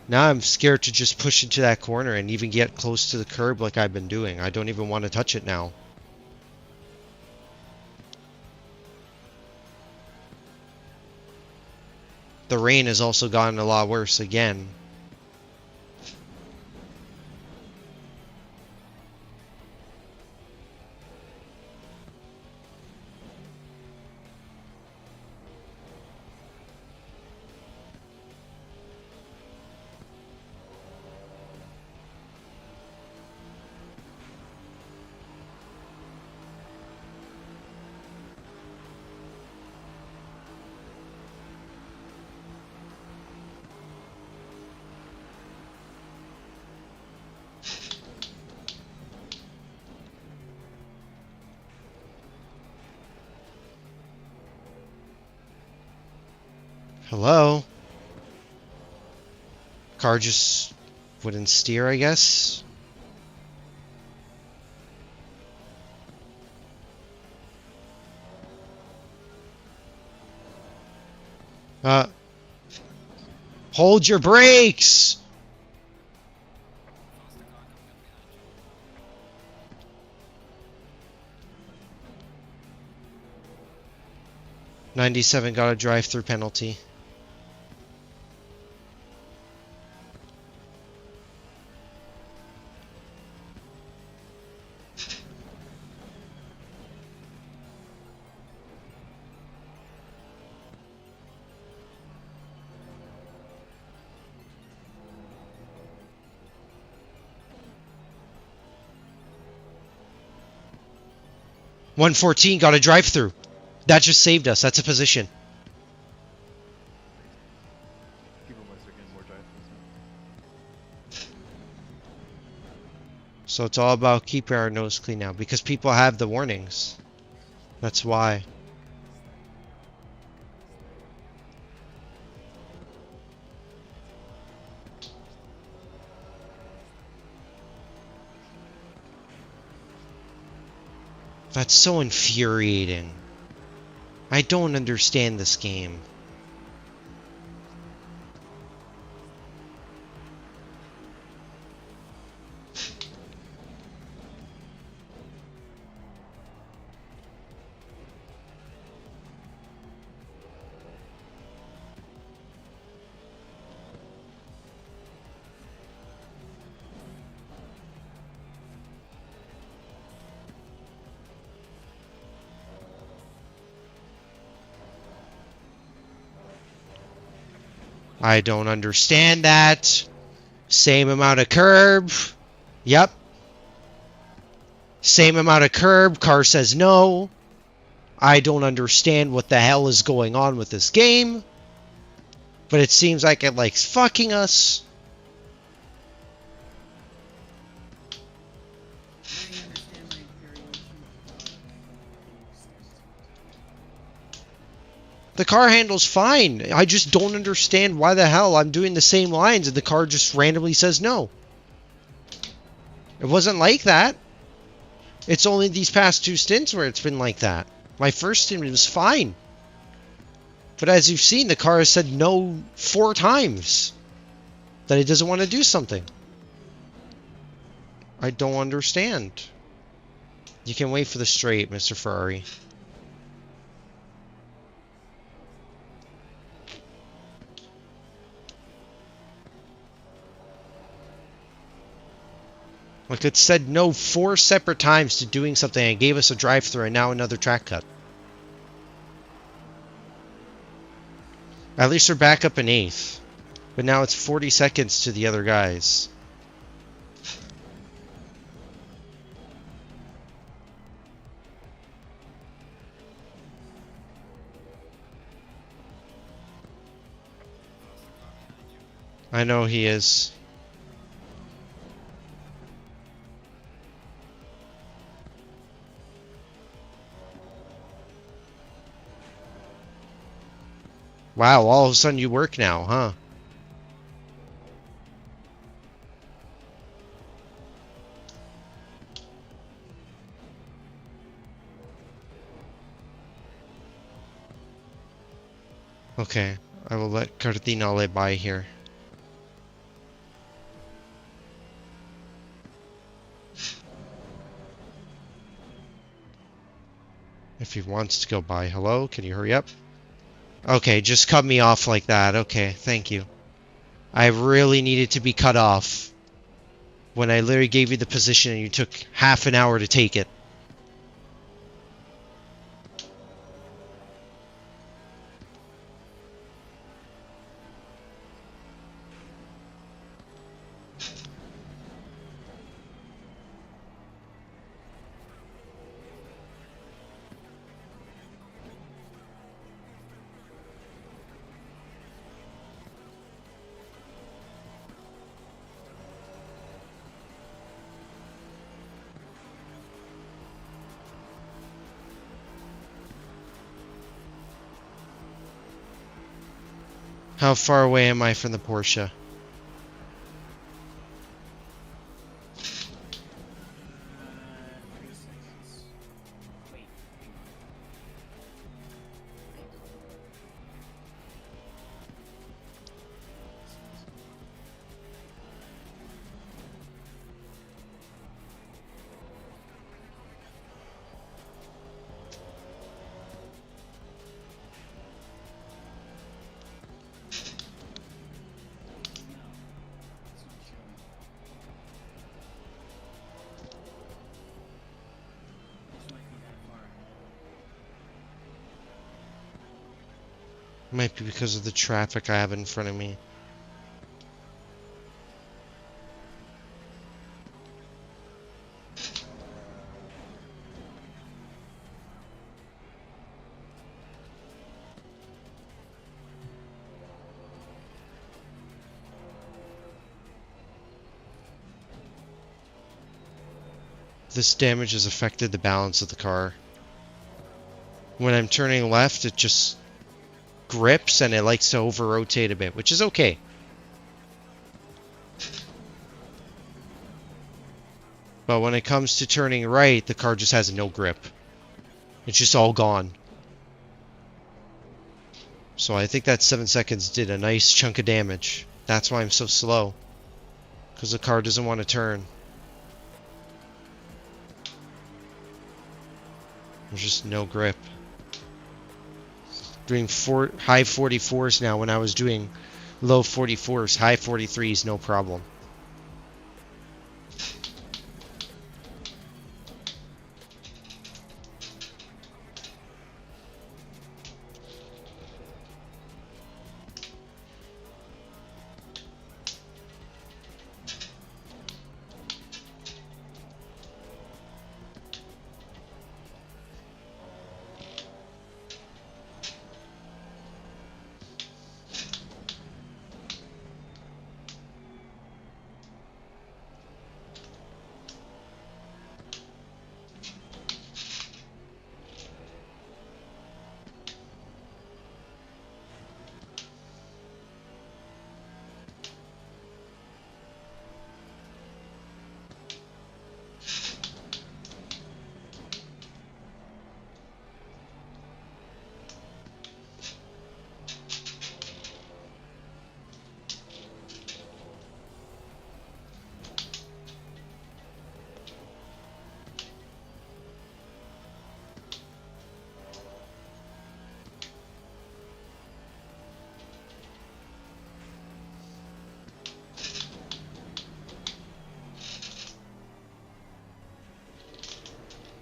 Now I'm scared to just push into that corner and even get close to the curb like I've been doing. I don't even want to touch it now. The rain has also gotten a lot worse again. Hello? Car just wouldn't steer, I guess? Hold your brakes! $97 got a drive-through penalty. $114 got a drive-through. That just saved us. That's a position. People must start getting more drive-throughs. So it's all about keeping our nose clean now because people have the warnings. That's why. That's so infuriating. I don't understand this game. I don't understand that. Same amount of curb. Yep. Same amount of curb. Car says no. I don't understand what the hell is going on with this game. But it seems like it likes fucking us. The car handles fine. I just don't understand why the hell I'm doing the same lines and the car just randomly says no. It wasn't like that. It's only these past two stints where it's been like that. My first stint was fine. But as you've seen, the car has said no 4 times. That it doesn't want to do something. I don't understand. You can wait for the straight, Mr. Ferrari. Like it said no 4 separate times to doing something and gave us a drive-thru and now another track cut. At least we're back up in 8th. But now it's 40 seconds to the other guys. I know he is. Wow, all of a sudden you work now, huh? Okay, I will let Cardinale by here. If he wants to go by. Hello, can you hurry up? Okay, just cut me off like that. Okay, thank you. I really needed to be cut off when I literally gave you the position and you took half an hour to take it. How far away am I from the Porsche? 3 seconds. Wait, hang on. It's not showing. This might be that far ahead. Might be because of the traffic I have in front of me. This damage has affected the balance of the car. When I'm turning left, it just grips and it likes to over-rotate a bit, which is okay. But when it comes to turning right, the car just has no grip. It's just all gone. So I think that 7 seconds did a nice chunk of damage. That's why I'm so slow. Because the car doesn't want to turn. There's just no grip. Doing high 44s now when I was doing low 44s. High 43s, no problem.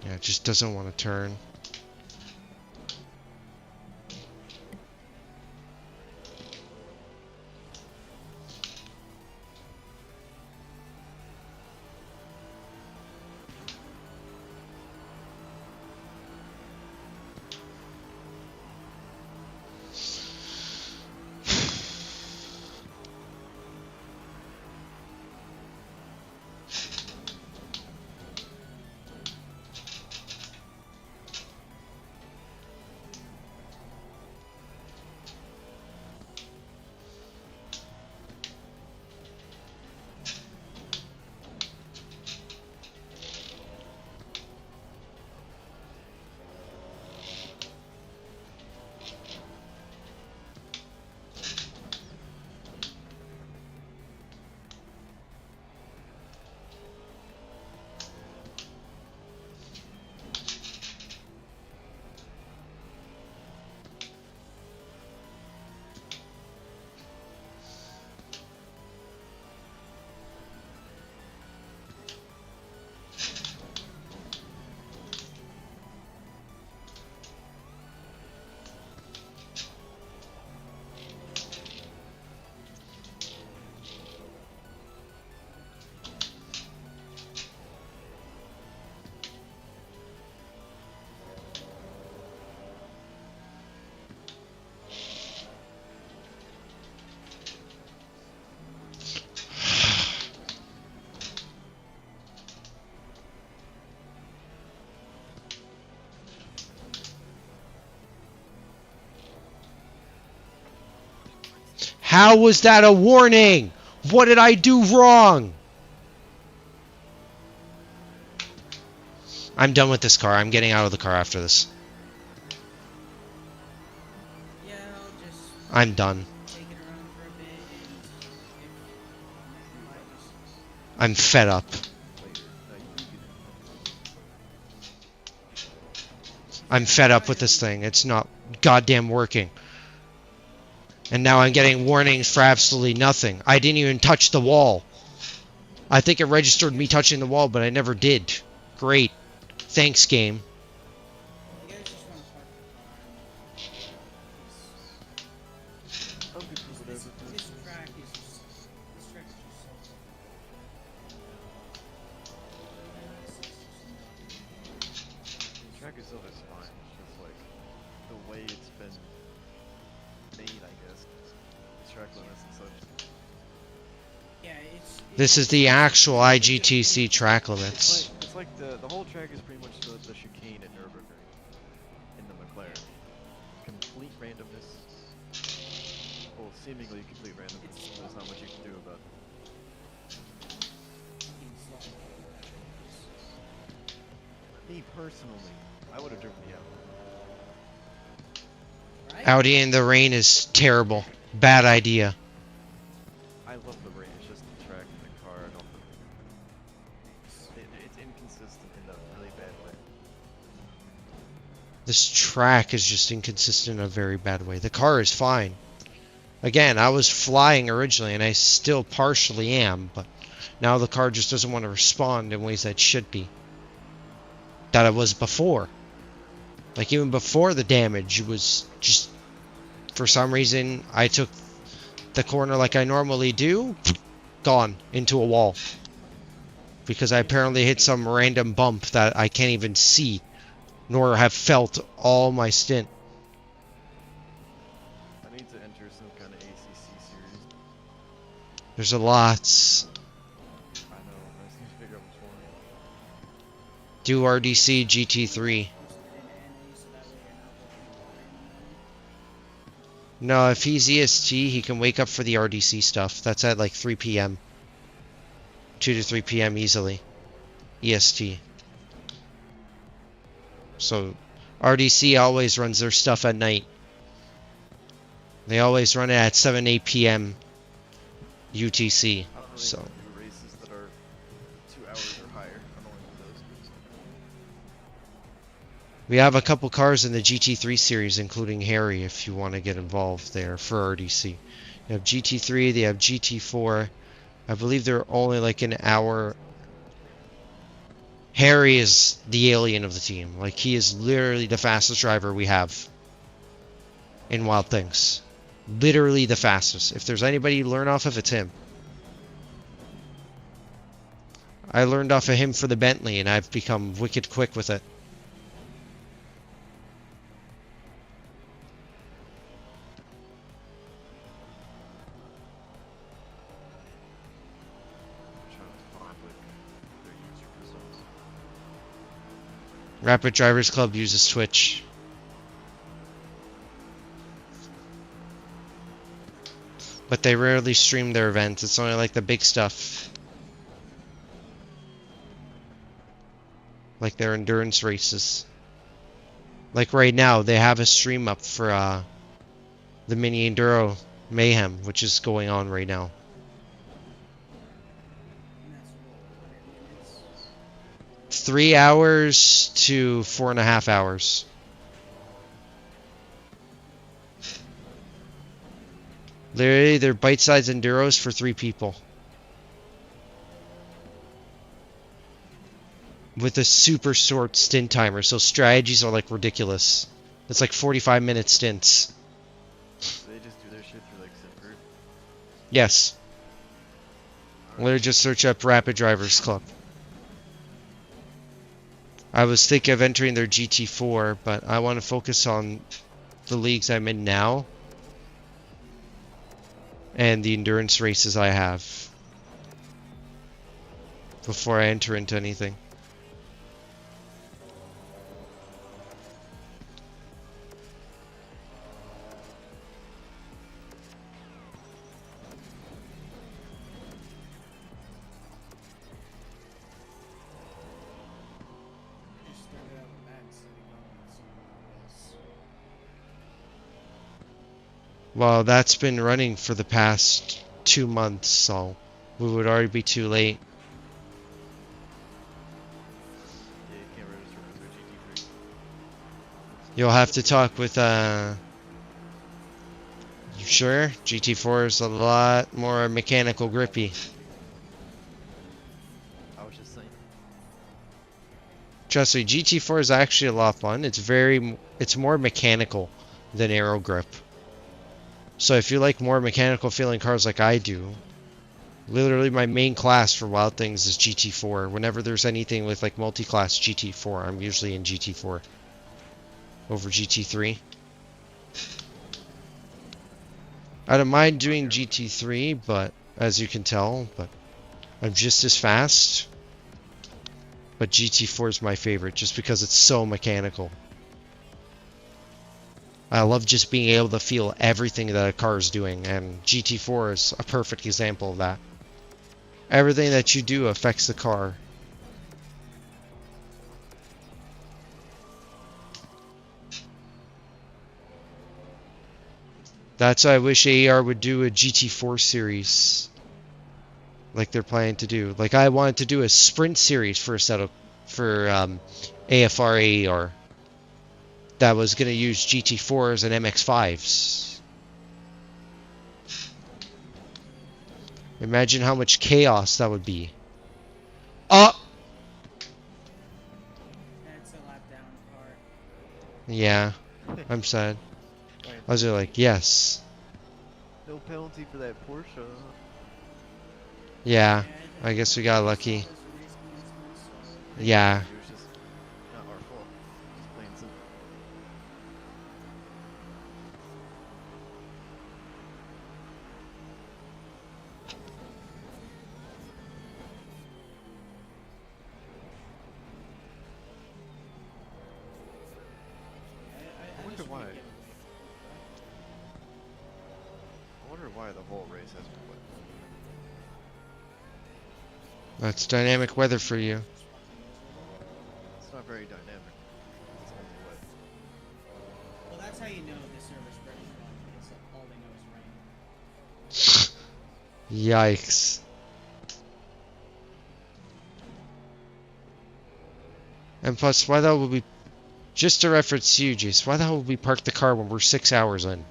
Yeah, it just doesn't want to turn. How was that a warning? What did I do wrong? I'm done with this car. I'm getting out of the car after this. Yeah, I'll just I'm done. take it around for a bit and if I'm fed up. Later. No, you can I'm fed up with this thing. It's not goddamn working. And now I'm getting warnings for absolutely nothing. I didn't even touch the wall. I think it registered me touching the wall, but I never did. Great. Thanks, game. you guys just want to park the car. I'm good for whatever. This track is just so The track itself is fine. It's just like the way it's been made, I guess. Track limits and such. yeah, This is the actual IGTC track limits. It's like the whole track is pretty much the chicane at Nürburgring in the McLaren. Complete randomness. Well, seemingly complete randomness. There's not much you can do about it. Me personally, I would have driven the out. right? Audi in the rain is terrible. Bad idea. I love the rain. It's just the track and the car. I don't. It's inconsistent in a really bad way. This track is just inconsistent in a very bad way. The car is fine. Again, I was flying originally, and I still partially am, but now the car just doesn't want to respond in ways that it should be. That it was before. Like, even before the damage, it was just... For some reason, I took the corner like I normally do, gone into a wall. Because I apparently hit some random bump that I can't even see, nor have felt all my stint. I need to enter some kind of ACC series. There's a lots. I know. I just need to figure out which one. Do RDC GT3. No, if he's EST, he can wake up for the RDC stuff. That's at like 3 p.m. 2 to 3 p.m. easily. EST. So, RDC always runs their stuff at night. They always run it at 7, 8 p.m. UTC. I don't really So, want to do races that are 2 hours or higher. I don't want to do those. we have a couple cars in the GT3 series, including Harry, if you want to get involved there for RDC. You have GT3, they have GT4. I believe they're only like an hour. Harry is the alien of the team. Like, he is literally the fastest driver we have in Wild Things. Literally the fastest. If there's anybody you learn off of, it's him. I learned off of him for the Bentley, and I've become wicked quick with it. I'm trying to find like their user results. Rapid Drivers Club uses Twitch. But they rarely stream their events. It's only like the big stuff. Like their endurance races. Like right now, they have a stream up for the Mini Enduro Mayhem, which is going on right now. And that's what 3 hours to 4.5 hours. Literally, they're bite-sized enduros for 3 people. With a super short stint timer, so strategies are like ridiculous. It's like 45-minute stints. Do they just do their shit through like Simgroup? Yes. Literally just search up Rapid Drivers Club. I was thinking of entering their GT4, but I want to focus on the leagues I'm in now. And the endurance races I have. Before I enter into anything. Well, that's been running for the past 2 months, so we would already be too late. Yeah, you can't register with their GT3. You'll have to talk with, you sure? GT4 is a lot more mechanical grippy. I was just saying. Trust me, GT4 is actually a lot of fun. It's more mechanical than aero grip. So if you like more mechanical feeling cars like I do, literally my main class for Wild Things is GT4. Whenever there's anything with like multi-class GT4, I'm usually in GT4 over GT3. I don't mind doing GT3, but as you can tell, but I'm just as fast. But GT4 is my favorite just because it's so mechanical. I love just being able to feel everything that a car is doing, and GT4 is a perfect example of that. Everything that you do affects the car. That's why I wish AR would do a GT4 series. Like they're planning to do. Like I wanted to do a sprint series for AFR AER that was going to use GT4s and MX5s. Imagine how much chaos that would be. Oh! That's a lap down part. Yeah, I'm sad. Right. I was like, yes. No penalty for that Porsche. Yeah, I guess we got lucky. Yeah. It was just not our fault. Just plain simple. I wonder why. I wonder why the whole race has been wet. That's dynamic weather for you. It's not very dynamic. It's only wet. Well, that's how you know the server's ready to run, because all they know is rain. Yikes. And plus, why the hell would we... Just to reference you, Jace, why the hell would we park the car when we're 6 hours in?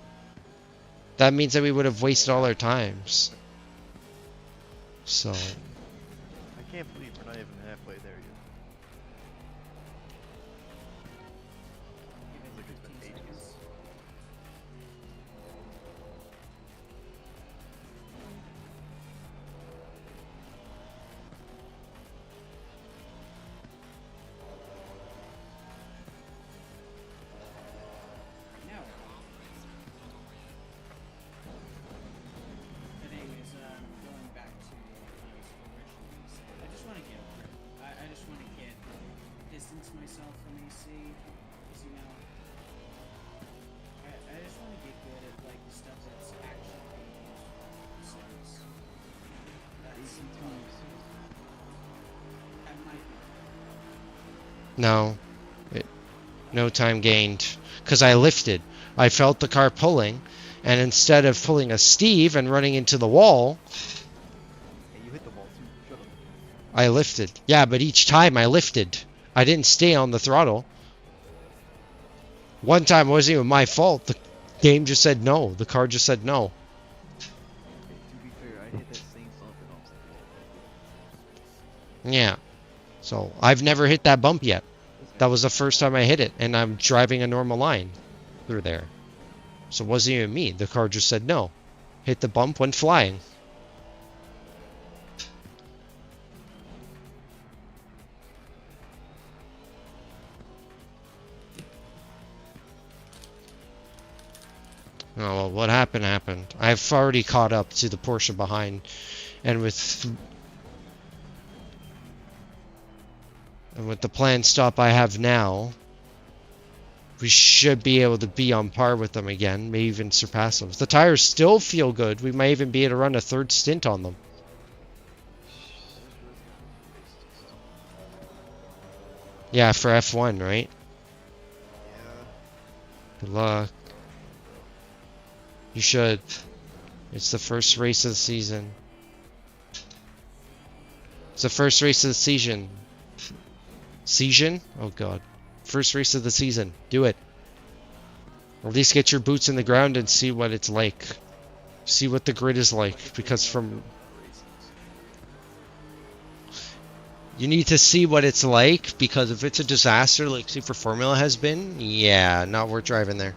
That means that we would have wasted all our times. So... I can't believe we're not even halfway there yet. Give it Look, it's been 15 ages. seconds. Now, the thing is, going back to what I was originally saying, I just want to get I just want to distance myself from AC, because, you know, I just want to get good at, like, the stuff that's actually being used. Since that's sometimes that might be. No. No time gained. Because I lifted. I felt the car pulling. And instead of pulling a Steve and running into the wall, Hey, you hit the wall too. Shut up. I lifted. Yeah, but each time I lifted. I didn't stay on the throttle. One time it wasn't even my fault. The game just said no. The car just said no. Hey, to be fair, I hit that same bump and I was like, whoa. Yeah. So, I've never hit that bump yet. That was the first time I hit it, and I'm driving a normal line through there. So it wasn't even me. The car just said no. Hit the bump, went flying. Oh, well, what happened happened. I've already caught up to the Porsche behind, and with the planned stop I have now, we should be able to be on par with them again, maybe even surpass them. If the tires still feel good, we might even be able to run a third stint on them. Yeah, for F1, right? Yeah. Good luck. You should. It's the first race of the season. It's the first race of the season. Season? Oh god. First race of the season. Do it. Or at least get your boots in the ground and see what it's like. See what the grid is like. Because from... You need to see what it's like, because if it's a disaster like Super Formula has been, yeah, not worth driving there.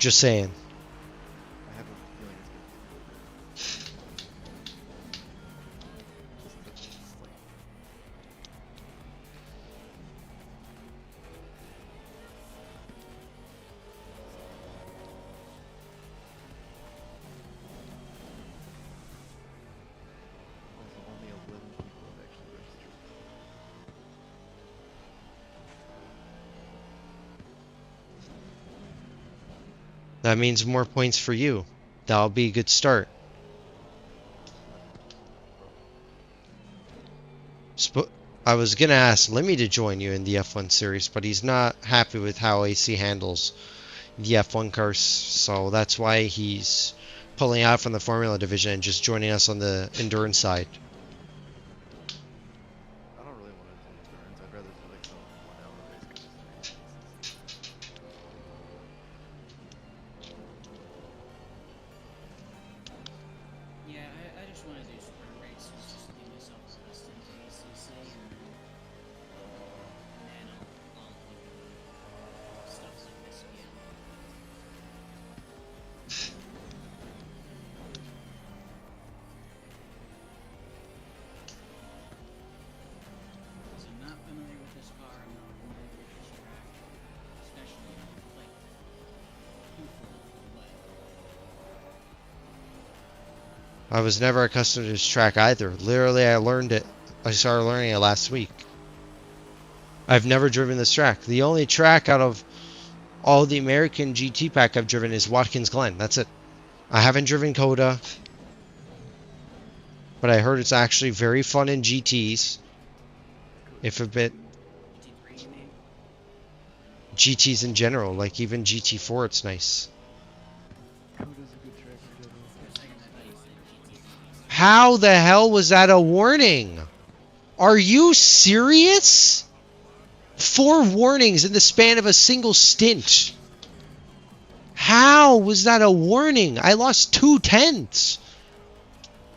Just saying. I have a feeling it's good. Also, only 11 people have actually registered. That means more points for you. That'll be a good start. I was gonna ask Lemmy to join you in the F1 series, but he's not happy with how AC handles the F1 cars, so that's why he's pulling out from the Formula division and just joining us on the endurance side. I don't really want to do endurance. I'd rather do like some 1 hour racing. Yeah, I just want to do sprint races just to give myself accustomed to ACC, and then I'll do stuff like this again. Because I'm not familiar with this car, I'm not familiar with this track, especially like twofold away. I was never accustomed to this track either. Literally, I started learning it last week. I've never driven this track. The only track out of all the American GT pack I've driven is Watkins Glen. That's it. I haven't driven Coda, but I heard it's actually very fun in GTs. If a bit GT3, you mean? GTs in general, like even GT4, it's nice. Coda's a good track in general. For a second, I thought you said GT3. How the hell was that a warning? Are you serious? 4 warnings in the span of a single stint. How was that a warning? I lost 2 tenths.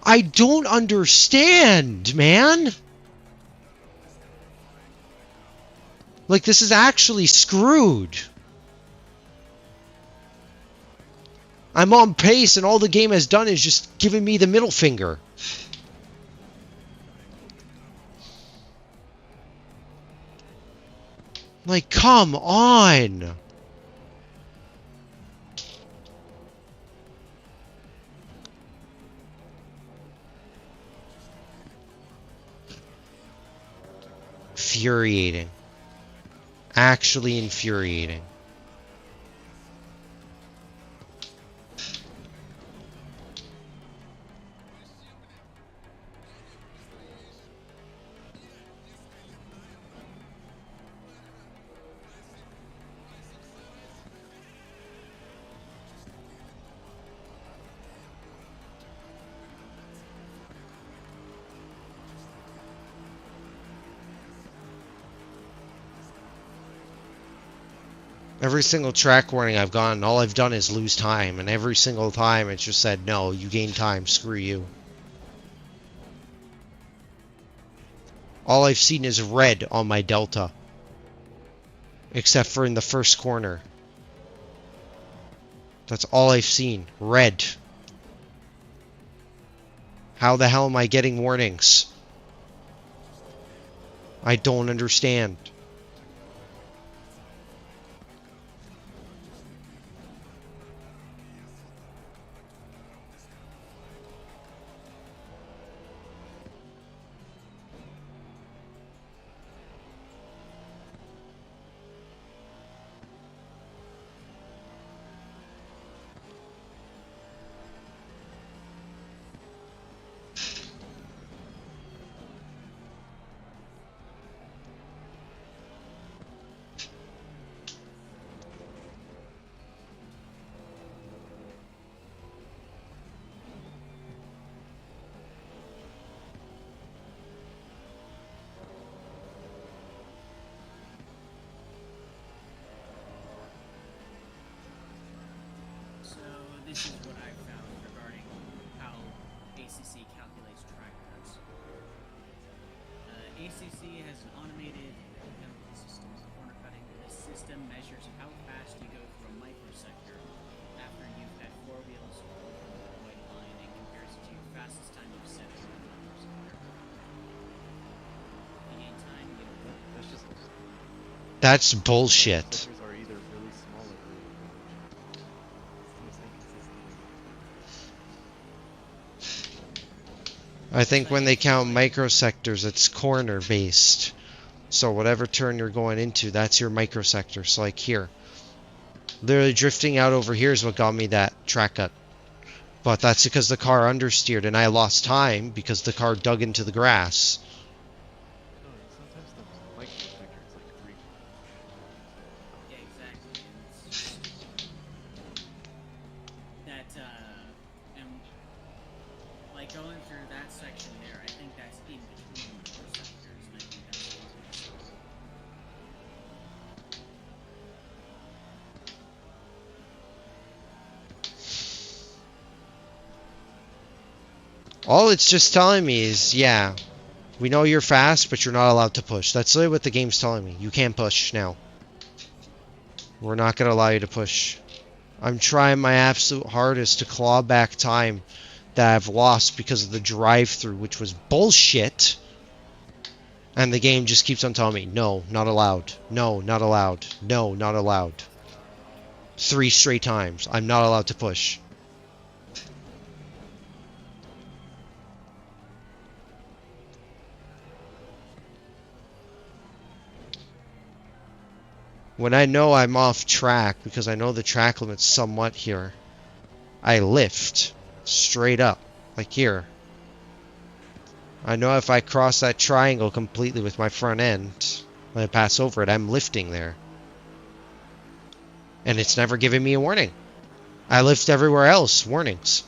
I don't understand, man. Like, this is actually screwed. I'm on pace, and all the game has done is just giving me the middle finger. Like, come on. Infuriating. Actually infuriating. Every single track warning I've gotten, all I've done is lose time, and every single time it's just said, no, you gain time, screw you. All I've seen is red on my Delta. Except for in the first corner. That's all I've seen. Red. How the hell am I getting warnings? I don't understand. this is what I've found regarding how ACC calculates track cuts. ACC has an automated penalty system for corner cutting. This system measures how fast you go through a microsector after you've had four wheels over the white line and compares it to your fastest time you've set through a microsector. You gain time, you get a That's just That's bullshit. sectors are either really small or really large. It's the most inconsistent. I think when they count microsectors, it's corner based. So whatever turn you're going into, that's your microsector. So like here. Literally drifting out over here is what got me that track cut. But that's because the car understeered and I lost time because the car dug into the grass. No, sometimes the microsector is like 3. Yeah, exactly. And it's just that, and like going through that section there, I think that's in between the four sectors, and I think that's why. All it's just telling me is, yeah, we know you're fast, but you're not allowed to push. That's literally what the game's telling me. You can't push now. We're not going to allow you to push. I'm trying my absolute hardest to claw back time that I've lost because of the drive-through, which was bullshit. And the game just keeps on telling me, no, not allowed. No, not allowed. No, not allowed. 3 straight times. I'm not allowed to push. When I know I'm off track, because I know the track limit's somewhat here, I lift straight up, like here. I know if I cross that triangle completely with my front end, when I pass over it, I'm lifting there. And it's never giving me a warning. I lift everywhere else, warnings.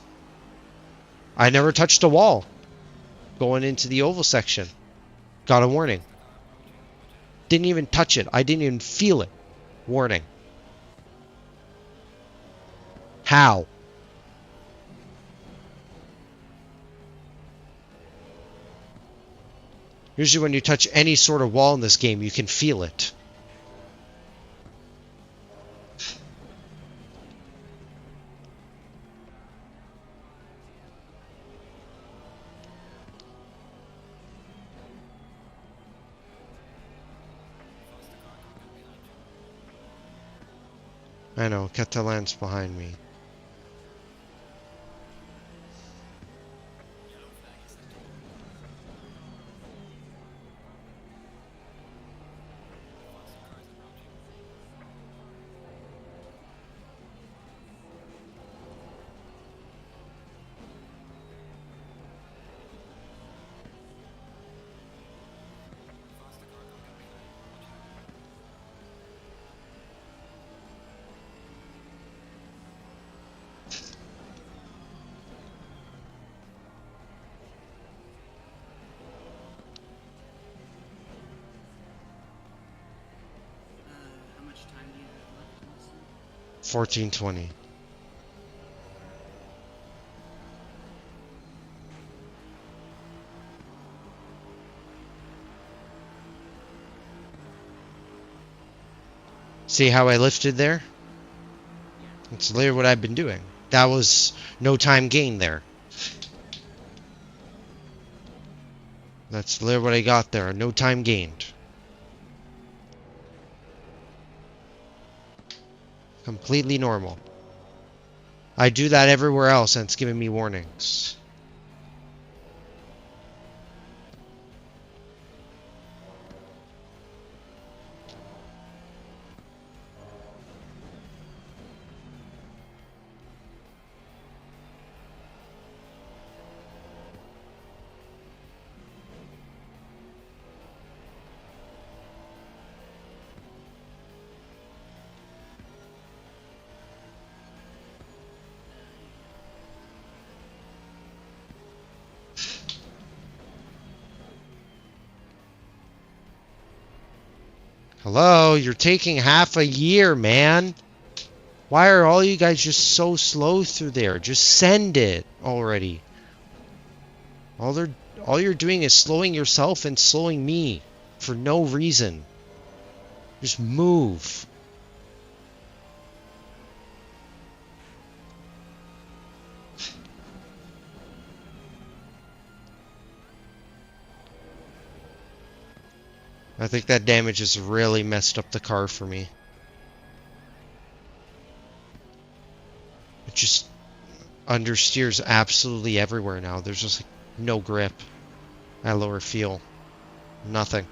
I never touched a wall going into the oval section. Got a warning. Didn't even touch it. I didn't even feel it. Warning. How? Usually when you touch any sort of wall in this game, you can feel it. I know, Catalan's behind me. How much time do you have left in this thing? 1420. See how I lifted there? That's literally what I've been doing. That was no time gained there. That's literally what I got there. No time gained. Completely normal. I do that everywhere else and it's giving me warnings. Hello, you're taking half a year, man. Why are all you guys just so slow through there? Just send it already. All you're doing is slowing yourself and slowing me for no reason. Just move. I think that damage has really messed up the car for me. It just understeers absolutely everywhere now. There's just like no grip at lower fuel. Nothing.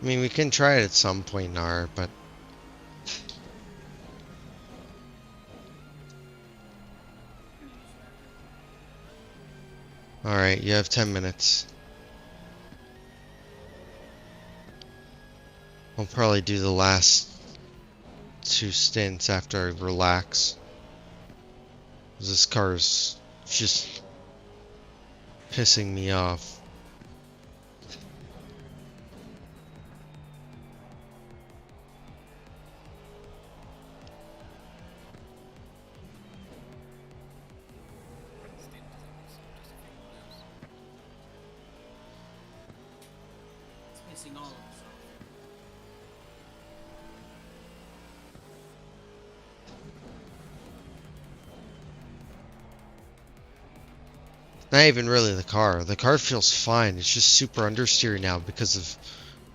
I mean, we can try it at some point in R, but... Alright, you have 10 minutes. I'll probably do the last 2 stints after I relax. This car's just pissing me off. Pissing all of us off. Not even really the car. The car feels fine. It's just super understeer now because of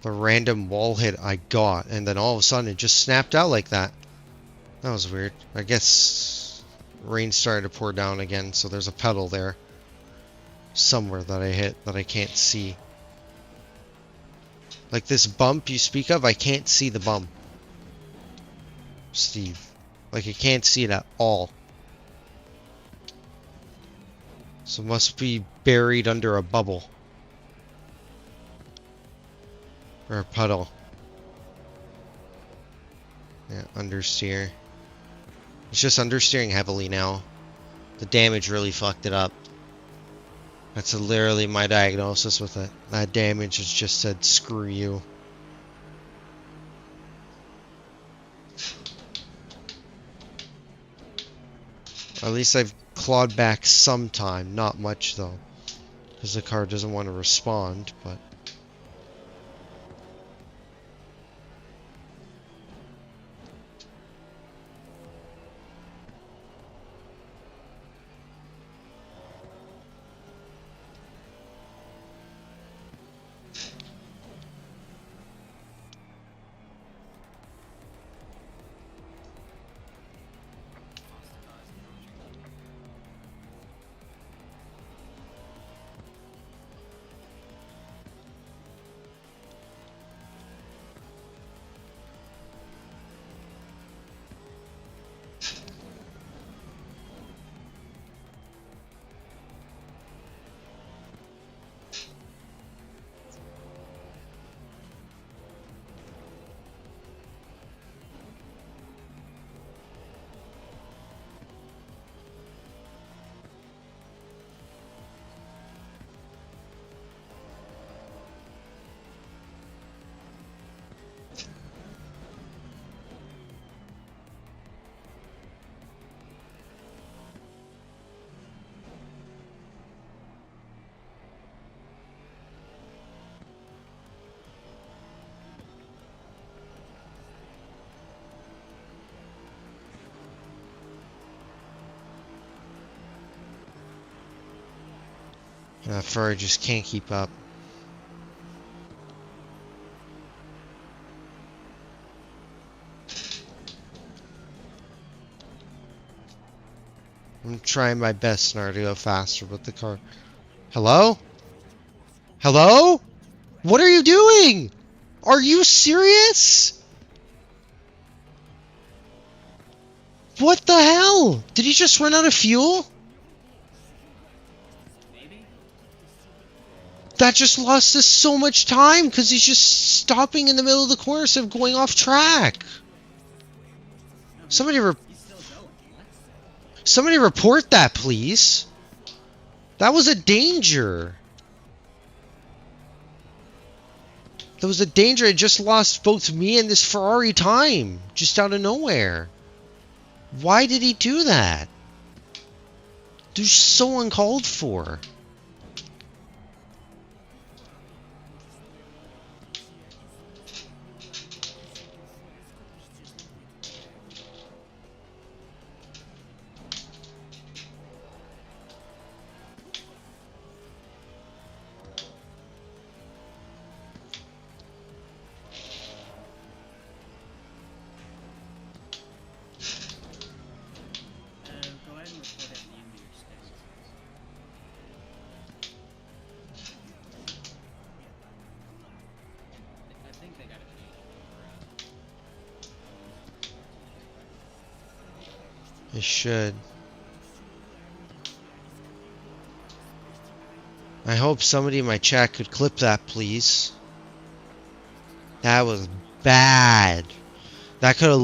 the random wall hit I got. And then all of a sudden it just snapped out like that. That was weird. I guess rain started to pour down again, so there's a pedal there somewhere that I hit that I can't see. Like this bump you speak of, I can't see the bump, Steve. Like I can't see it at all. So it must be buried under a bubble. Or a puddle. Yeah, understeer. It's just understeering heavily now. The damage really fucked it up. That's literally my diagnosis with it. That damage has just said, screw you. At least I've clawed back some time. Not much, though. Because the car doesn't want to respond, but... Ferrari just can't keep up. I'm trying my best now to go faster with the car. Hello? Hello? What are you doing? Are you serious? What the hell? Did he just run out of fuel? Maybe? That just lost us so much time because he's just stopping in the middle of the corner instead of going off track. Somebody He's still going. What? Somebody report that, please. That was a danger. That was a danger. I just lost both me and this Ferrari time. Just out of nowhere. Why did he do that? Dude, so uncalled for. Go ahead and report at the end of your stay. I think they got a change. It should. I hope somebody in my chat could clip that, please. That was bad. That could have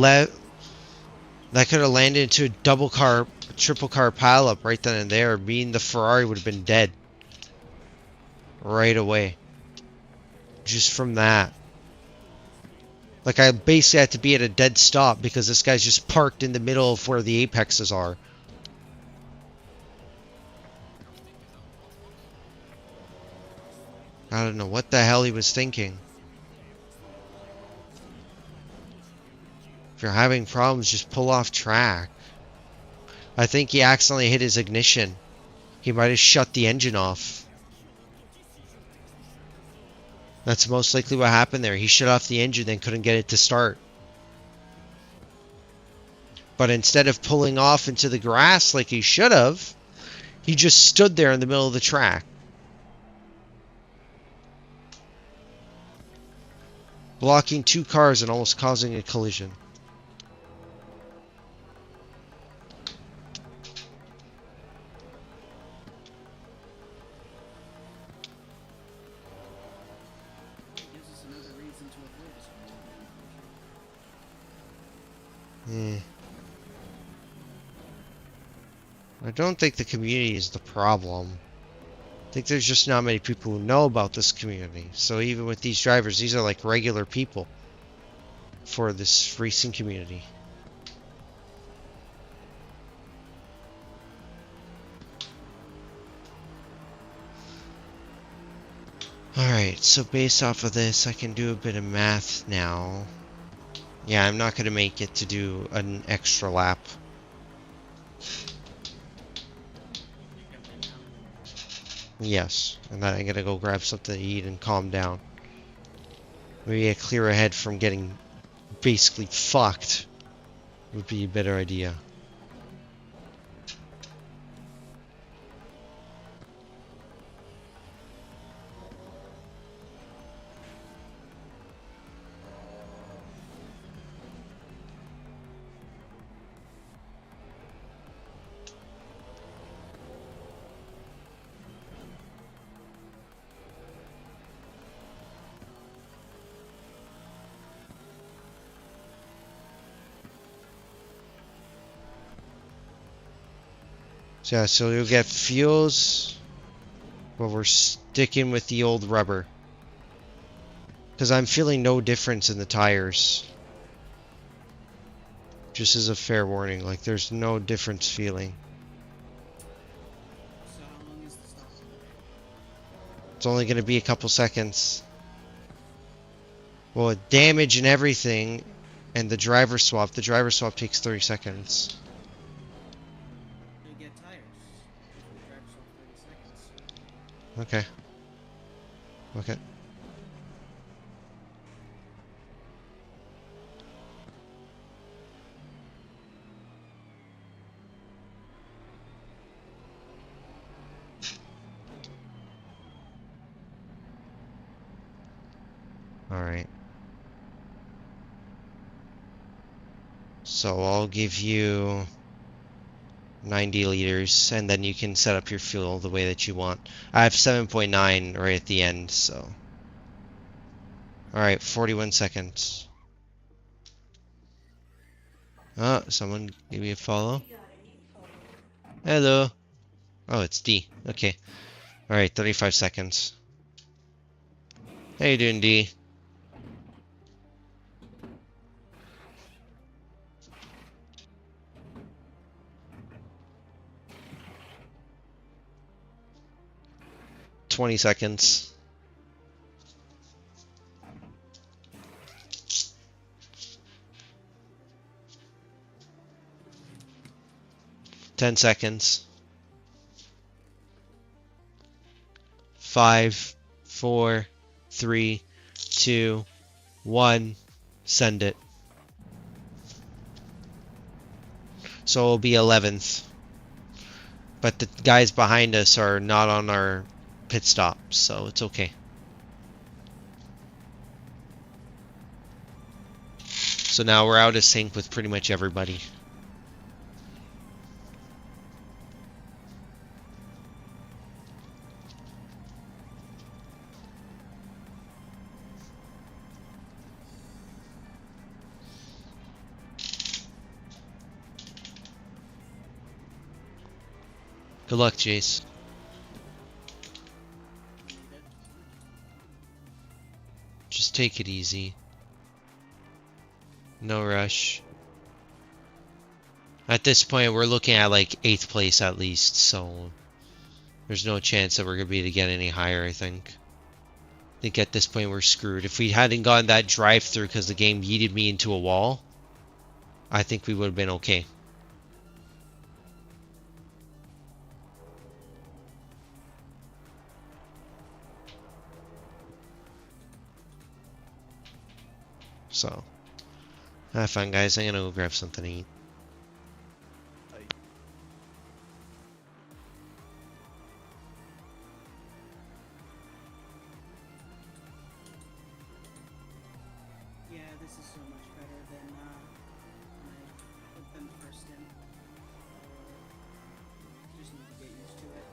landed into a double car, triple car pileup right then and there. Me and the Ferrari would have been dead right away. Just from that. Like, I basically had to be at a dead stop because this guy's just parked in the middle of where the apexes are. I don't know what the hell he was thinking. If you're having problems, just pull off track. I think he accidentally hit his ignition. He might have shut the engine off. That's most likely what happened there. He shut off the engine, then couldn't get it to start. But instead of pulling off into the grass like he should have, he just stood there in the middle of the track. Blocking two cars and almost causing a collision. Gives us another reason to avoid this I don't think the community is the problem. I think there's just not many people who know about this community. So even with these drivers, these are like regular people for this racing community. Alright, so based off of this, I can do a bit of math now. Yeah, I'm not going to make it to do an extra lap. Yes, and then I'm gonna go grab something to eat and calm down. Maybe a clear ahead from getting basically fucked would be a better idea. So yeah, so you'll get fuels, but we're sticking with the old rubber. Because I'm feeling no difference in the tires. Just as a fair warning, like there's no difference feeling. So how long is the stop? It's only going to be a couple seconds. Well, damage and everything, and the driver swap takes 30 seconds. You'll get tires. Drive yourself 30 seconds. Okay. Okay. Alright. So I'll give you 90 liters, and then you can set up your fuel the way that you want. I have 7.9 right at the end, so. Alright, 41 seconds. Someone give me a follow. Hello. Oh, it's D. Okay. Alright, 35 seconds. How you doing, D? $20 seconds. $10 seconds. 5, 4, 3, 2, 1. Send it. So it'll be 11th. But the guys behind us are not on our pit stop, so it's okay. So now we're out of sync with pretty much everybody. Good luck, Jace. Just take it easy. No rush. At this point, we're looking at like 8th place at least, so there's no chance that we're going to be able to get any higher, I think. I think at this point we're screwed. If we hadn't gotten that drive-through because the game yeeted me into a wall, I think we would have been okay. So, have fun, guys. I'm gonna go grab something to eat. Yeah, this is so much better than when I put them first in. Just need to get used to it.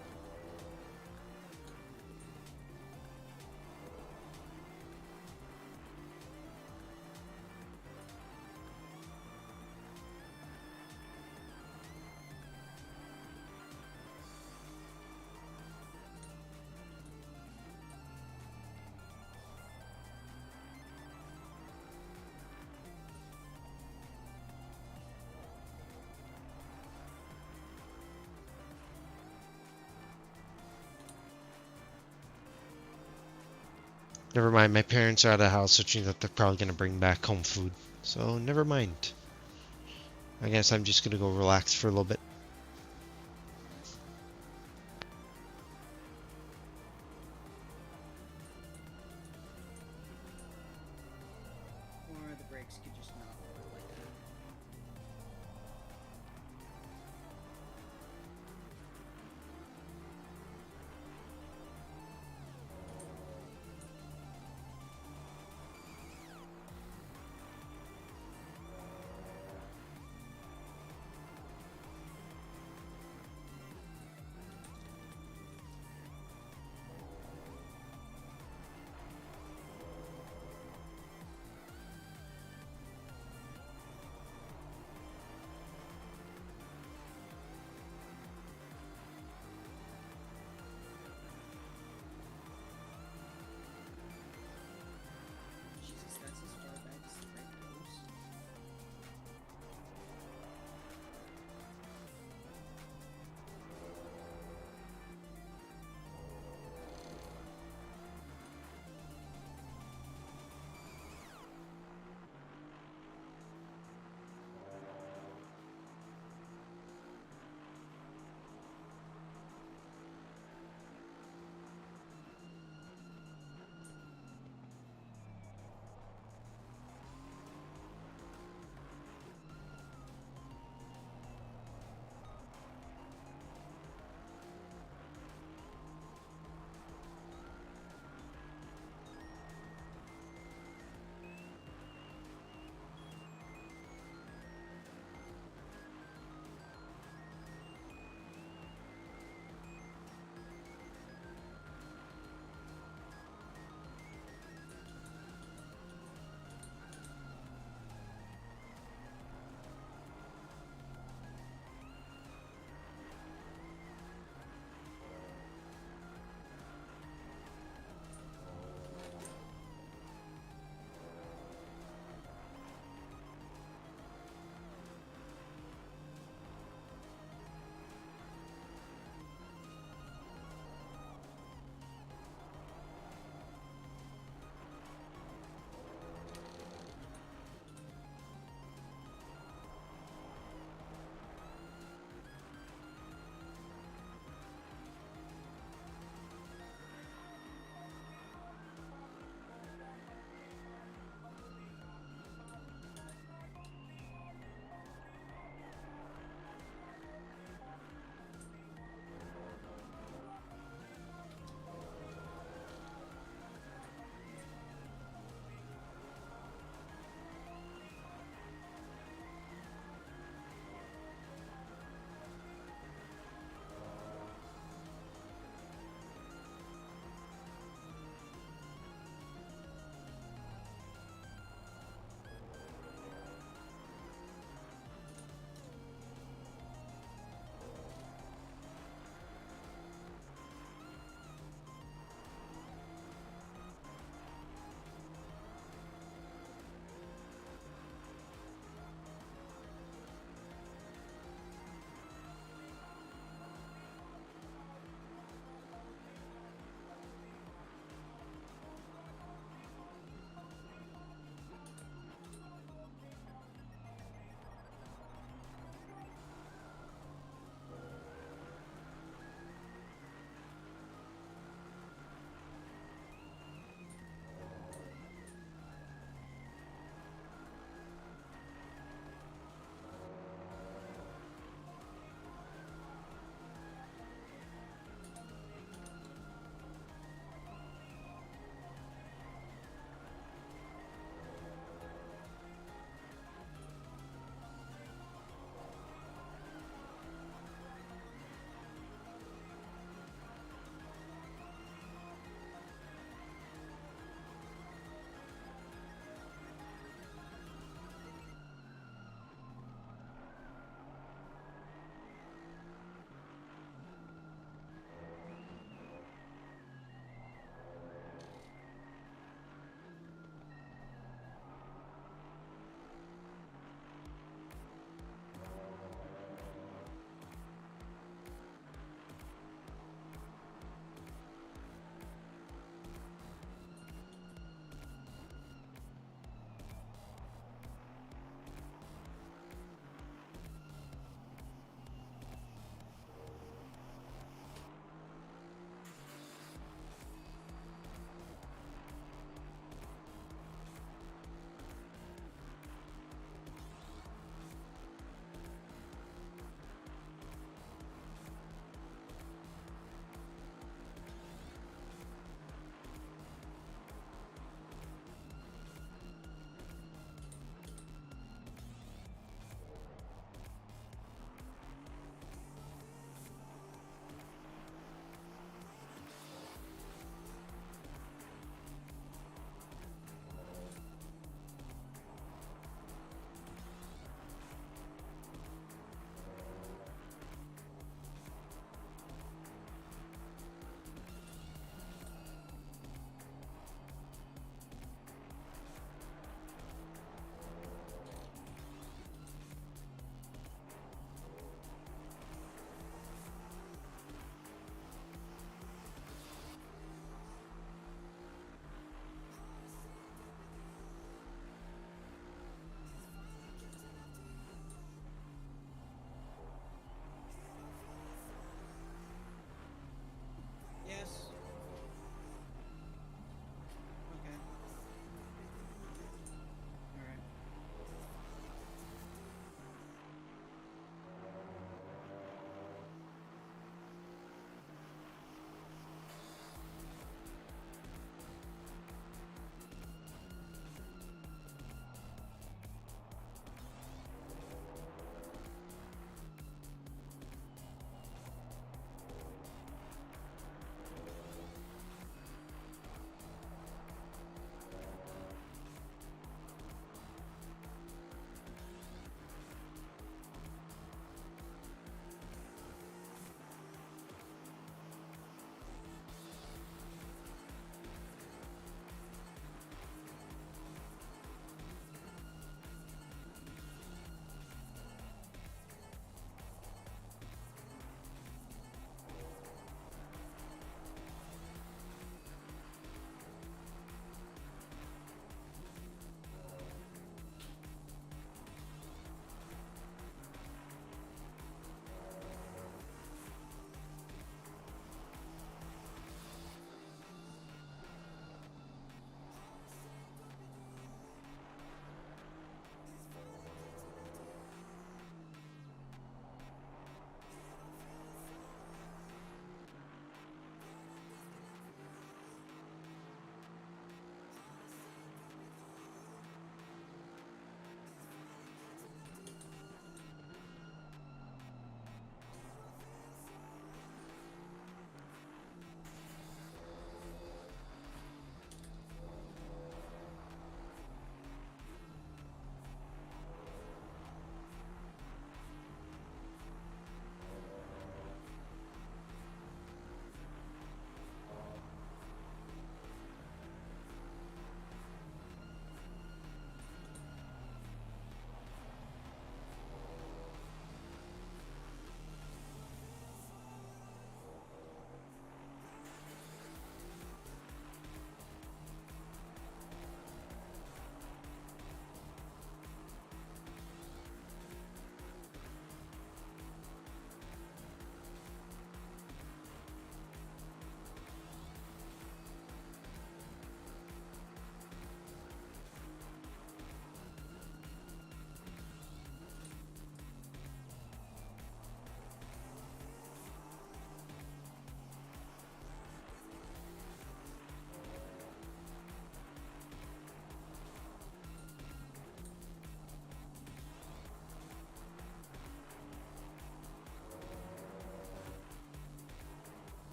Never mind, my parents are at the house, which means that they're probably gonna bring back home food. So, never mind. I guess I'm just gonna go relax for a little bit. Or the brakes could just not work like that.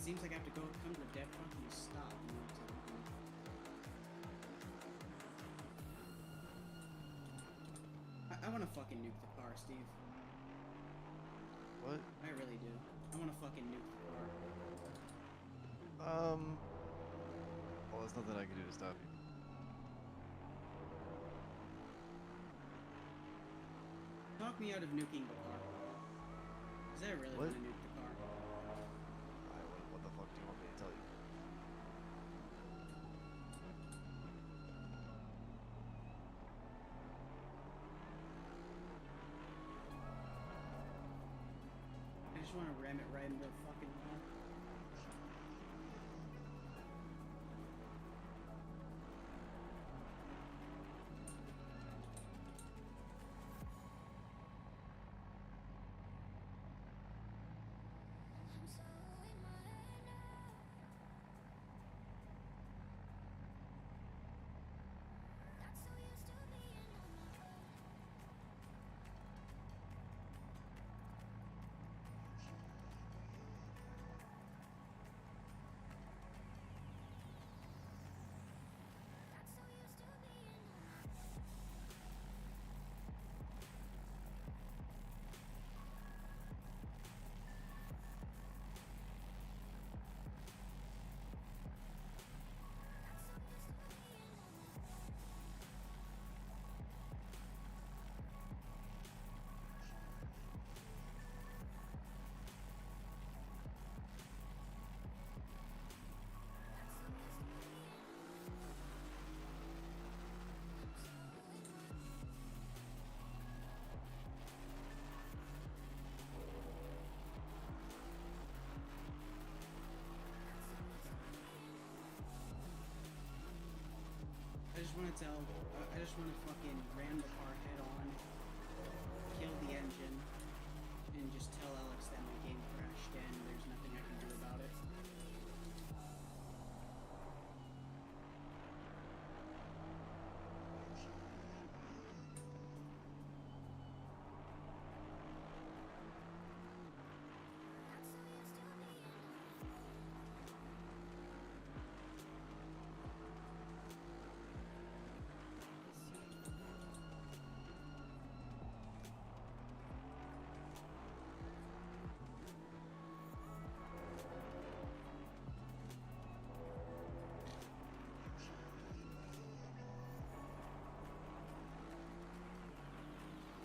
seems like I have to come to a dead fucking stop. You know, I want to fucking nuke the car, Steve. What? I really do. I want to fucking nuke the car. Well, there's nothing I can do to stop you. Talk me out of nuking the car. Because I really What? want to nuke the car. What the fuck do you want me to tell you? I just want to ram it right into the fucking wall. I just want to fucking ram the car head on, kill the engine, and just tell Alex that my game crashed and there's nothing I can do about it.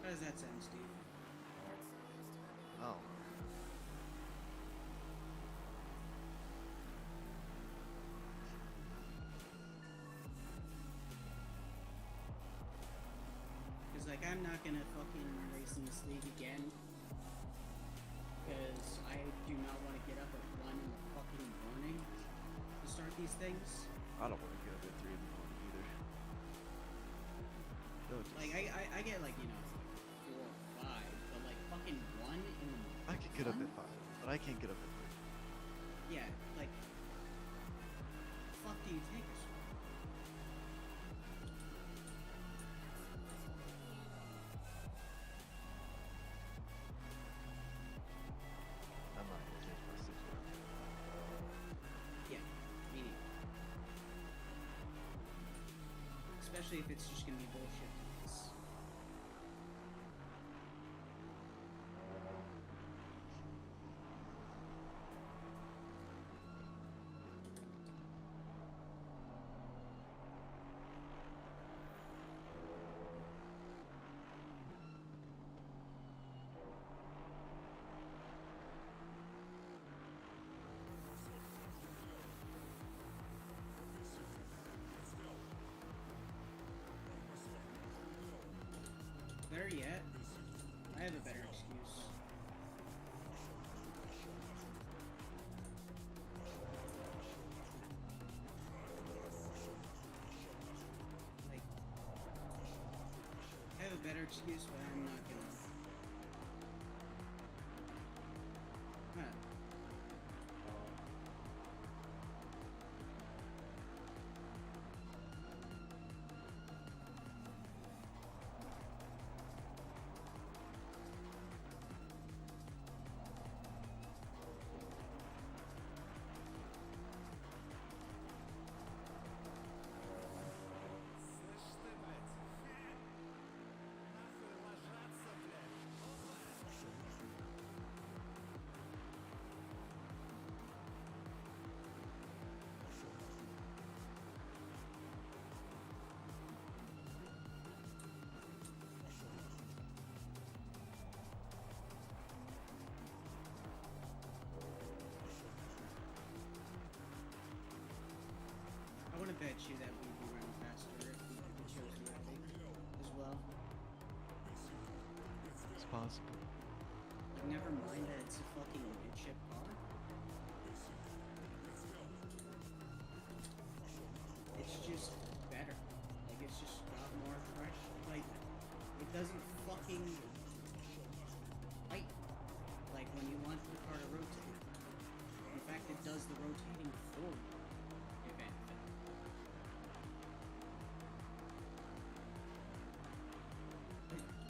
How does that sound, Steve? Oh. Because, like, I'm not gonna fucking race in this league again. Because I do not want to get up at 1 in the fucking morning to start these things. I don't want to get up at 3 in the morning either. No, just, Like, I get, like, you know, 4 or 5, but, like, fucking 1 in the morning. I could get up at 5, but I can't get up at 3. Yeah, like, the fuck do you take us for? I'm not gonna change my 6 hour. Yeah, me neither. Especially if it's just gonna be bullshit. Better yet, I have a better excuse. Like, I have a better excuse, but I'm not gonna. Huh. bet you that we'd be running faster if we chose Rally as well. It's possible. Like, never mind that it's a fucking midship car. It's just better. Like, it's just got more fresh. Like, it doesn't fucking fight. Like, when you want the car to rotate. In fact, it does the rotating for you, if anything.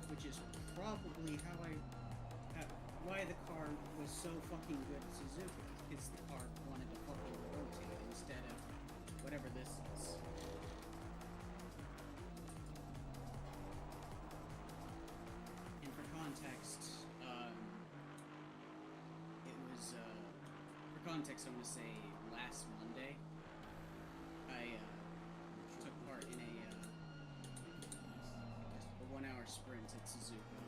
Which is probably why the car was so fucking good at Suzuka, because the car wanted to fucking rotate instead of whatever this is. And for context, I'm gonna say last Monday, I took part in a 1-hour sprint at Suzuka.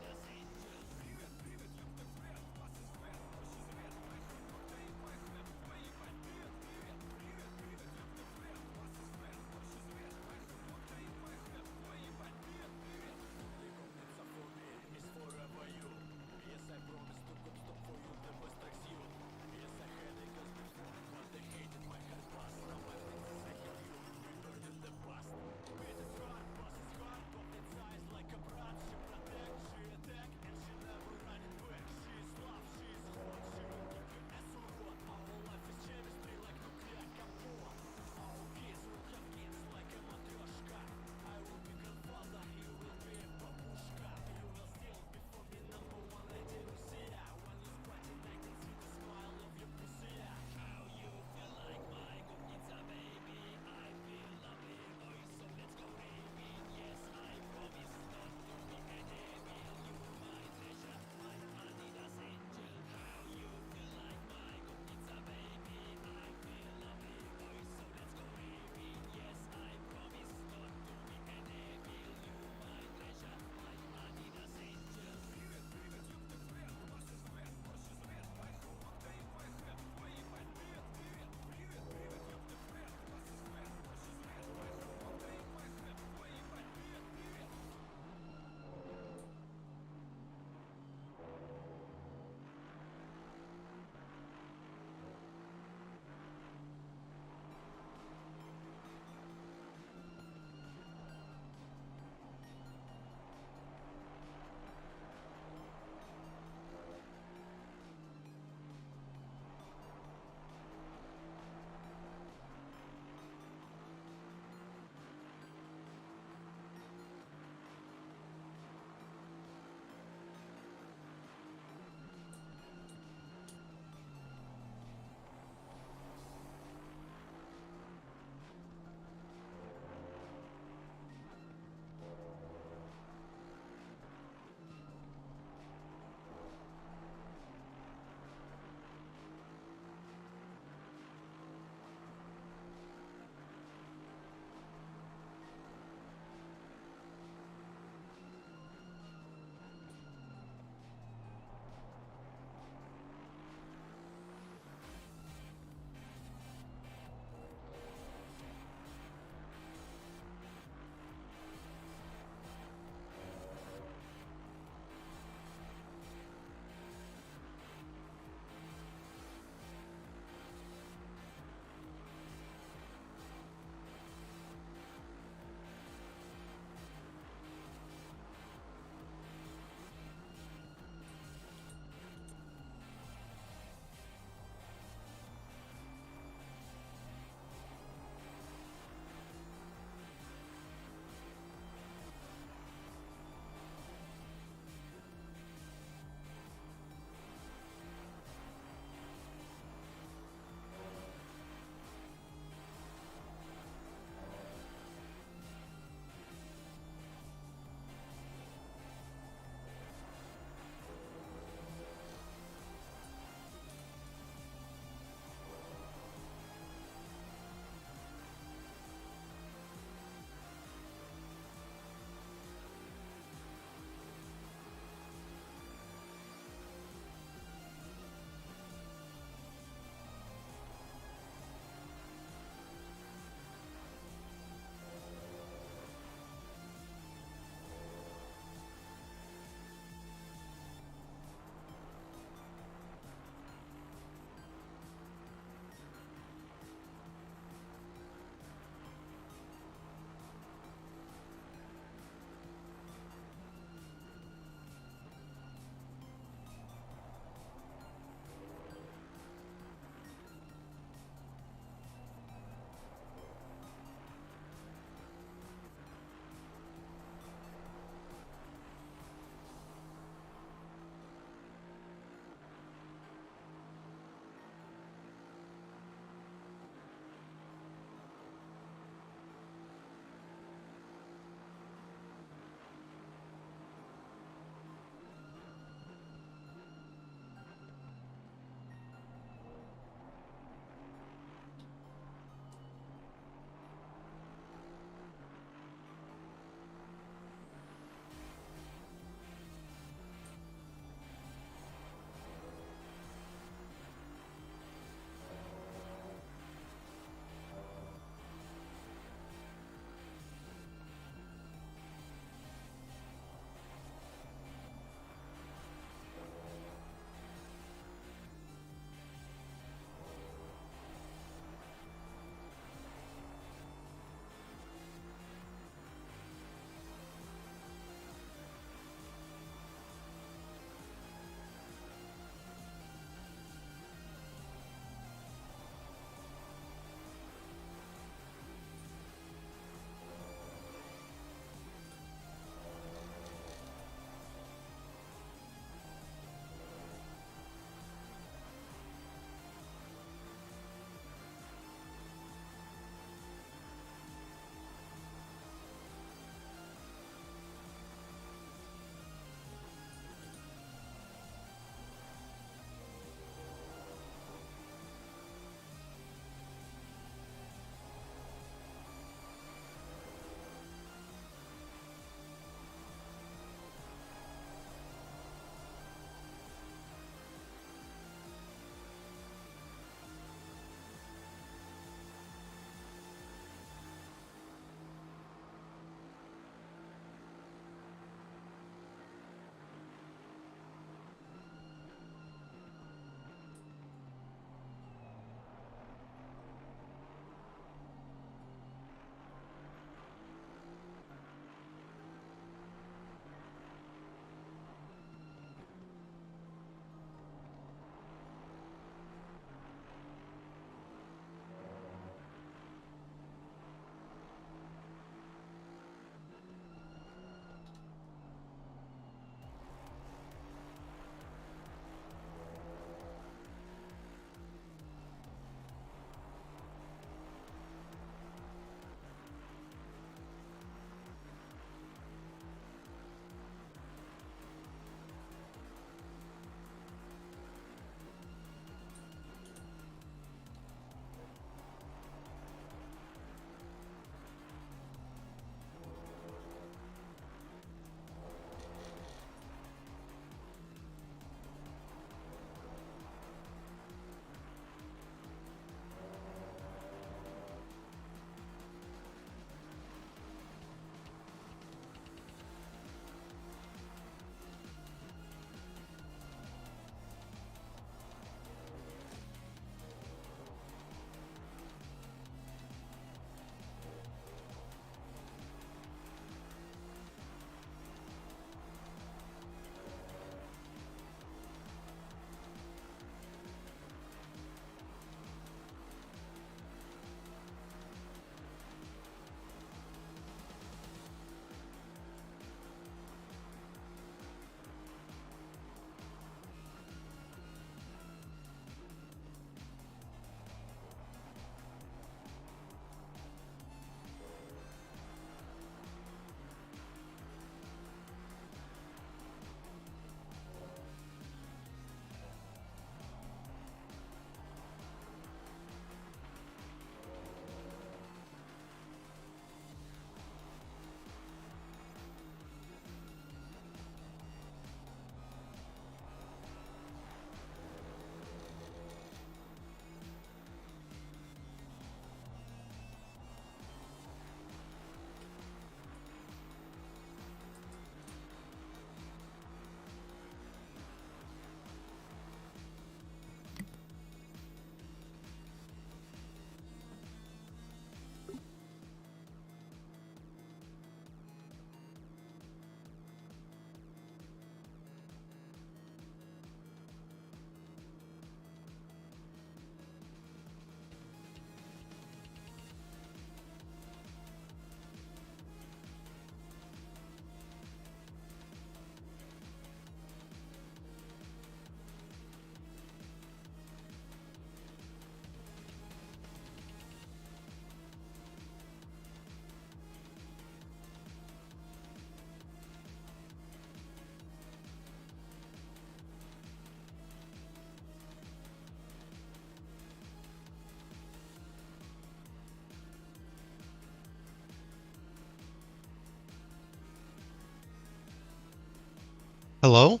Hello?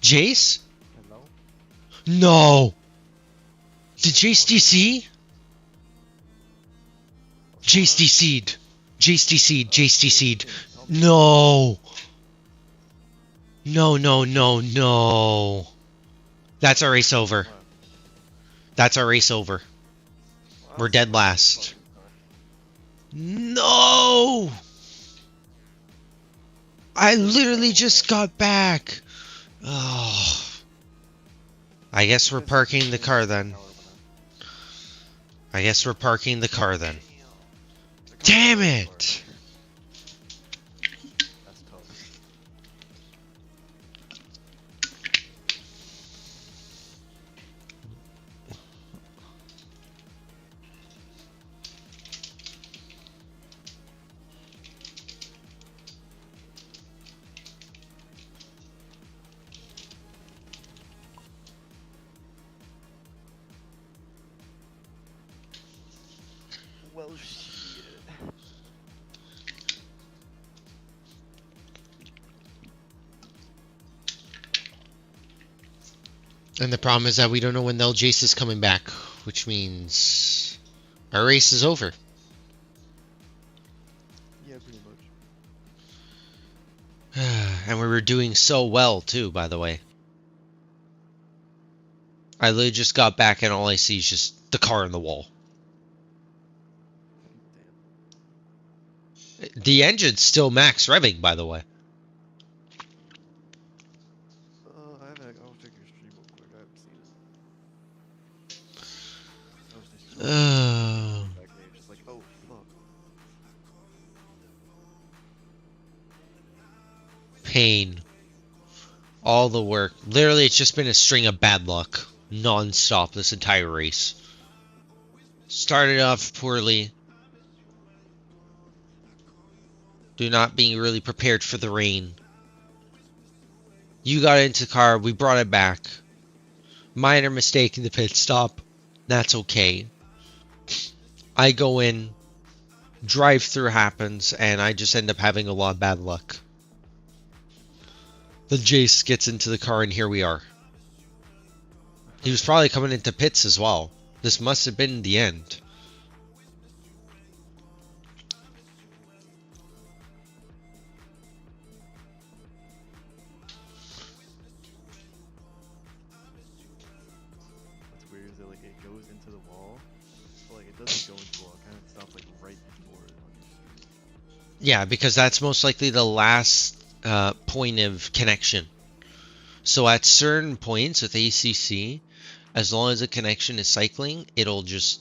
Jace? Hello? No! Did Jace DC? Jace DC'd. Jace DC'd. Jace DC'd. No! No, no, no, no. That's our race over. That's our race over. We're dead last. No! I literally just got back. Oh. I guess we're parking the car then. I guess we're parking the car then. Damn it! That's tough. Well, shit. And the problem is that we don't know when Jace is coming back, which means our race is over. Yeah, pretty much. And we were doing so well too, by the way. I literally just got back and all I see is just the car in the wall. Damn. The engine's still max revving, by the way. I'll check your stream real quick. I haven't seen it. Back there, just like, oh, fuck. Pain. All the work. Literally, it's just been a string of bad luck. Non-stop this entire race. Started off poorly. Do not being really prepared for the rain. You got into the car. We brought it back. Minor mistake in the pit stop. That's okay. I go in. Drive through happens. And I just end up having a lot of bad luck. The Jace gets into the car and here we are. He was probably coming into pits as well. This must have been the end. What's weird is that, like, it goes into the wall, but, like, it doesn't go into the wall. It kind of stops, like, right before it on your screen. Yeah, because that's most likely the last point of connection. So at certain points with ACC, as long as the connection is cycling, it'll just...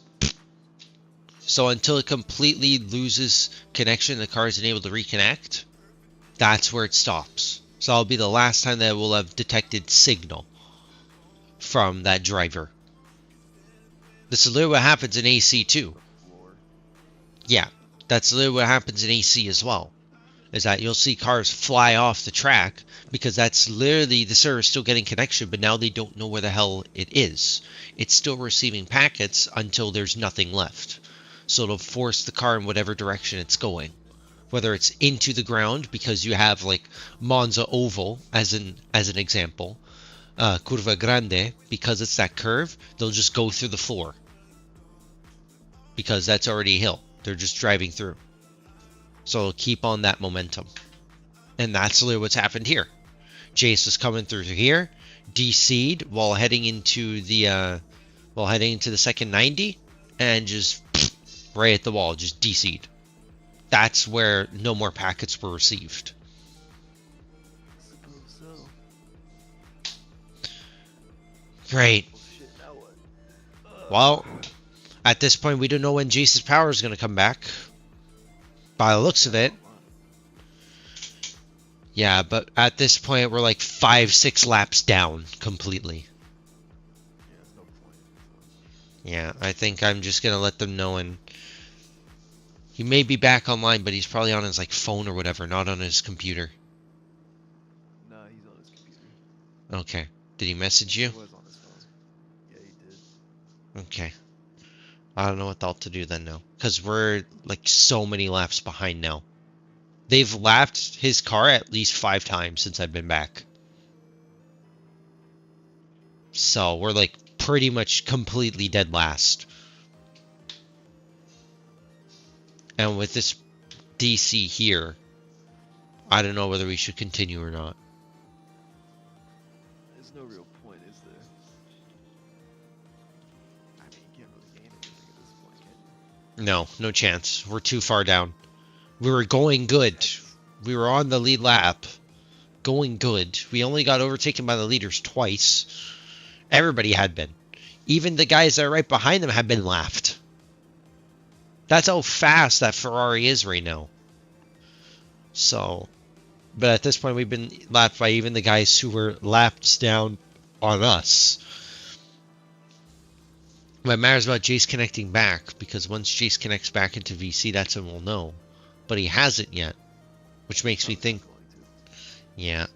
So until it completely loses connection, the car isn't able to reconnect, that's where it stops. So that'll be the last time that we'll have detected signal from that driver. This is literally what happens in AC too. Floor. Yeah, that's literally what happens in AC as well. Is that you'll see cars fly off the track because that's literally the server's still getting connection, but now they don't know where the hell it is. It's still receiving packets until there's nothing left. So it'll force the car in whatever direction it's going. Whether it's into the ground because you have like Monza Oval as an example. Curva Grande, because it's that curve, they'll just go through the floor. Because that's already a hill. They're just driving through. So it'll keep on that momentum. And that's literally what's happened here. Jace was coming through here, DC'd while heading into the second 90, and just right at the wall, just DC'd. That's where no more packets were received. Suppose so. Great. Oh shit, now what? Well, at this point, we don't know when Jace's power is going to come back. By the looks of it. Yeah, but at this point, we're like 5-6 laps down completely. Yeah, there's no point. Yeah, I think I'm just going to let them know, and he may be back online, but he's probably on his like phone or whatever, not on his computer. Nah, he's on his computer. Okay. Did he message you? He was on his phone. Yeah, he did. Okay. I don't know what the hell to do then now. Because we're like so many laps behind now. They've lapped his car at least 5 times since I've been back. So we're like pretty much completely dead last. And with this DC here, I don't know whether we should continue or not. There's no real point, is there? I mean, you can't really gain anything at this point, can you? No, no chance. We're too far down. We were going good. We were on the lead lap. Going good. We only got overtaken by the leaders twice. Everybody had been. Even the guys that are right behind them have been lapped. That's how fast that Ferrari is right now. So, but at this point we've been lapped by even the guys who were lapped down on us. What matters about Jace connecting back, because once Jace connects back into VC, that's when we'll know. But he hasn't yet, which makes me think, yeah.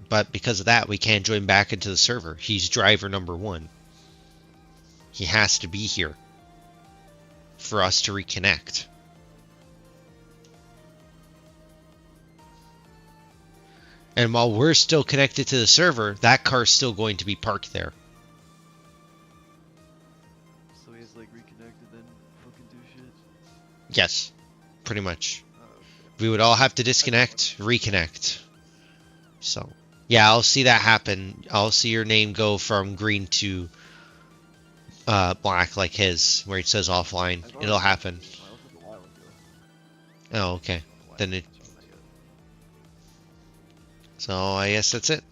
But because of that, we can't join back into the server. He's driver number 1. He has to be here for us to reconnect. And while we're still connected to the server, that car's still going to be parked there. So he has like reconnected then fucking do shit? Yes, pretty much. Oh, okay. We would all have to disconnect, reconnect. So, yeah, I'll see that happen. I'll see your name go from green to black like his, where it says offline. It'll happen. A while ago. Oh, okay. Then it. So I guess that's it.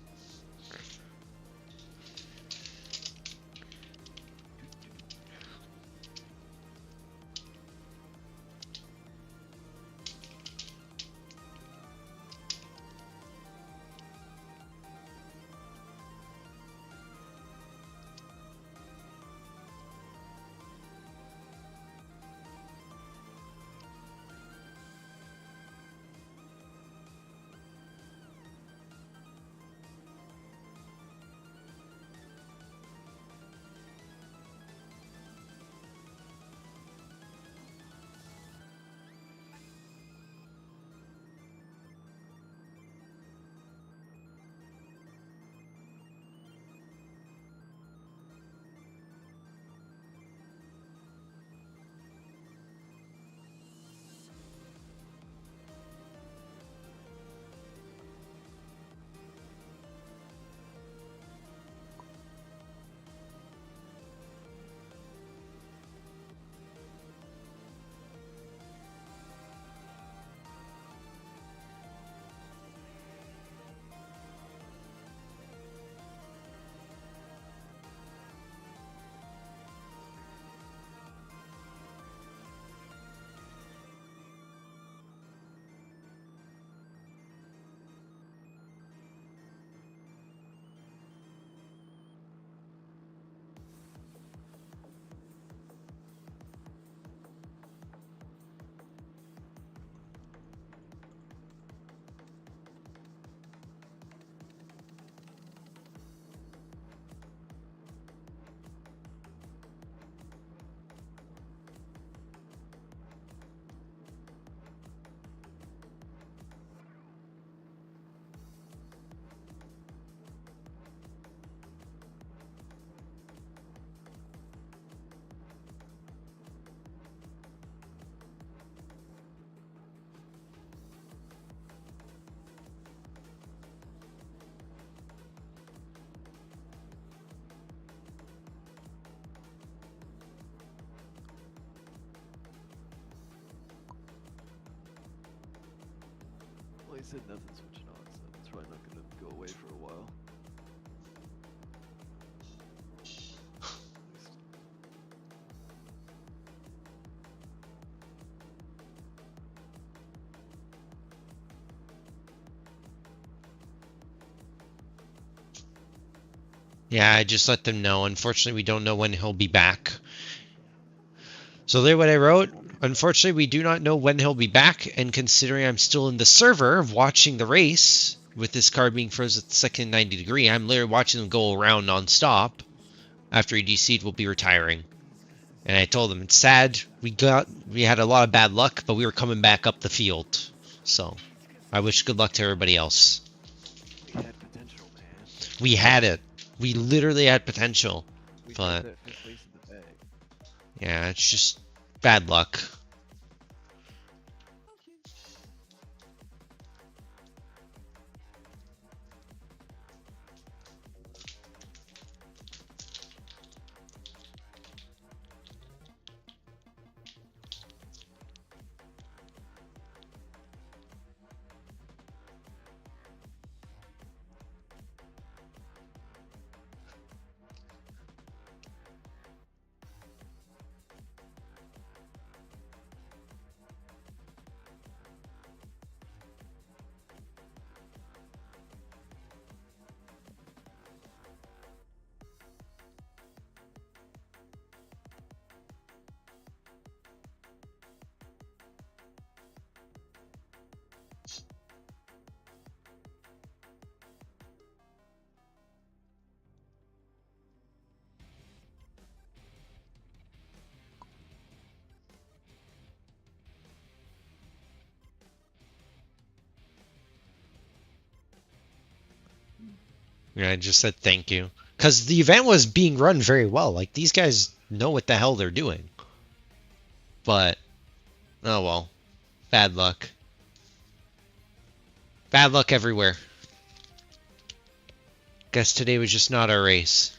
Well, he said nothing's switching on, so it's probably not gonna go away for a while. At least. Yeah, I just let them know. Unfortunately, we don't know when he'll be back. So there what I wrote. Unfortunately, we do not know when he'll be back, and considering I'm still in the server watching the race, with this car being frozen at the second 90 degree, I'm literally watching them go around non-stop. After he DC'd, we'll be retiring. And I told them, it's sad, we had a lot of bad luck, but we were coming back up the field. So, I wish good luck to everybody else. We had potential, man. We had it. We literally had potential. We But had that 5th place in the bag. yeah, it's just bad luck. Yeah, I just said thank you. Because the event was being run very well. Like, these guys know what the hell they're doing. But, oh well. Bad luck. Bad luck everywhere. Guess today was just not our race.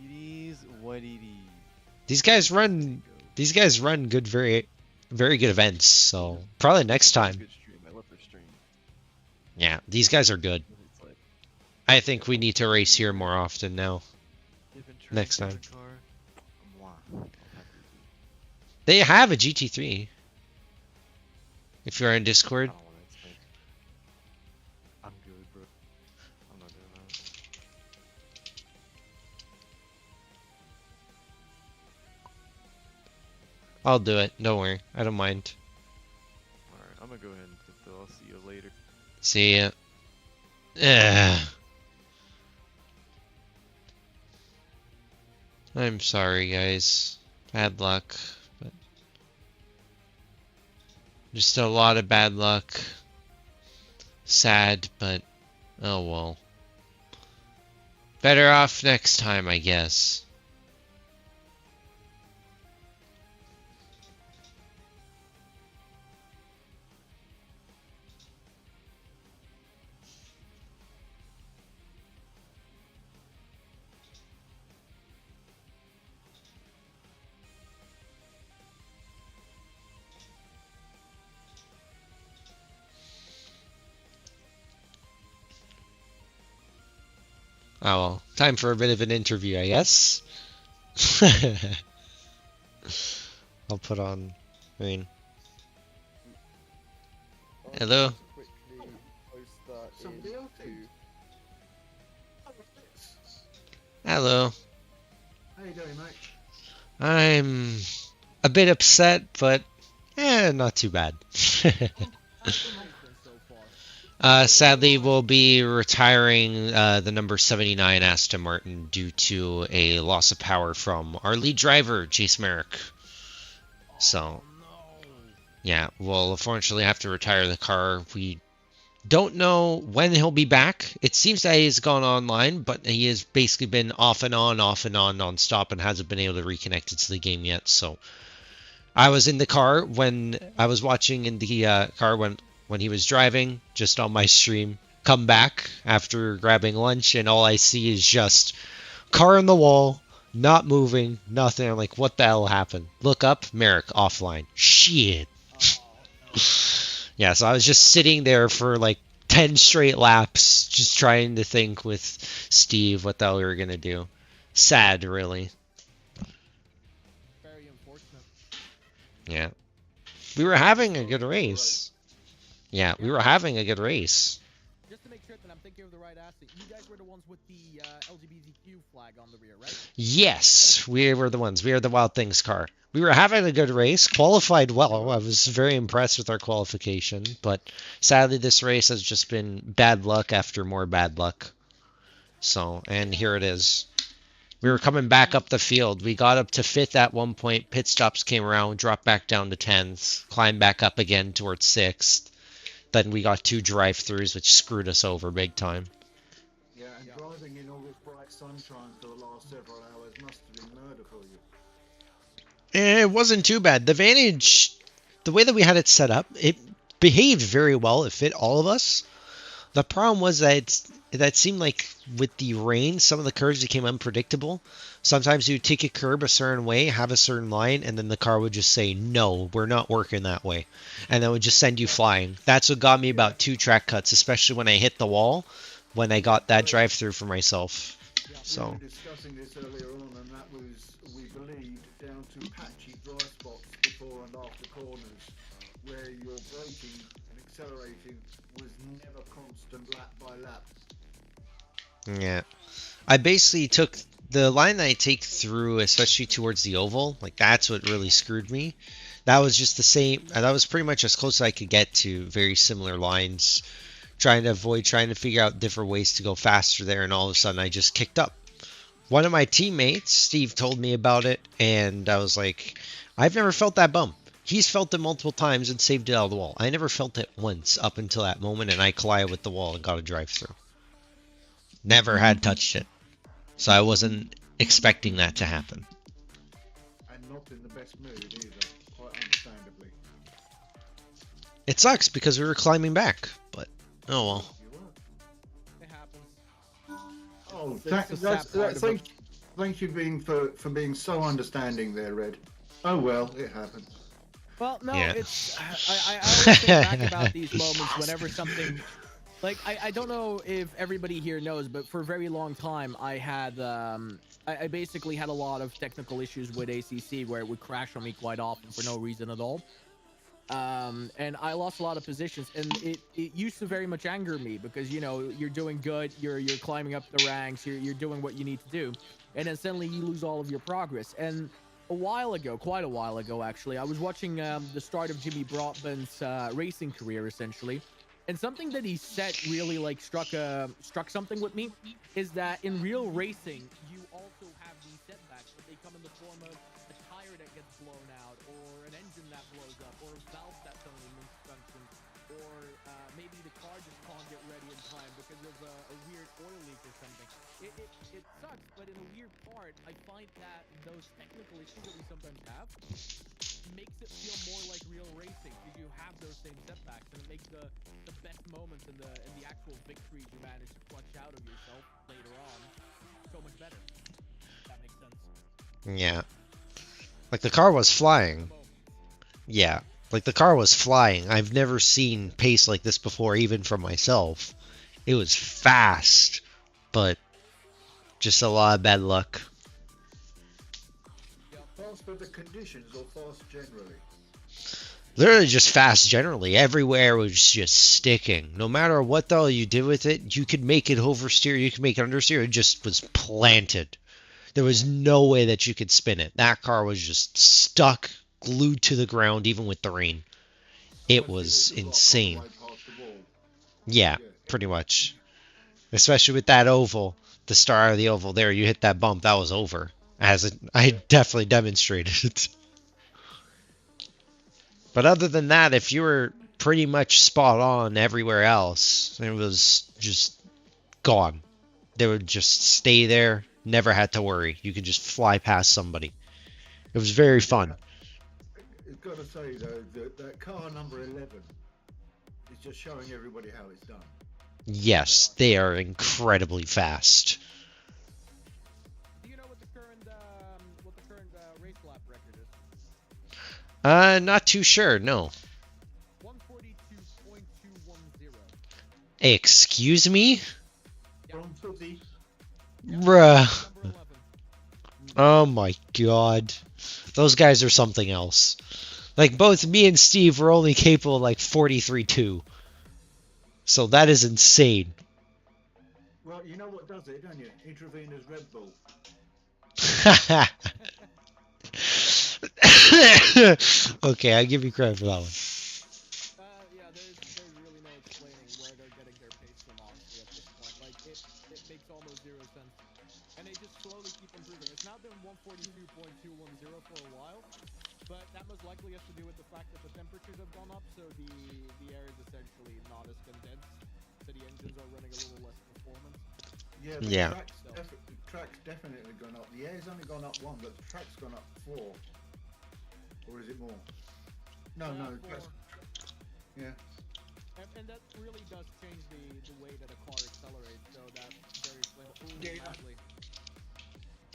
It is what it is. These guys run good, very good events, so probably next time. Good stream. I love their stream. Yeah, these guys are good. It's like I think we need to race here more often now. different track, Next time. different car. Mwah. I'll have to do. They have a GT3. If you're in I Discord. don't want to explain. I'm good, bro. I'm not doing that. I'll do it. Don't worry. I don't mind. Alright, I'm gonna go ahead and fulfill. I'll see you later. See ya. Ugh. I'm sorry, guys. Bad luck. But just a lot of bad luck. Sad, but oh well. Better off next time, I guess. Oh well, time for a bit of an interview, I guess. I'll put on, I mean, hello? Hello. How you doing, mate? I'm a bit upset, but not too bad. Sadly, we'll be retiring the number 79 Aston Martin due to a loss of power from our lead driver, Jace Merrick. So, yeah, we'll unfortunately have to retire the car. We don't know when he'll be back. It seems that he's gone online, but he has basically been off and on, non-stop, and hasn't been able to reconnect it to the game yet. So, I was in the car when I was watching in the car when he was driving, just on my stream, come back after grabbing lunch, and all I see is just car on the wall, not moving, nothing. I'm like, what the hell happened? Look up, Merrick offline. Shit. Yeah, so I was just sitting there for like 10 straight laps, just trying to think with Steve what the hell we were going to do. Sad, really. Very unfortunate. Yeah. We were having a good race. Yeah, we were having a good race. Just to make sure that I'm thinking of the right asset, you guys were the ones with the LGBTQ flag on the rear, right? Yes, we were the ones. We were the Wild Things car. We were having a good race, qualified well. I was very impressed with our qualification, but sadly this race has just been bad luck after more bad luck. So, and here it is. We were coming back up the field. We got up to 5th at one point. Pit stops came around, dropped back down to 10th, climbed back up again towards 6th. Then we got 2 drive-throughs, which screwed us over big time. Yeah, and driving in all this bright sunshine for the last several hours must have been murder for you. It wasn't too bad. The Vantage, the way that we had it set up, it behaved very well. It fit all of us. The problem was that that seemed like with the rain, some of the curves became unpredictable. Sometimes you would take a curb a certain way, have a certain line, and then the car would just say, no, we're not working that way. And then would just send you flying. That's what got me about 2 track cuts, especially when I hit the wall, when I got that drive-through for myself. So. We were discussing this earlier on, and that was, we believed, down to patchy dry spots before and after corners, where your braking and accelerating was never constant lap by lap. Yeah. I basically took the line that I take through, especially towards the oval, like that's what really screwed me. That was just the same, that was pretty much as close as I could get to very similar lines, trying to figure out different ways to go faster there, and all of a sudden I just kicked up. One of my teammates, Steve, told me about it, and I was like, I've never felt that bump. He's felt it multiple times and saved it out of the wall. I never felt it once up until that moment, and I collided with the wall and got a drive-through. Never had touched it. So I wasn't expecting that to happen. And not in the best mood either, quite understandably. It sucks because we were climbing back, but oh well. You were. It happens. Oh, It's the sad part about- thank you for being so understanding there, Red. Oh well, it happens. Well, no, Yeah. it's I always think back about these moments whenever something, like I don't know if everybody here knows, but for a very long time I had I basically had a lot of technical issues with ACC where it would crash on me quite often for no reason at all. And I lost a lot of positions, and it used to very much anger me because, you know, you're doing good, you're climbing up the ranks, you're doing what you need to do, and then suddenly you lose all of your progress. And a while ago, quite a while ago actually, I was watching the start of Jimmy Broadbent's racing career essentially, and something that he said really like struck something with me, is that in real racing you also have these setbacks, but they come in the form of a tire that gets blown out, or an engine that blows up, or a valve that's only misfunctions, or maybe the car just can't get ready in time because of a weird oil leak or something. It sucks, but in a weird part, I find that those technical issues that we sometimes have makes it feel more like real racing, because you have those same setbacks, and it makes the best moments and the actual victories you manage to clutch out of yourself later on so much better. If that makes sense. Yeah. Like the car was flying. Yeah. Like the car was flying. I've never seen pace like this before, even from myself. It was fast, but just a lot of bad luck. Fast for the conditions or fast generally? Literally just fast generally. Everywhere was just sticking. No matter what the hell you did with it, you could make it oversteer, you could make it understeer. It just was planted. There was no way that you could spin it. That car was just stuck, glued to the ground, even with the rain. It was insane. Yeah, pretty much. Especially with that oval, the start of the oval there, you hit that bump, that was over. I definitely demonstrated it. But other than that, if you were pretty much spot on everywhere else, it was just gone. They would just stay there, never had to worry. You could just fly past somebody. It was very fun. I've got to say though, that car number 11 is just showing everybody how it's done. Yes, they are incredibly fast. Do you know what the current race lap record is? Not too sure, no. 142.210. Excuse me? From Footy. Bruh. Number 11. Oh my god. Those guys are something else. Like, both me and Steve were only capable of like 43.2. So that is insane. Well, you know what does it, don't you? Intravenous Red Bull. Okay, I'll give you credit for that one. Yeah, there's really no explaining where they're getting their pace from, honestly, at this point. Like, it makes almost zero sense. And they just slowly keep improving. that most likely has to do with the fact that the temperatures have gone up, so the air is essentially not as condensed, so the engines are running a little less performance. Yeah, but Yeah. Track's definitely gone up. The air's only gone up 1, but the track's gone up 4. Or is it more? No, no. Four. Yeah. And that really does change the way that a car accelerates, so that's very flammable. Yeah. Badly.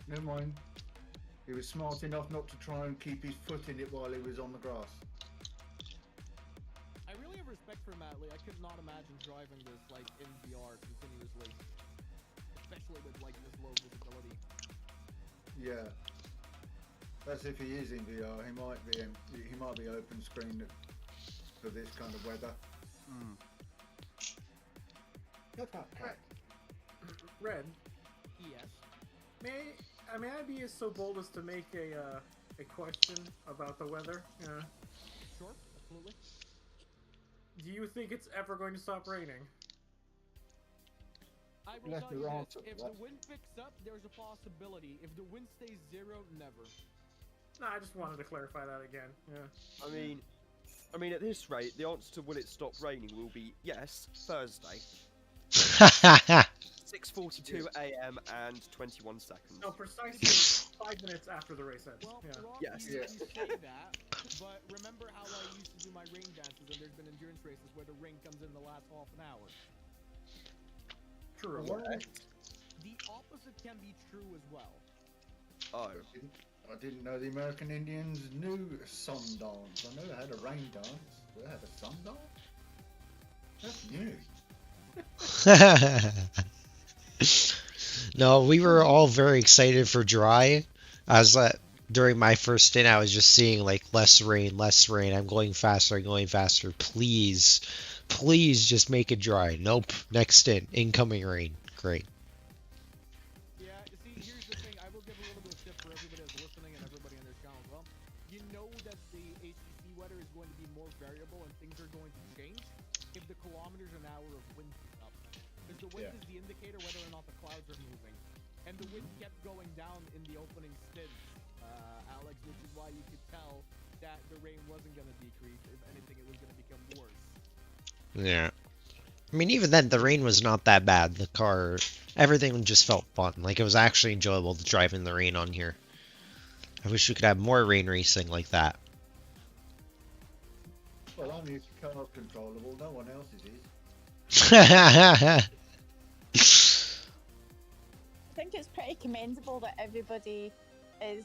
Never mind. He was smart enough not to try and keep his foot in it while he was on the grass. I really have respect for Matley. I could not imagine driving this like in VR continuously, especially with like this low visibility. Yeah. That's if he is in VR. He might be open screen for this kind of weather. Shut up, cat. Red, Yes. may I be so bold as to make a question about the weather? Sure. Absolutely. Do you think it's ever going to stop raining? I will Left tell or you right, this: if what? the wind picks up, there's a possibility. If the wind stays 0, never. No, I just wanted to clarify that again. Yeah. I mean, at this rate, the answer to will it stop raining will be yes, Thursday, 6:42 a.m. and 21 seconds. No, precisely 5 minutes after the race ends. Well, Yeah. Rob, Yes. you Yeah. say that, but remember how I used to do my rain dances, and there's been endurance races where the rain comes in the last half an hour. True. The opposite can be true as well. Oh, I didn't know the American Indians knew sun dance. I know they had a rain dance. Do they have a sun dance? That's new. No, we were all very excited for dry. During my first stint, I was just seeing like less rain, less rain. I'm going faster, Please, please just make it dry. Nope. Next stint, incoming rain. Great. Yeah, you see, here's the thing. I will give a little bit of tip for everybody that's listening and everybody on this channel as well. You know that the ACC weather is going to be more variable and things are going to change if the kilometers an hour of wind picks up. Because the wind Yeah. is the indicator whether or not the clouds are moving. And the wind kept going down in the opening stints, Alex, which is why you could tell that the rain wasn't going to decrease. If anything, it was going to become worse. Yeah. I mean, even then, the rain was not that bad. The car, everything just felt fun. Like, it was actually enjoyable to drive in the rain on here. I wish we could have more rain racing like that. Well, only if your car's controllable. No one else's is. I think it's pretty commendable that everybody is,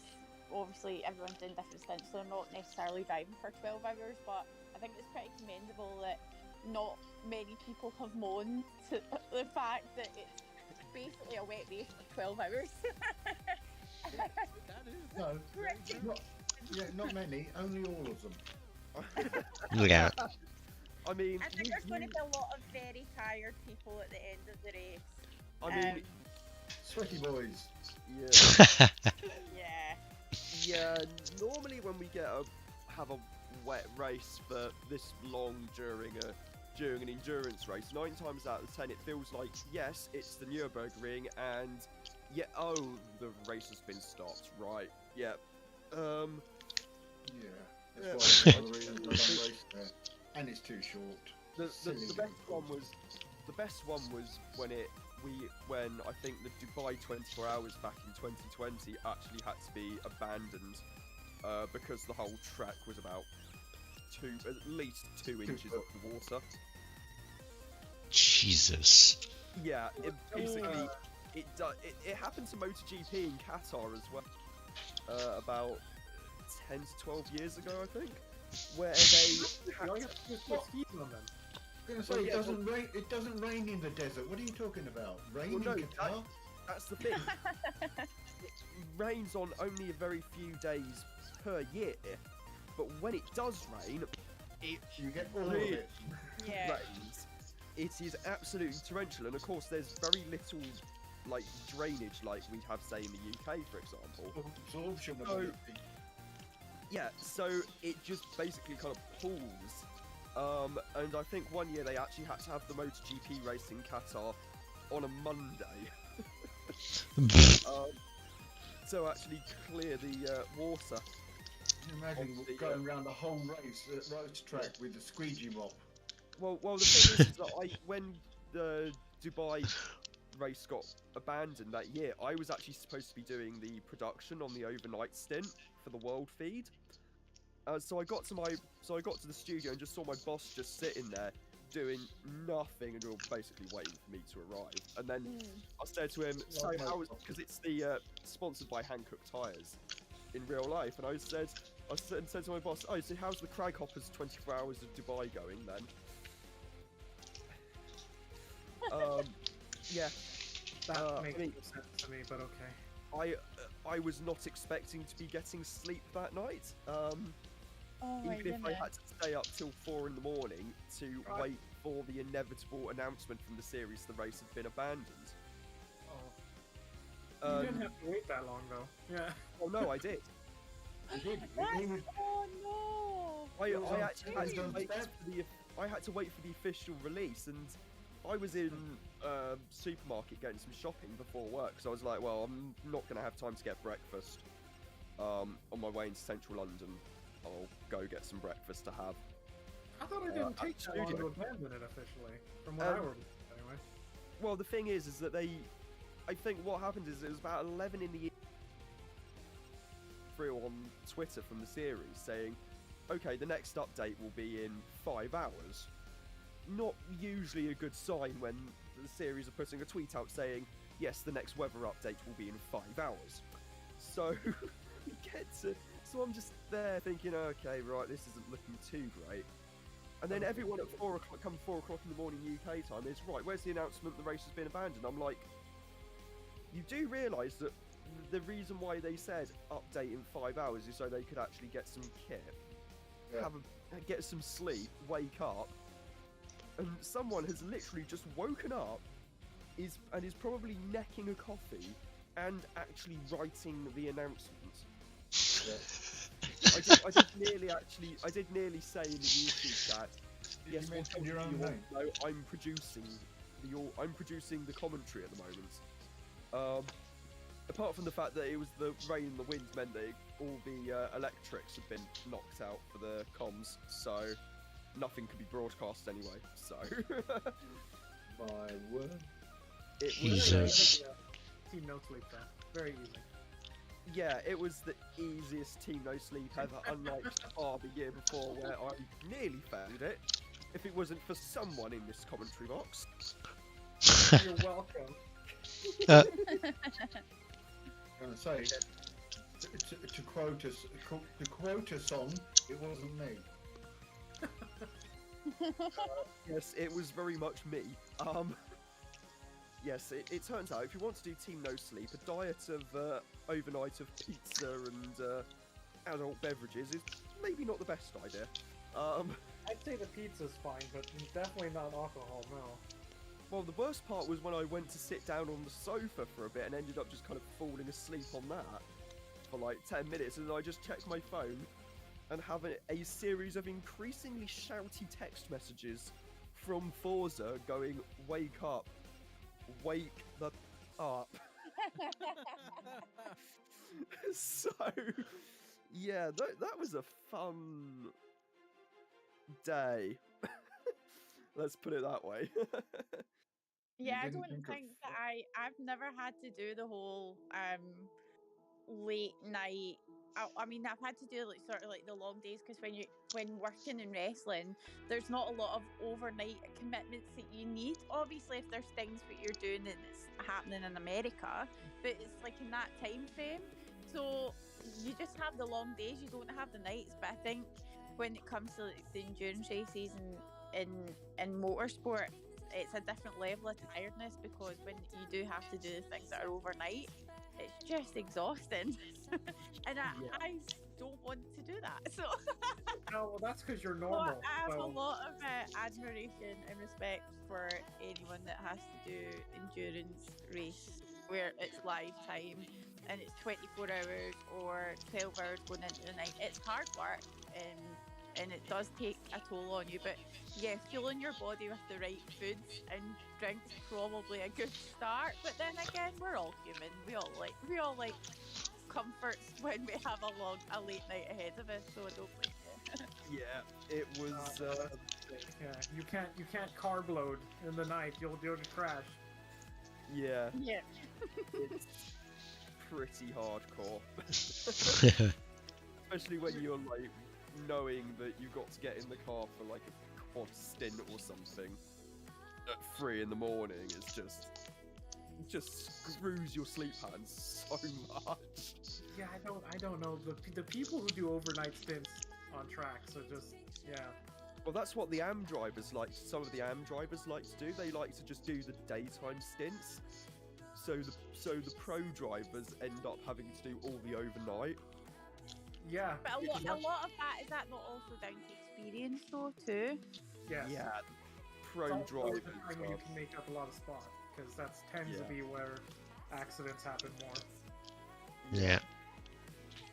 obviously everyone's doing different stints, so they're not necessarily driving for 12 hours, but I think it's pretty commendable that not many people have moaned to the fact that it's basically a wet race for 12 hours. That is. No, Pretty not many. Only all of them. Yeah. I mean, I think there's going to be a lot of very tired people at the end of the race. I mean, Sweaty boys. yeah, Yeah. yeah. Normally, when we have a wet race for this long during an endurance race, 9 times out of 10, it feels like yes, it's the Nürburgring, and yeah, oh, the race has been stopped, right? Yeah. Yeah. That's why the reason I don't race there. And it's too short. The Silly best one was when I think the Dubai 24 Hours back in 2020 actually had to be abandoned because the whole track was about at least 2 inches of the water. Jesus. Yeah, it basically it happened to MotoGP in Qatar as well about 10 to 12 years ago, I think, where they You only have to put skis on them. I was going to say, it doesn't rain in the desert. What are you talking about? Rain Well, no, in Qatar? that's the thing. It rains on only a very few days per year, but when it does rain, it You get all of really it. Yeah. rains. It is absolutely torrential, and of course, there's very little like drainage, like we have, say, in the UK, for example. Absorption No. ability. Yeah, so it just basically kind of pools. And I think one year they actually had to have the MotoGP race in Qatar on a Monday. To actually clear the water. Imagine Obviously, going around the whole race track with the squeegee mop. Well, the thing is that when the Dubai race got abandoned that year, I was actually supposed to be doing the production on the overnight stint for the world feed. So I got to the studio and just saw my boss just sitting there doing nothing and basically waiting for me to arrive. And then I said to him, "So how was?" Because it's the sponsored by Hankook Tires in real life, and I said to my boss, "Oh, so how's the Crag Hoppers 24 Hours of Dubai going then?" Yeah. That makes sense to me, but okay. I was not expecting to be getting sleep that night. Oh my Even if I goodness. had to stay up till 4 in the morning to wait for the inevitable announcement from the series the race had been abandoned. Oh. You didn't have to wait that long, though. Yeah. Oh no, I did. Oh no! I actually had to wait I had to wait for the official release, and I was in supermarket getting some shopping before work, so I was like, well, I'm not going to have time to get breakfast on my way into central London. I'll go get some breakfast to have. I thought it didn't take that long to abandon it officially, from what I remember, anyway. Well, the thing is that I think what happened is it was about 11 in the evening through on Twitter from the series saying, okay, the next update will be in 5 hours. Not usually a good sign when the series are putting a tweet out saying, yes, the next weather update will be in 5 hours. So we get to... So I'm just there thinking, okay, right, this isn't looking too great. And then everyone at 4 o'clock, come 4 o'clock in the morning UK time, is, right, where's the announcement the race has been abandoned? I'm like, you do realise that the reason why they said update in 5 hours is so they could actually get some kit, get some sleep, wake up, and someone has literally just woken up and is probably necking a coffee and actually writing the announcement. I did nearly say in the YouTube chat, Did you mention your own name? No, I'm producing the commentary at the moment. Apart from the fact that it was the rain and the wind meant that all the electrics had been knocked out for the comms, so nothing could be broadcast anyway. So My word. it Jesus. Team No Sleep there. Very easy. Yeah, it was the easiest Team No Sleep ever, unlike the year before where I nearly failed it. If it wasn't for someone in this commentary box. You're welcome. I'm going to say, to quote us on, it wasn't me. Yes, it was very much me. Yes, it turns out if you want to do Team No Sleep, a diet of overnight of pizza and adult beverages is maybe not the best idea. I'd say the pizza's fine, but definitely not alcohol, no. Well, the worst part was when I went to sit down on the sofa for a bit and ended up just kind of falling asleep on that for like 10 minutes, and I just checked my phone and have a series of increasingly shouty text messages from Forza going, wake up, wake the up. So, yeah, that was a fun day. Let's put it that way. Yeah, I didn't don't think of- think that I've never had to do the whole late night. I mean, I've had to do like sort of like the long days, because when working in wrestling, there's not a lot of overnight commitments that you need. Obviously, if there's things that you're doing that's happening in America, but it's like in that time frame. So you just have the long days, you don't have the nights. But I think when it comes to like, the endurance races in motorsport, it's a different level of tiredness, because when you do have to do the things that are overnight, it's just exhausting. And I don't want to do that. So No, well, that's because you're so normal. I have a so- lot of admiration and respect for anyone that has to do endurance race where it's live time and it's 24 hours or 12 hours going into the night. It's hard work, and it does take a toll on you, but yeah, fueling your body with the right foods and drinks is probably a good start. But then again, we're all human. We all like comforts when we have a late night ahead of us, so I don't blame you. Yeah, it was. Yeah, you can't carb load in the night. You'll crash. Yeah, Yeah. it's pretty hardcore. Especially when you're like knowing that you've got to get in the car for like a quad stint or something at 3 in the morning. It's just screws your sleep patterns so much. Yeah, I don't know. The people who do overnight stints on tracks are just, yeah. Well, that's what the AM drivers like. Some of the AM drivers like to do. They like to just do the daytime stints. So the pro drivers end up having to do all the overnight. Yeah. But a lot of that, is that not also down to experience though too? Yes. Yeah, pro It's also drivers. the time when you can make up a lot of spot, because that tends to be where accidents happen more. Yeah.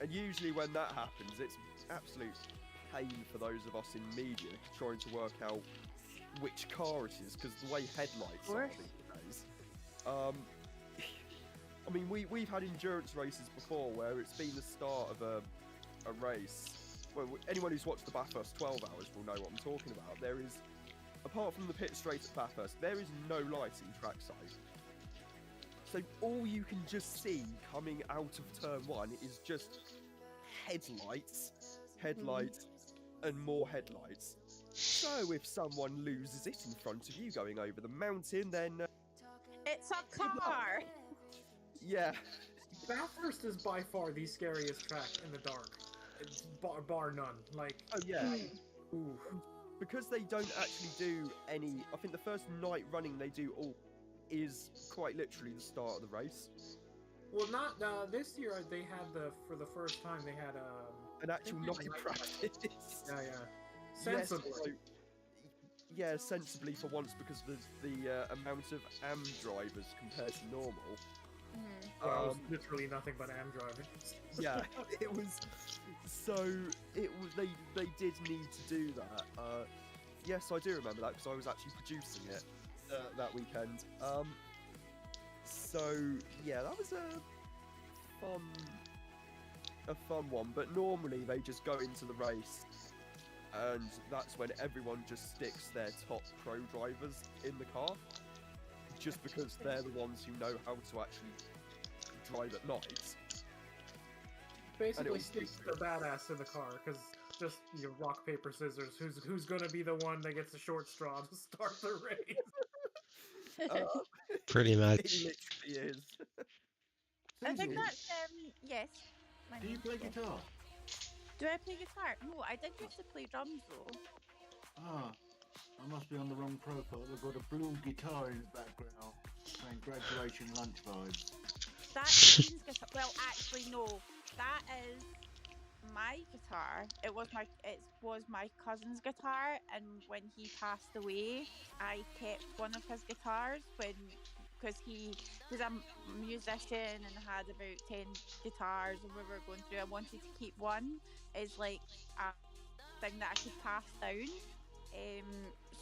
And usually when that happens, it's absolute pain for those of us in media trying to work out which car it is, because the way headlights are these days. I mean, we've had endurance races before where it's been the start of a race. Well, anyone who's watched the Bathurst 12 hours will know what I'm talking about. There is, apart from the pit straight at Bathurst, there is no lighting trackside. So all you can just see coming out of turn 1 is just headlights, and more headlights. So if someone loses it in front of you going over the mountain, then It's a car! yeah. Bathurst is by far the scariest track in the dark. It's bar none. Like, Oh yeah. ooh. Because they don't actually do any. I think the first night running they do all is quite literally the start of the race. Well, not this year. They had for the first time they had An actual think night night practice. yeah. Sensibly. Yes, so, yeah, sensibly for once, because of the amount of AM drivers compared to normal. Well, it was literally nothing but AM driving. Yeah, it was. So it was. They did need to do that. Yes, I do remember that because I was actually producing it that weekend. So yeah, that was a fun one. But normally they just go into the race, and that's when everyone just sticks their top pro drivers in the car, just because they're the ones who know how to actually drive at night. Basically, stick the badass in the car, because just rock paper scissors. Who's gonna be the one that gets the short straw to start the race? Pretty It much. literally is. I think Susie, that's, yes. My do you name play is Jess. guitar? Do I play guitar? No, I did used to play drums though. Ah, I must be on the wrong profile. They've got a blue guitar in the background saying graduation lunch vibes. That's Ian's guitar. Well, actually, no. That is my guitar. It was my cousin's guitar, and when he passed away, I kept one of his guitars because he was a musician and had about 10 guitars, and we were going through. I wanted to keep one as like a thing that I could pass down.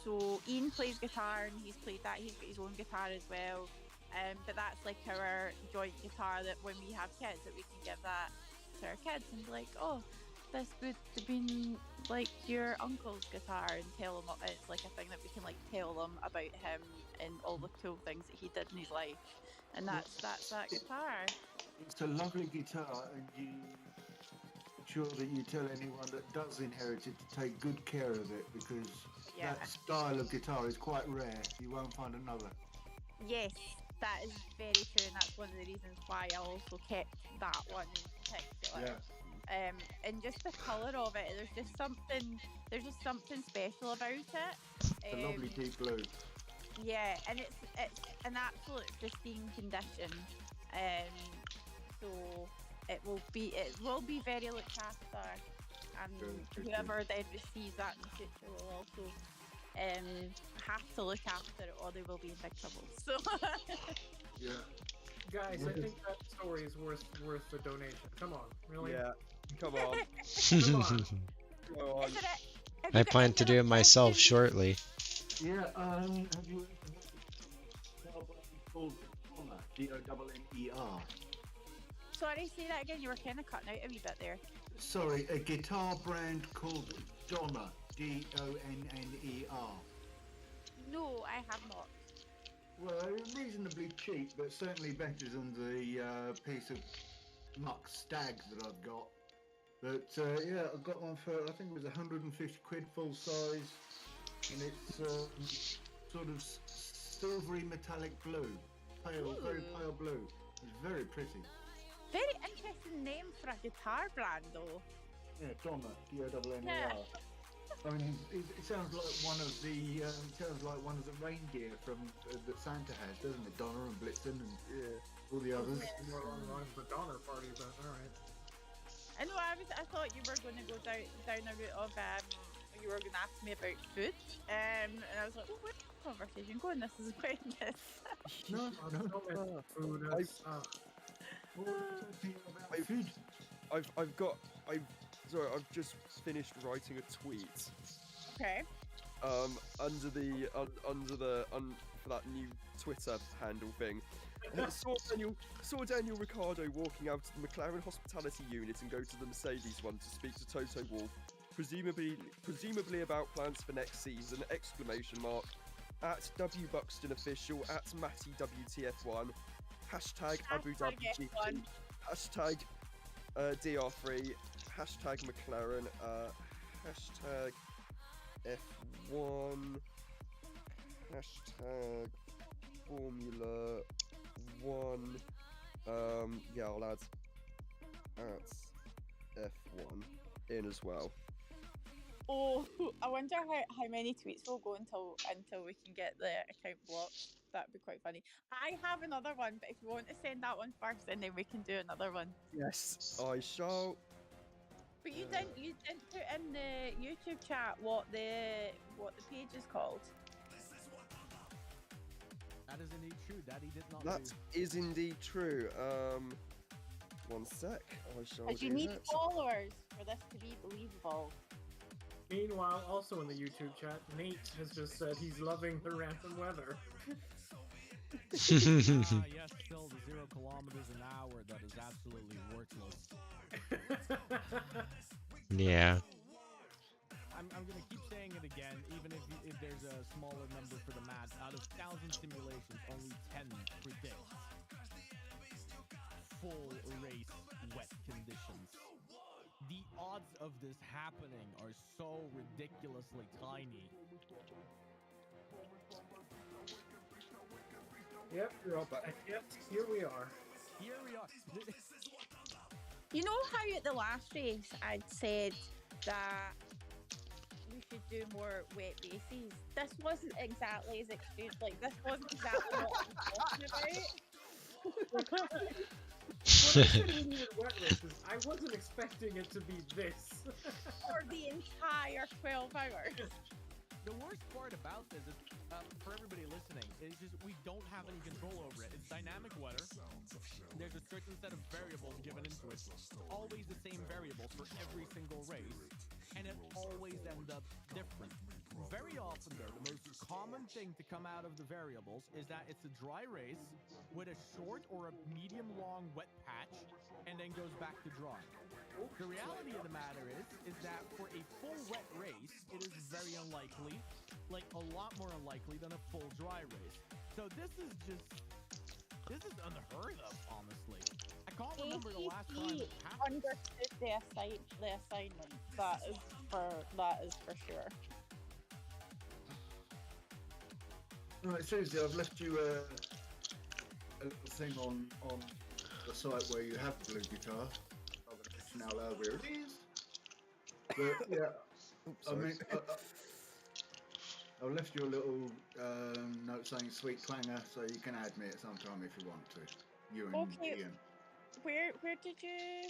So Ian plays guitar, and he's played that. He's got his own guitar as well. But that's like our joint guitar that when we have kids, that we can give that to our kids and be like, oh, this would have been like your uncle's guitar, and tell them it's like a thing that we can like tell them about him and all the cool things that he did in his life, and that's that guitar. It's a lovely guitar, and you sure that you tell anyone that does inherit it to take good care of it, because that style of guitar is quite rare. You won't find another. Yes, that is very true, and that's one of the reasons why I also kept that one in particular. Yeah. And just the colour of it, there's just something special about it. It's a lovely deep blue. Yeah, and it's an absolute pristine condition. So it will be very looked after, and Good. whoever then receives that in the future will also have to look after it, or they will be in big trouble. So Yeah. Guys, I think that story is worth the donation. Come on, really? Yeah, come on. Come on. Go on. Isn't it? Have I you got plan any to do other it myself questions? shortly. Yeah, have you called Donner? DONNER. Sorry, say that again. You were kind of cutting out a wee bit there. Sorry, a guitar brand called Donner. D-O-N-N-E-R. No, I have not. Well, they're reasonably cheap, but certainly better than the piece of muck stag that I've got. But yeah, I got one for, I think it was 150 quid full size, and it's sort of silvery metallic blue, pale, very pale blue. It's very pretty. Very interesting name for a guitar brand, though. Yeah, Donner, D-O-N-N-E-R. Yeah. I mean, it sounds like one of the reindeer from that Santa has, doesn't it? Donner and Blitzen and all the others. More along the lines of the Donner Party, but alright. I know. I thought you were going to go down a route of you were going to ask me about food, and I was like, well, where's the conversation going? This is quite this. No, Food is, food. I've just finished writing a tweet. Okay. For that new Twitter handle thing. Saw Daniel Ricciardo walking out of the McLaren hospitality unit and go to the Mercedes one to speak to Toto Wolff, presumably about plans for next season! ! At W Buxton official, at Matty WTF1, hashtag Abu Dhabi GP, hashtag DR3, hashtag McLaren, hashtag F1, hashtag Formula 1. Yeah, I'll add at F1 in as well. Oh, I wonder how many tweets will go until we can get the account blocked. That'd be quite funny. I have another one, but if you want to send that one first, and then we can do another one. Yes, I shall. But you didn't put in the YouTube chat what the page is called. That is indeed true. Daddy did not. That is indeed true. One sec. I shall. Because you need followers for this to be believable. Meanwhile, also in the YouTube chat, Nate has just said he's loving the random weather. Yes, still the 0 kilometers an hour that is absolutely worthless. Yeah. I'm gonna keep saying it again, even if there's a smaller number for the match. Out of 1,000 simulations, only 10 predict full race wet conditions. The odds of this happening are so ridiculously tiny. Yep, you're up. Yep, here we are. Here we are. You know how at the last race I'd said that we should do more wet races? This wasn't exactly as extreme. Like, this wasn't exactly what I was talking about. When I said we needed wet races, I wasn't expecting it to be this. For the entire 12 hours. The worst part about this is, for everybody listening, is just we don't have any control over it. It's dynamic weather. There's a certain set of variables given into it. Always the same variables for every single race. And it always ends up different. Very often, though, the most common thing to come out of the variables is that it's a dry race with a short or a medium-long wet patch, and then goes back to dry. The reality of the matter is that for a full wet race, it is very unlikely, like a lot more unlikely than a full dry race. So this is unheard of, honestly. I can't remember the last time it happened. Understood the assignment. That is for sure. Right, Susie, I've left you a little thing on the site where you have the blue guitar. Now where it is. But yeah, I mean, I've left you a little note saying "sweet clanger," so you can add me at some time if you want to. You and Okay. Ian. Where did you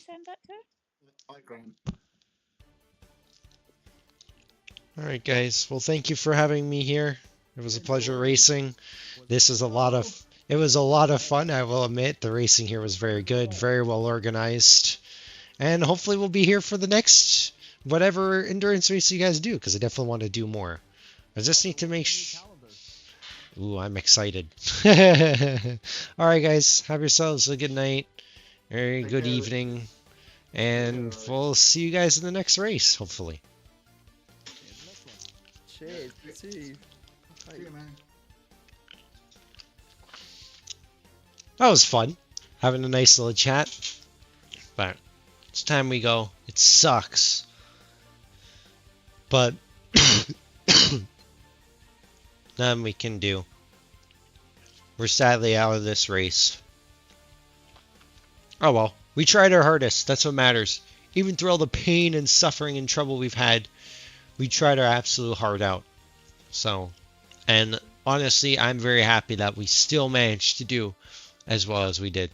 send that to? Hi, Graham. All right, guys. Well, thank you for having me here. It was a pleasure racing. This is a lot of. It was a lot of fun. I will admit the racing here was very good, very well organized. And hopefully we'll be here for the next whatever endurance race you guys do, because I definitely want to do more. I just need to make sure. Ooh, I'm excited. All right, guys. Have yourselves a good night. Very Take good care. evening. And care, we'll see you guys in the next race, hopefully. Cheers. See you. See you, man. That was fun. Having a nice little chat. But it's time we go. It sucks. But nothing we can do. We're sadly out of this race. Oh well. We tried our hardest. That's what matters. Even through all the pain and suffering and trouble we've had, we tried our absolute heart out. So, and honestly, I'm very happy that we still managed to do as well as we did.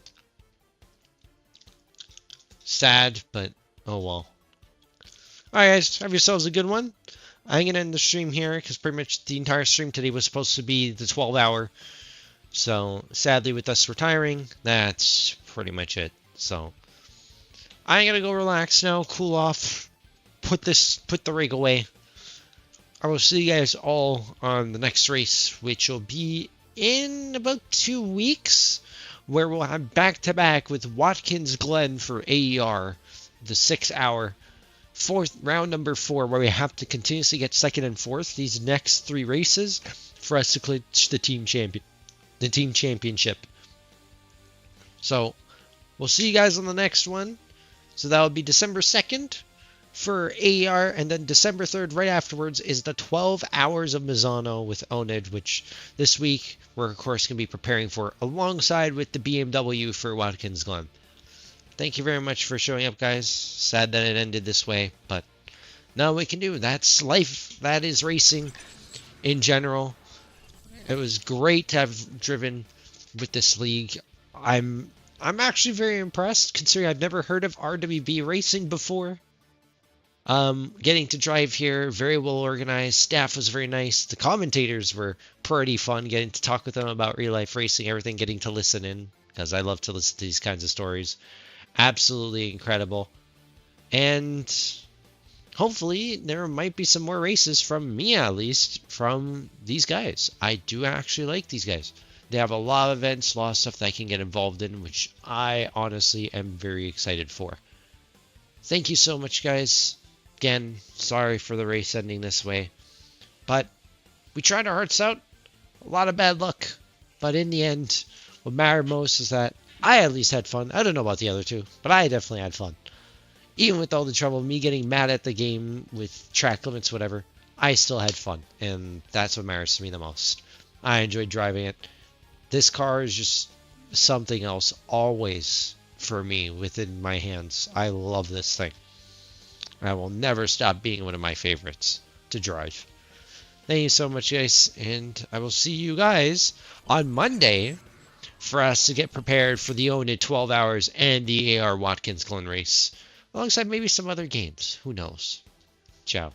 Sad, but oh well. Alright guys, have yourselves a good one. I'm going to end the stream here because pretty much the entire stream today was supposed to be the 12-hour. So, sadly with us retiring, that's pretty much it. So, I'm going to go relax now, cool off, put the rig away. I will see you guys all on the next race, which will be in about 2 weeks, where we'll have back-to-back with Watkins Glen for AER, the 6-hour, round number 4, where we have to continuously get second and fourth these next 3 races for us to clinch the team championship. So, we'll see you guys on the next one. So that will be December 2nd for AER, and then December 3rd, right afterwards, is the 12 Hours of Misano with Onid, which this week we're, of course, going to be preparing for alongside with the BMW for Watkins Glen. Thank you very much for showing up, guys. Sad that it ended this way, but nothing we can do. That's life. That is racing in general. It was great to have driven with this league. I'm actually very impressed, considering I've never heard of RWBRacing before. Getting to drive here, very well organized. Staff was very nice. The commentators were pretty fun, getting to talk with them about real life racing, everything, getting to listen in, because I love to listen to these kinds of stories. Absolutely incredible. And hopefully there might be some more races from me, at least, from these guys. I do actually like these guys. They have a lot of events, a lot of stuff that I can get involved in, which I honestly am very excited for. Thank you so much, guys. Again, sorry for the race ending this way. But we tried our hearts out. A lot of bad luck. But in the end, what mattered most is that I at least had fun. I don't know about the other two, but I definitely had fun. Even with all the trouble, me getting mad at the game with track limits, whatever, I still had fun. And that's what matters to me the most. I enjoyed driving it. This car is just something else always for me within my hands. I love this thing. I will never stop being one of my favorites to drive. Thank you so much, guys, and I will see you guys on Monday for us to get prepared for the Onid 12 Hours and the AR Watkins Glen race, alongside maybe some other games. Who knows? Ciao.